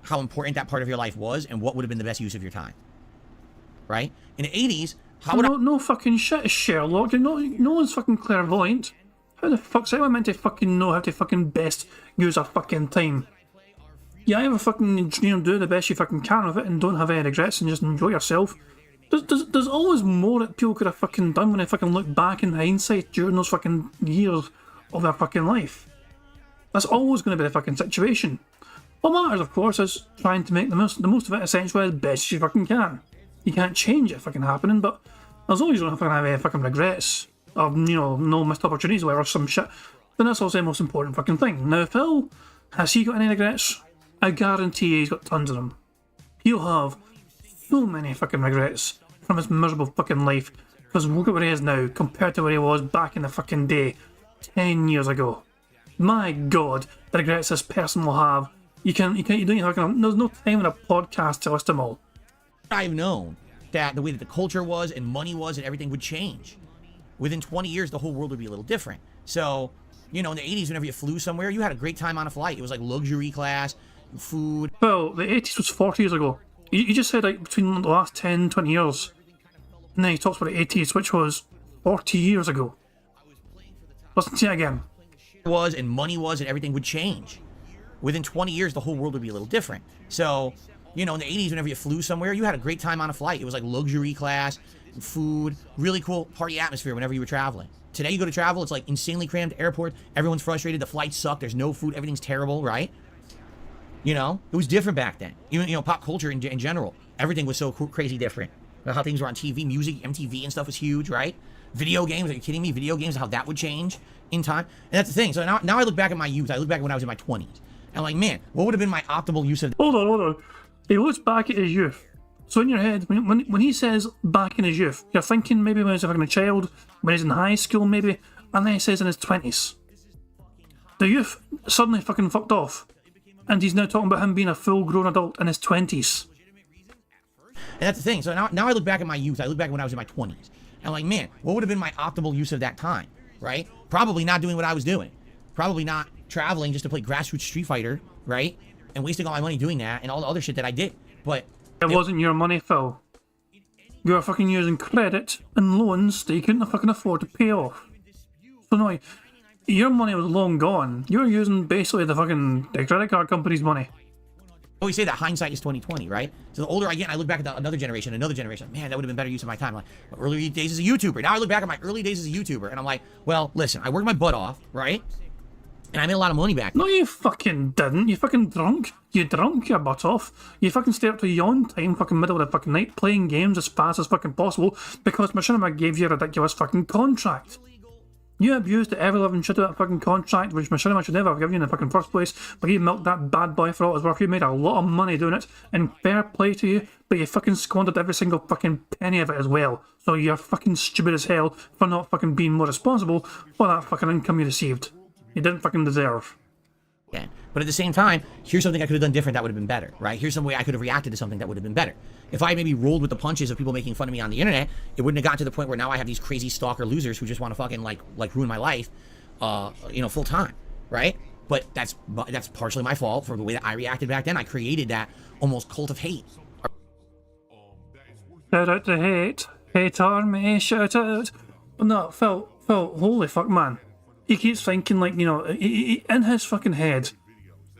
how important that part of your life was and what would have been the best use of your time. Right? In the 80s, how would No fucking shit, Sherlock. No one's fucking clairvoyant. How the fuck's anyone meant to fucking know how to fucking best use a fucking time? Yeah, either fucking, do the best you fucking can with it and don't have any regrets and just enjoy yourself. There's always more that people could have fucking done when they fucking look back in hindsight during those fucking years of their fucking life. That's always going to be the fucking situation. What matters, of course, is trying to make the most of it essentially as best as you fucking can. You can't change it fucking happening, but as long as you don't fucking have any fucking regrets of, no missed opportunities or some shit, then that's also the most important fucking thing. Now, Phil, has he got any regrets? I guarantee he's got tons of them. He'll have so many fucking regrets from his miserable fucking life. Because look at where he is now compared to where he was back in the fucking day 10 years ago. My God, the regrets this person will have. You don't even fucking, there's no time in a podcast to list them all. I've known that the way that the culture was and money was and everything would change. Within 20 years, the whole world would be a little different. So, in the 80s, whenever you flew somewhere, you had a great time on a flight. It was like luxury class. food. Well, the 80s was 40 years ago. You just said like between the last 10, 20 years. And then he talks about the 80s, which was 40 years ago. Listen to it again. Was and money was and everything would change. Within 20 years, the whole world would be a little different. So, you know, in the 80s, whenever you flew somewhere, you had a great time on a flight. It was like luxury class, food, really cool party atmosphere whenever you were traveling. Today, you go to travel, it's like insanely crammed airport. Everyone's frustrated. The flights suck. There's no food. Everything's terrible, right? You know, it was different back then. Even, you know, pop culture in general. Everything was so crazy different. How things were on TV, music, MTV and stuff was huge, right? Video games, are you kidding me? Video games, how that would change in time. And that's the thing. So now I look back at my youth. I look back when I was in my 20s. And I'm like, man, what would have been my optimal use of... Hold on. He looks back at his youth. So in your head, when he says back in his youth, you're thinking maybe when he's a child, when he's in high school maybe, and then he says in his 20s. The youth suddenly fucking fucked off. And he's now talking about him being a full-grown adult in his 20s. And that's the thing. So now I look back at my youth. I look back when I was in my 20s. And I'm like, man, what would have been my optimal use of that time, right? Probably not doing what I was doing. Probably not traveling just to play grassroots Street Fighter, right? And wasting all my money doing that and all the other shit that I did. But it wasn't your money, Phil. You were fucking using credit and loans that you couldn't fucking afford to pay off. So no, your money was long gone. You were using basically the credit card company's money. always say that hindsight is 20/20, right? So the older I get, and I look back at another generation, man, that would have been better use of my time. Like, my early days as a YouTuber. Now I look back at my early days as a YouTuber, and I'm like, well, listen, I worked my butt off, right? And I made a lot of money back. No, you fucking didn't. You fucking drunk. You drunk your butt off. You fucking stayed up to yawn time, fucking middle of the fucking night, playing games as fast as fucking possible because Machinima gave you a ridiculous fucking contract. You abused the ever-living shit out of that fucking contract, which Machinima should never have given you in the fucking first place, but you milked that bad boy for all his work. You made a lot of money doing it, and fair play to you, but you fucking squandered every single fucking penny of it as well. So you're fucking stupid as hell for not fucking being more responsible for that fucking income you received. You didn't fucking deserve. Yeah. But at the same time, here's something I could have done different that would have been better, right? Here's some way I could have reacted to something that would have been better. If I maybe rolled with the punches of people making fun of me on the internet, it wouldn't have gotten to the point where now I have these crazy stalker losers who just want to fucking like ruin my life, full time, right? But that's partially my fault for the way that I reacted back then. I created that almost cult of hate. Shout out to hate. Hate army, shout out. But no, Phil, holy fuck, man. He keeps thinking, like, in his fucking head,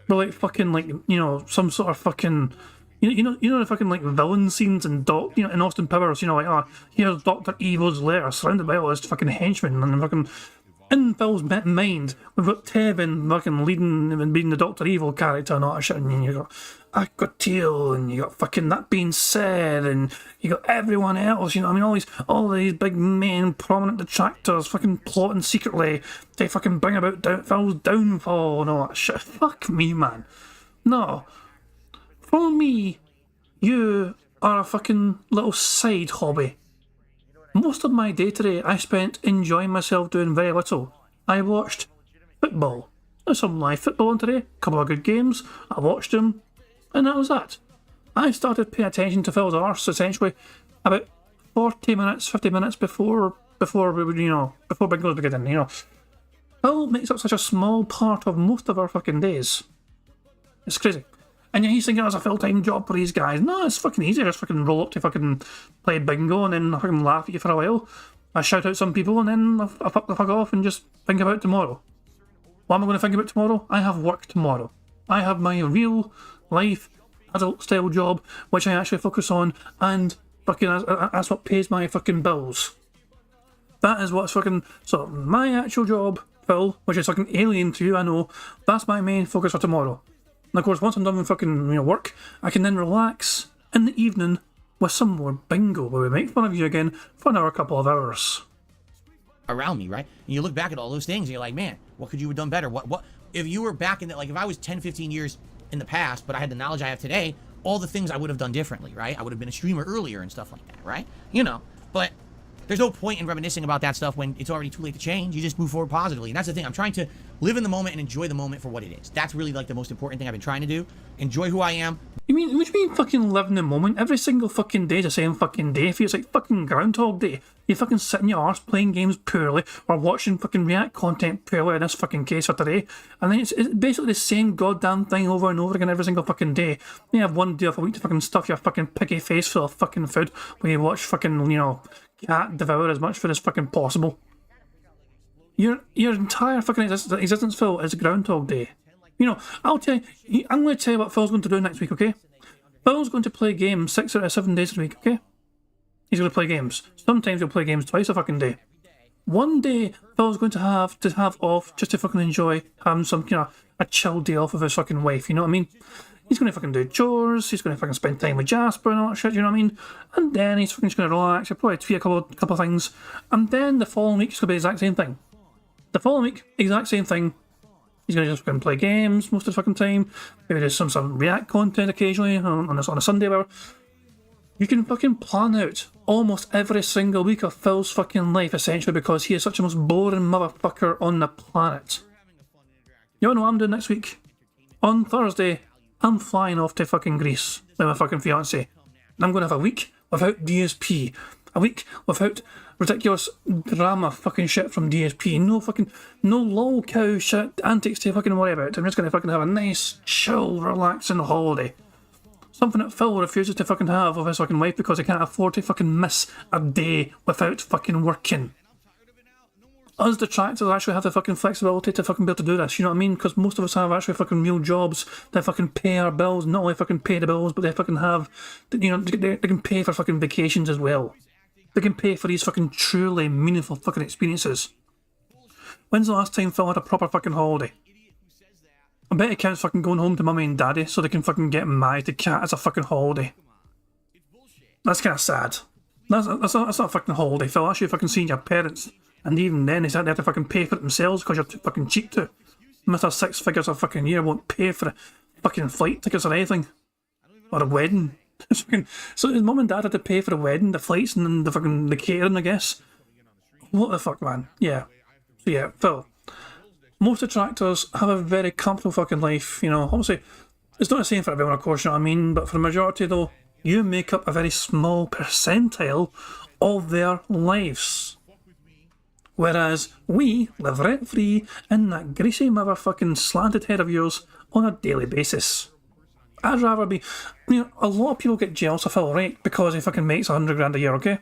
we're like fucking, like, some sort of fucking, the fucking, like, villain scenes in in Austin Powers, here's Dr. Evil's lair, surrounded by all his fucking henchmen, and fucking, in Phil's mind, we've got Tevin fucking leading and being the Dr. Evil character and all that shit, and you got Aquatil, and you got fucking That Being Said, and you got everyone else, all these big main prominent detractors fucking plotting secretly to fucking bring about Phil's downfall and all that shit. Fuck me, man. No. For me, you are a fucking little side hobby. Most of my day today I spent enjoying myself doing very little. I watched football. There's some live football on today, a couple of good games, I watched them, and that was that. I started paying attention to Phil's arse essentially about 50 minutes before Bingo's beginning, Phil makes up such a small part of most of our fucking days. It's crazy. And he's thinking it's a full-time job for these guys. No, it's fucking easy. Just fucking roll up to fucking play bingo and then fucking laugh at you for a while. I shout out some people and then I fuck the fuck off and just think about tomorrow. What am I going to think about tomorrow? I have work tomorrow. I have my real life adult-style job, which I actually focus on, and fucking that's what pays my fucking bills. That is what's fucking... So, my actual job, Phil, which is fucking alien to you, I know, that's my main focus for tomorrow. And of course, once I'm done with fucking work, I can then relax in the evening with some more bingo, where we make fun of you again for another couple of hours. Around me, right? And you look back at all those things and you're like, man, what could you have done better? What if you were back in if I was 10, 15 years in the past, but I had the knowledge I have today, all the things I would have done differently, right? I would have been a streamer earlier and stuff like that, right? But there's no point in reminiscing about that stuff when it's already too late to change. You just move forward positively. And that's the thing. I'm trying to live in the moment and enjoy the moment for what it is. That's really like the most important thing I've been trying to do. Enjoy who I am. What do you mean fucking live in the moment? Every single fucking day is the same fucking day. It feels like fucking Groundhog Day. You fucking sit in your arse playing games poorly or watching fucking React content poorly in this fucking case for today. And then it's basically the same goddamn thing over and over again every single fucking day. You have one day off a week to fucking stuff your fucking piggy face full of fucking food when you watch fucking, you know, cat devour as much food as fucking possible. Your entire fucking existence, Phil, is Groundhog Day. You know, I'm going to tell you what Phil's going to do next week, okay? Phil's going to play games 6 out of 7 days a week, okay? He's going to play games. Sometimes he'll play games twice a fucking day. One day, Phil's going to have off just to fucking enjoy having some, you know, a chill day off with his fucking wife, you know what I mean? He's going to fucking do chores, he's going to fucking spend time with Jasper and all that shit, you know what I mean? And then he's fucking just going to relax, he'll probably tweet a couple of things. And then the following week, it's going to be the exact same thing. The following week, exact same thing. He's going to just fucking play games most of the fucking time. Maybe there's some React content occasionally on a Sunday or whatever. You can fucking plan out almost every single week of Phil's fucking life, essentially, because he is such the most boring motherfucker on the planet. You wanna know what I'm doing next week? On Thursday, I'm flying off to fucking Greece with my fucking fiancée. And I'm going to have a week without DSP. A week without ridiculous drama fucking shit from DSP. No lol cow shit antics to fucking worry about. I'm just gonna fucking have a nice, chill, relaxing holiday. Something that Phil refuses to fucking have with his fucking wife because he can't afford to fucking miss a day without fucking working. Us detractors actually have the fucking flexibility to fucking be able to do this, you know what I mean? Because most of us have actually fucking real jobs that fucking pay our bills, not only fucking pay the bills, but they fucking have, you know, they can pay for fucking vacations as well. They can pay for these fucking truly meaningful fucking experiences. When's the last time Phil had a proper fucking holiday? I bet it counts fucking going home to mummy and daddy so they can fucking get married to cat as a fucking holiday. That's kind of sad. That's not a fucking holiday, Phil. That's you fucking seeing your parents. And even then, they have to fucking pay for it themselves because you're too fucking cheap to. Mr. 6 figures a fucking year won't pay for fucking flight tickets or anything. Or a wedding. So his mum and dad had to pay for the wedding, the flights, and then the catering, I guess. What the fuck, man? Yeah. So yeah, Phil. Most detractors have a very comfortable fucking life, you know. Obviously, it's not the same for everyone, of course, you know what I mean? But for the majority, though, you make up a very small percentile of their lives. Whereas we live rent-free in that greasy motherfucking slanted head of yours on a daily basis. I'd rather be... You know, a lot of people get jealous of Phil, right? Because he fucking makes 100 grand a year, okay?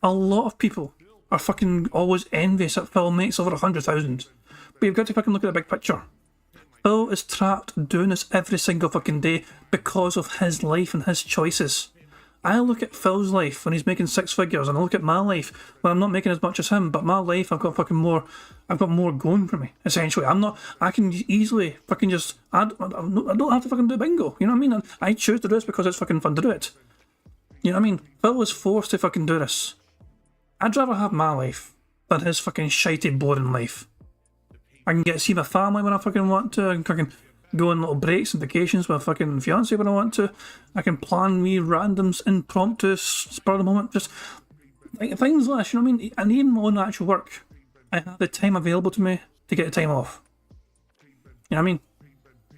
A lot of people are fucking always envious that Phil makes over 100,000. But you've got to fucking look at the big picture. Phil is trapped doing this every single fucking day because of his life and his choices. I look at Phil's life when he's making 6 figures, and I look at my life when I'm not making as much as him, but my life I've got more going for me, essentially. I can easily fucking just, I don't have to fucking do bingo, you know what I mean? I choose to do this because it's fucking fun to do it. You know what I mean? Phil was forced to fucking do this. I'd rather have my life than his fucking shitey, boring life. I can get to see my family when I fucking want to, I can fucking go on little breaks and vacations with a fucking fiancé when I want to. I can plan me randoms, impromptu, spur of the moment, just things like this, you know what I mean? And even on actual work, I have the time available to me to get the time off. You know what I mean?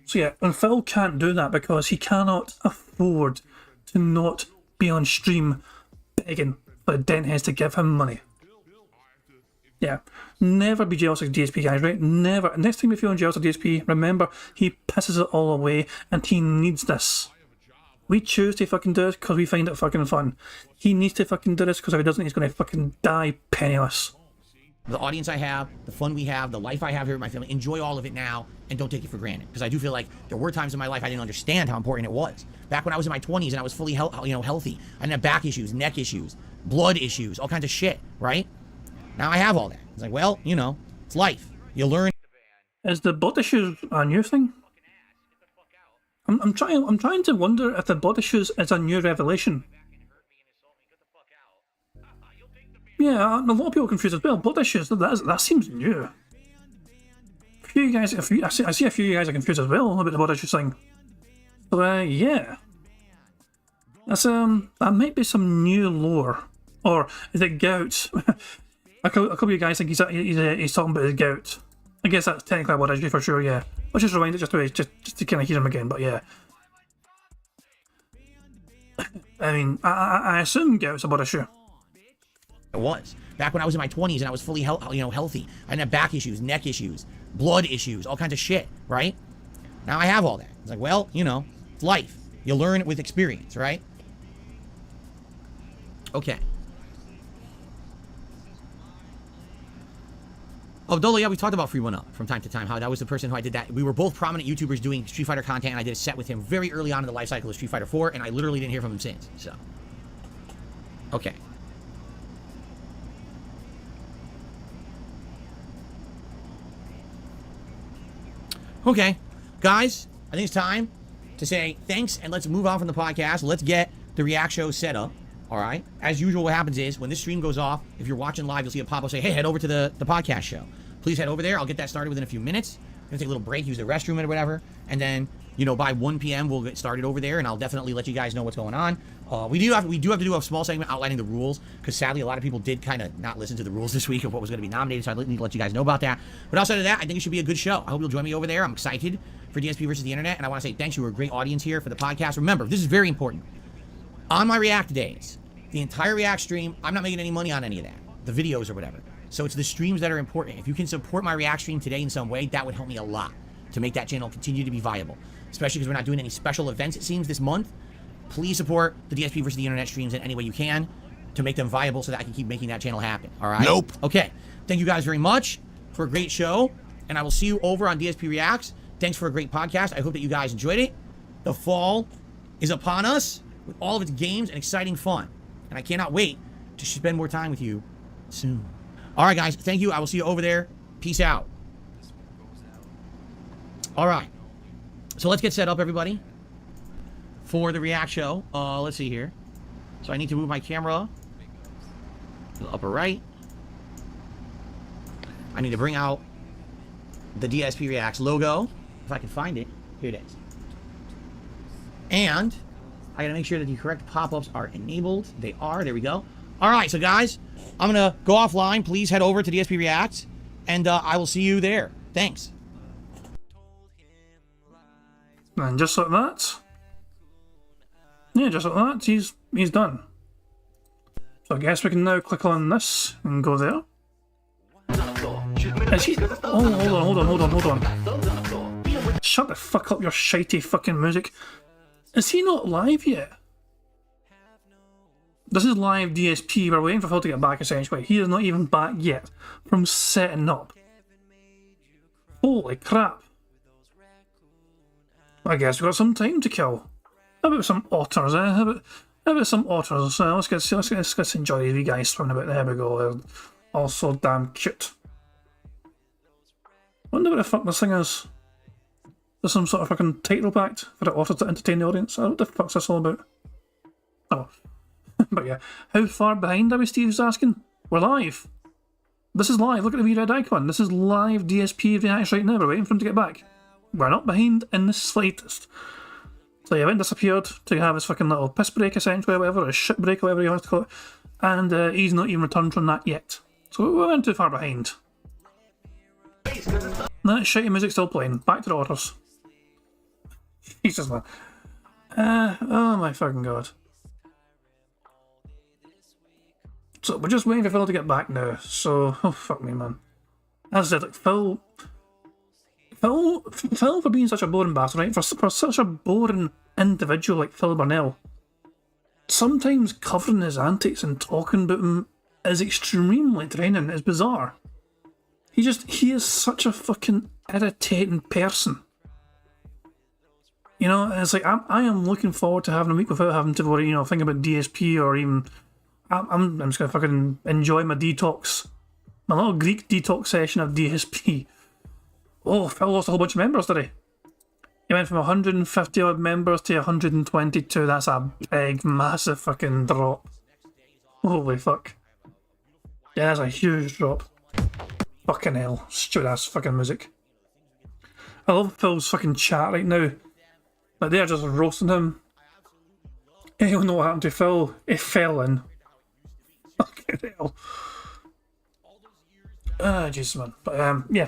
So yeah, and Phil can't do that because he cannot afford to not be on stream begging for the dentheads to give him money. Yeah, never be jealous of DSP, guys, right? Never. Next time you're feeling jealous of DSP, remember, he pisses it all away and he needs this. We choose to fucking do it because we find it fucking fun. He needs to fucking do this because if he doesn't, he's going to fucking die penniless. The audience I have, the fun we have, the life I have here with my family, enjoy all of it now and don't take it for granted. Because I do feel like there were times in my life I didn't understand how important it was. Back when I was in my 20s and I was fully healthy. I didn't have back issues, neck issues, blood issues, all kinds of shit, right? Now I have all that. It's like, well, you know, it's life. You learn. Is the blood issues a new thing? I'm trying to wonder if the blood issues is a new revelation. Yeah, a lot of people are confused as well. Blood issues, that seems new. A few you guys, I see a few of you guys are confused as well about the blood issues thing. So yeah, that's that might be some new lore Or is it gout? a couple of you guys think he's talking about his gout. I guess that's technically what I do for sure, yeah. Let's just rewind it just to kind of hear him again, but yeah. I mean, I assume gout's a blood issue. It was. Back when I was in my 20s and I was fully healthy. I didn't have back issues, neck issues, blood issues, all kinds of shit, right? Now I have all that. It's like, well, you know, it's life. You learn it with experience, right? Okay. Oh, Dolo, yeah, we talked about Free One Up from time to time, how that was the person who I did that. We were both prominent YouTubers doing Street Fighter content, and I did a set with him very early on in the life cycle of Street Fighter 4, and I literally didn't hear from him since, so. Okay. Okay, guys, I think it's time to say thanks, and let's move on from the podcast. Let's get the React show set up, all right? As usual, what happens is, when this stream goes off, if you're watching live, you'll see a pop-up say, hey, head over to the podcast show. Please head over there. I'll get that started within a few minutes. I'm going to take a little break, use the restroom or whatever, and then, you know, by 1 p.m., we'll get started over there, and I'll definitely let you guys know what's going on. We do have to do a small segment outlining the rules, because sadly, a lot of people did kind of not listen to the rules this week of what was going to be nominated, so I need to let you guys know about that. But outside of that, I think it should be a good show. I hope you'll join me over there. I'm excited for DSP versus the Internet, and I want to say thanks. You were a great audience here for the podcast. Remember, this is very important. On my React days, the entire React stream, I'm not making any money on any of that, the videos or whatever. So it's the streams that are important. If you can support my React stream today in some way, that would help me a lot to make that channel continue to be viable, especially because we're not doing any special events, it seems, this month. Please support the DSP versus the Internet streams in any way you can to make them viable so that I can keep making that channel happen, all right? Nope. Okay, thank you guys very much for a great show, and I will see you over on DSP Reacts. Thanks for a great podcast. I hope that you guys enjoyed it. The fall is upon us with all of its games and exciting fun, and I cannot wait to spend more time with you soon. All right, guys, thank you. I will see you over there. Peace out. All right, so let's get set up, everybody, for the React show. Let's see here. So I need to move my camera to the upper right. I need to bring out the DSP Reacts logo, if I can find it. Here it is. And I gotta make sure that the correct pop-ups are enabled. They are. There we go. All right, so guys, I'm gonna go offline. Please head over to DSP Reacts, and I will see you there. Thanks. And just like that. Yeah, just like that, he's done. So I guess we can now click on this and go there. Is he? Oh, hold on. Shut the fuck up, your shitey fucking music. Is he not live yet? This is live DSP, we're waiting for Phil to get back essentially. He is not even back yet from setting up. Holy crap. I guess we've got some time to kill. How about some otters, eh? How about some otters? Let's enjoy these wee guys swimming about. There we go. They're all so damn cute. Wonder what the fuck this thing is. There's some sort of fucking tightrope act for the otters to entertain the audience. What the fuck's this all about? Oh. But yeah. How far behind are we, Steve's asking? We're live. This is live. Look at the wee red icon. This is live DSP reacts right now. We're waiting for him to get back. We're not behind in the slightest. So yeah, went disappeared to have his fucking little piss break essentially, or whatever, a shit break, or whatever you want to call it. And he's not even returned from that yet. So we weren't too far behind. That shitty music still playing. Back to the orders. Jesus, man. Oh my fucking god. So we're just waiting for Phil to get back now. So, oh fuck me, man. As I said, like, Phil for being such a boring bastard, right? For such a boring individual like Phil Burnell, sometimes covering his antics and talking about him is extremely draining. It's bizarre. He is such a fucking irritating person. You know, it's like I am looking forward to having a week without having to worry, you know, think about DSP or even I'm just gonna fucking enjoy my detox, my little Greek detox session of DSP. Oh, Phil lost a whole bunch of members today. He went from 150 odd members to 122. That's a big, massive fucking drop. Holy fuck. Yeah, that's a huge drop. Fucking hell. Stupid ass fucking music. I love Phil's fucking chat right now. Like, they're just roasting him. You don't know what happened to Phil. He fell in. Fucking hell. Jesus, man. But, yeah.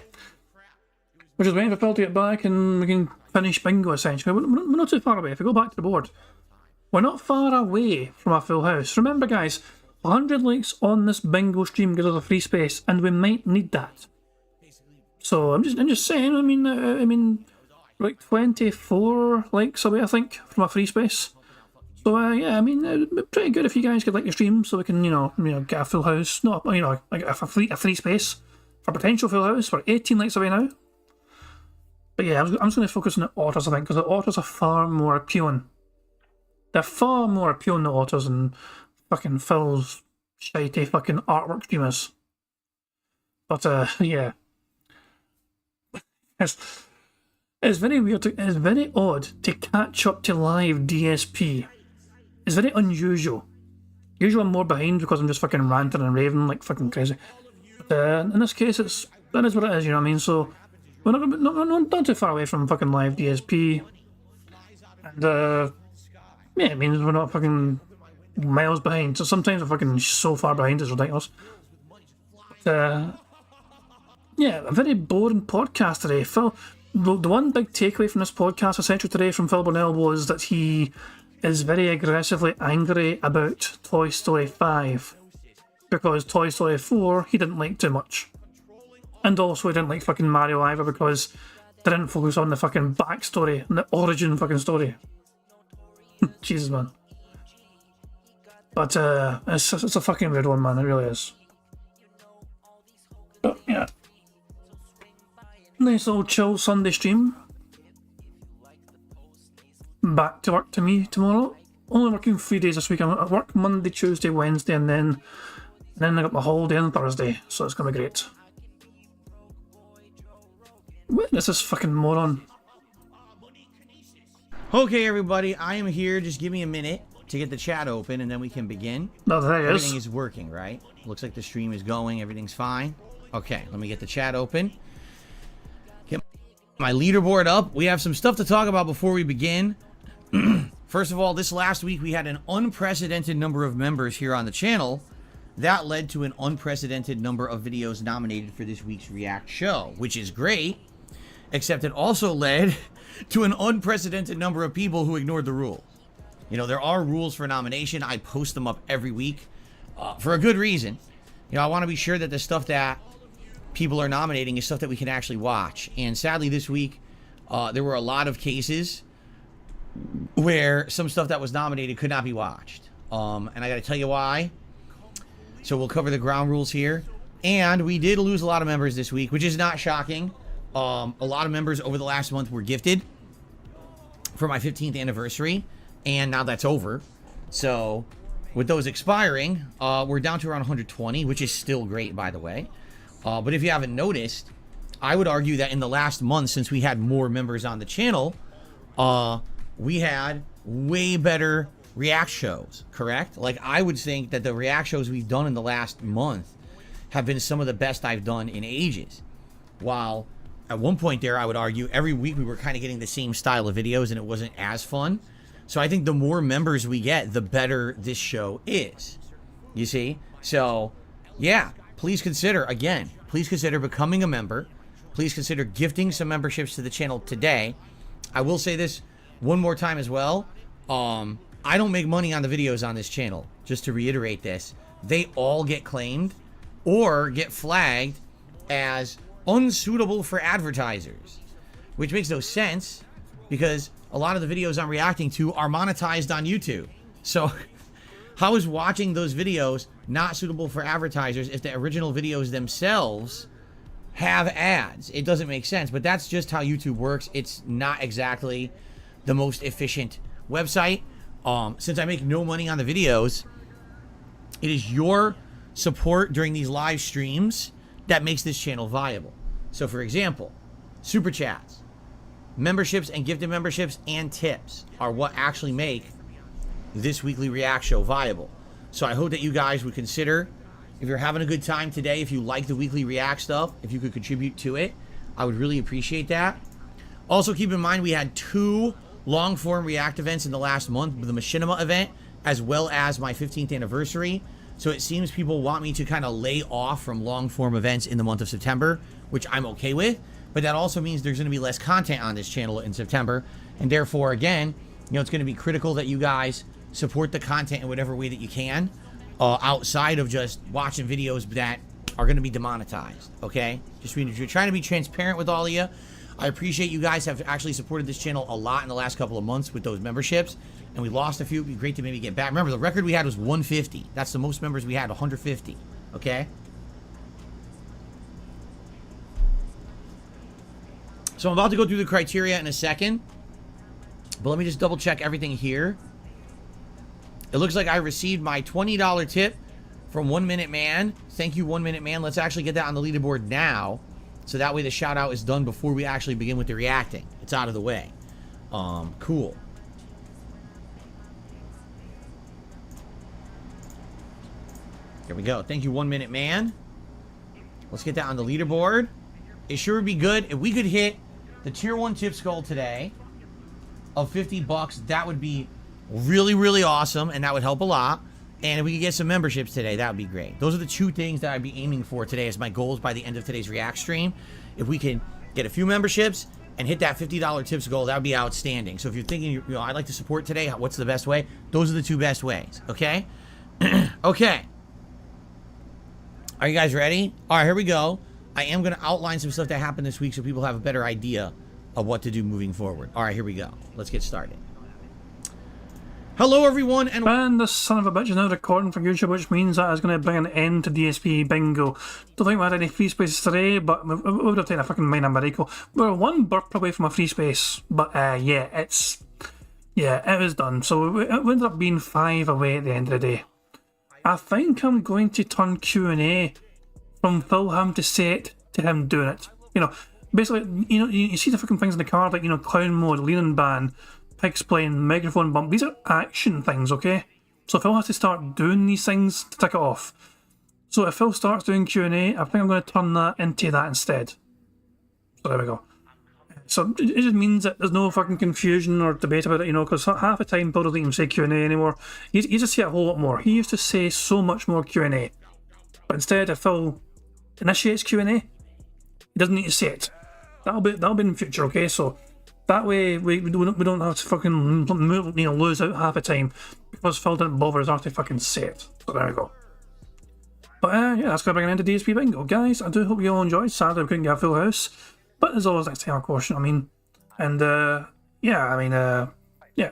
We're just waiting for Phil to get back and we can finish bingo, essentially. We're not too far away. If we go back to the board, we're not far away from a full house. Remember, guys, 100 likes on this bingo stream gives us a free space, and we might need that. So I'm just saying. I mean, like 24 likes away, I think, from a free space. So yeah, I mean, it'd be pretty good if you guys could like the stream, so we can, you know, get a full house. No, you know, like a free space for potential full house. We're 18 likes away now. But yeah, I'm just going to focus on the otters, I think, because the otters are far more appealing. They're far more appealing, the otters, than fucking Phil's shitey fucking artwork streamers. But yeah. It's very weird. It's very odd to catch up to live DSP. It's very unusual. Usually I'm more behind because I'm just fucking ranting and raving like fucking crazy. But in this case, that is what it is. You know what I mean? So we're not too far away from fucking live DSP, and yeah, it means we're not fucking miles behind. So sometimes we're fucking so far behind, it's ridiculous. But, yeah, a very boring podcast today. Phil, the one big takeaway from this podcast, essentially today, from Phil Burnell was that he is very aggressively angry about Toy Story 5 because Toy Story 4 he didn't like too much, and also he didn't like fucking Mario either because they didn't focus on the fucking backstory and the origin fucking story. Jesus, man. But it's a fucking weird one, man. It really is. But yeah. Nice little chill Sunday stream. Back to work to me tomorrow. Only working 3 days this week. I'm at work Monday, Tuesday, Wednesday, and then I got my holiday on Thursday. So it's gonna be great. Where is this fucking moron? Okay, everybody, I am here. Just give me a minute to get the chat open, and then we can begin. No, there it is. Everything is working, right? Looks like the stream is going. Everything's fine. Okay, let me get the chat open. Get my leaderboard up. We have some stuff to talk about before we begin. First of all, this last week we had an unprecedented number of members here on the channel. That led to an unprecedented number of videos nominated for this week's React show, which is great, except it also led to an unprecedented number of people who ignored the rules. You know, there are rules for nomination. I post them up every week for a good reason. You know, I want to be sure that the stuff that people are nominating is stuff that we can actually watch. And sadly, this week, there were a lot of cases where some stuff that was nominated could not be watched. And I got to tell you why. So we'll cover the ground rules here. And we did lose a lot of members this week, which is not shocking. A lot of members over the last month were gifted for my 15th anniversary, and now that's over. So with those expiring, we're down to around 120, which is still great, by the way. But if you haven't noticed, I would argue that in the last month, since we had more members on the channel, we had way better React shows, correct? Like, I would think that the React shows we've done in the last month have been some of the best I've done in ages. While at one point there, I would argue every week we were kind of getting the same style of videos and it wasn't as fun. So I think the more members we get, the better this show is. You see? So, yeah, please consider becoming a member. Please consider gifting some memberships to the channel today. I will say this one more time as well. I don't make money on the videos on this channel. Just to reiterate this, they all get claimed or get flagged as unsuitable for advertisers, which makes no sense because a lot of the videos I'm reacting to are monetized on YouTube. So how is watching those videos not suitable for advertisers if the original videos themselves have ads? It doesn't make sense, but that's just how YouTube works. It's not exactly the most efficient website. Since I make no money on the videos, it is your support during these live streams that makes this channel viable. So for example, super chats, memberships and gifted memberships and tips are what actually make this weekly React show viable. So I hope that you guys would consider, if you're having a good time today, if you like the weekly React stuff, if you could contribute to it, I would really appreciate that. Also keep in mind we had 2 long form React events in the last month, the Machinima event as well as my 15th anniversary. So it seems people want me to kind of lay off from long form events in the month of September, which I'm okay with. But that also means there's going to be less content on this channel in September. And therefore, again, you know, it's going to be critical that you guys support the content in whatever way that you can, outside of just watching videos that are going to be demonetized. Okay? Just trying to be transparent with all of you. I appreciate you guys have actually supported this channel a lot in the last couple of months with those memberships. And we lost a few. It'd be great to maybe get back. Remember, the record we had was 150. That's the most members we had, 150. Okay? So I'm about to go through the criteria in a second. But let me just double check everything here. It looks like I received my $20 tip from 1 Minute Man. Thank you, 1 Minute Man. Let's actually get that on the leaderboard now. So that way the shout out is done before we actually begin with the reacting. It's out of the way. Cool. There we go. Thank you, 1 Minute Man. Let's get that on the leaderboard. It sure would be good if we could hit the tier 1 tips goal today of 50 bucks. That would be really, really awesome, and that would help a lot. And if we could get some memberships today, that would be great. Those are the 2 things that I'd be aiming for today as my goals by the end of today's React stream. If we can get a few memberships and hit that $50 tips goal, that would be outstanding. So if you're thinking, you know, I'd like to support today, what's the best way? Those are the 2 best ways, okay? Okay. Are you guys ready? All right, here we go. I am going to outline some stuff that happened this week so people have a better idea of what to do moving forward. All right, here we go. Let's get started. Hello, everyone, And this son of a bitch is now recording for YouTube, which means that is going to bring an end to DSP Bingo. Don't think we had any free spaces today, but we would have taken a fucking minor miracle. We're 1 burp away from a free space, but yeah, it was done. So it ended up being 5 away at the end of the day. I think I'm going to turn Q&A from Phil having to say it to him doing it. You know, basically, you know, you see the fucking things in the card, like, you know, clown mode, leaning ban, pigs playing, microphone bump. These are action things, okay? So Phil has to start doing these things to tick it off. So if Phil starts doing Q&A, I think I'm going to turn that into that instead. So there we go. So it just means that there's no fucking confusion or debate about it, you know, because half the time Phil doesn't even say Q&A anymore. He used to say a whole lot more. He used to say so much more Q&A. But instead, if Phil initiates Q&A, he doesn't need to say it. That'll be in the future, okay? So that way we don't have to fucking, you know, lose out half the time because Phil didn't bother his heart to fucking say it. So there we go. But yeah, that's going to bring an end to DSP Bingo. Guys, I do hope you all enjoyed. Sadly, we couldn't get a full house. But there's always next time, of course, you know what I mean? And yeah,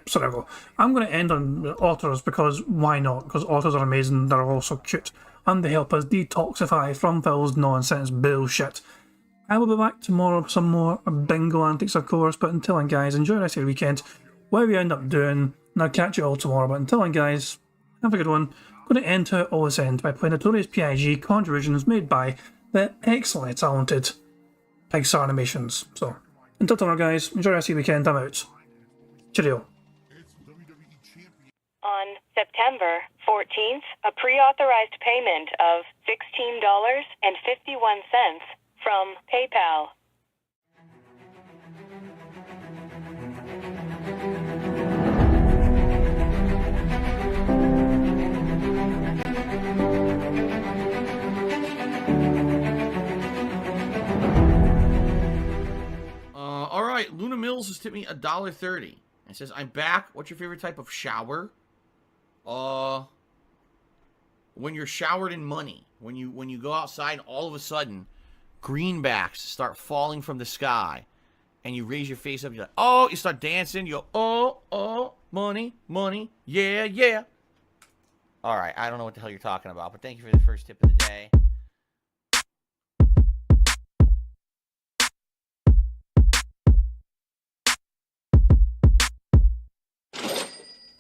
so there we go. I'm going to end on otters because why not? Because otters are amazing, they're also cute. And they help us detoxify from Phil's nonsense bullshit. I will be back tomorrow with some more bingo antics, of course. But until then, guys, enjoy the rest of your weekend. Whatever you end up doing, and I'll catch you all tomorrow. But until then, guys, have a good one. I'm going to end how it always end by playing Notorious PIG contributions made by the excellently talented Pixar Animations. So, until tomorrow, guys, enjoy the rest of your weekend. I'm out. Cheerio. On September 14th, a pre-authorized payment of $16.51 from PayPal. All right, Luna Mills has tipped me $1.30. It says, "I'm back. What's your favorite type of shower?" When you're showered in money. When you go outside, and all of a sudden, greenbacks start falling from the sky, and you raise your face up. You're like, oh, you start dancing. You go, oh, money, money, yeah, yeah. All right, I don't know what the hell you're talking about, but thank you for the first tip of the day.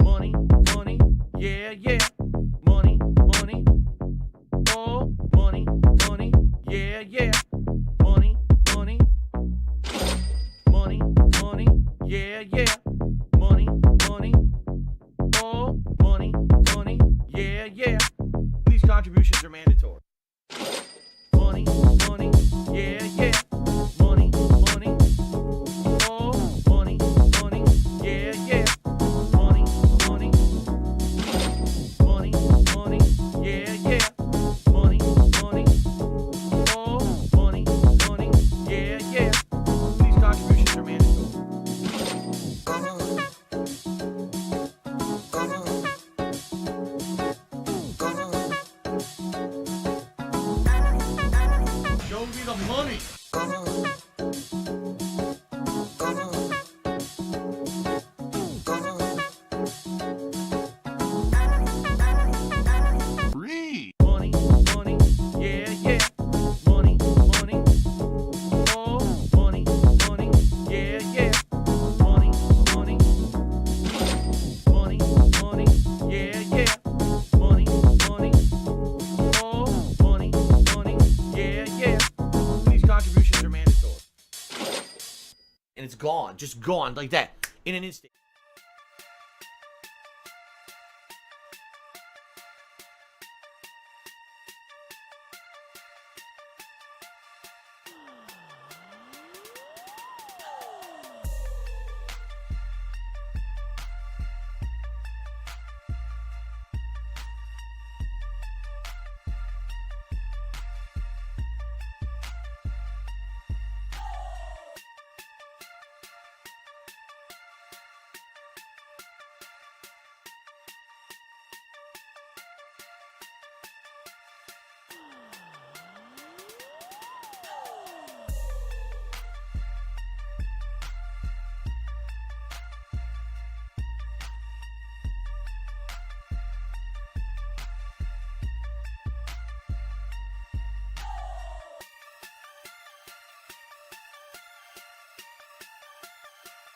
Money, money, yeah, yeah. Money, money, oh, money, money, yeah, yeah. Money, money, money, money, yeah, yeah. Money, money, oh, money, money, yeah, yeah. These contributions are mandatory. Money, money, yeah, yeah. Money, money. Oh, money, money, yeah, yeah. Money, money. Money, money, yeah, yeah. Money, money. Oh, money, money, yeah, yeah. These contributions are mandatory. And it's gone, just gone like that in an instant.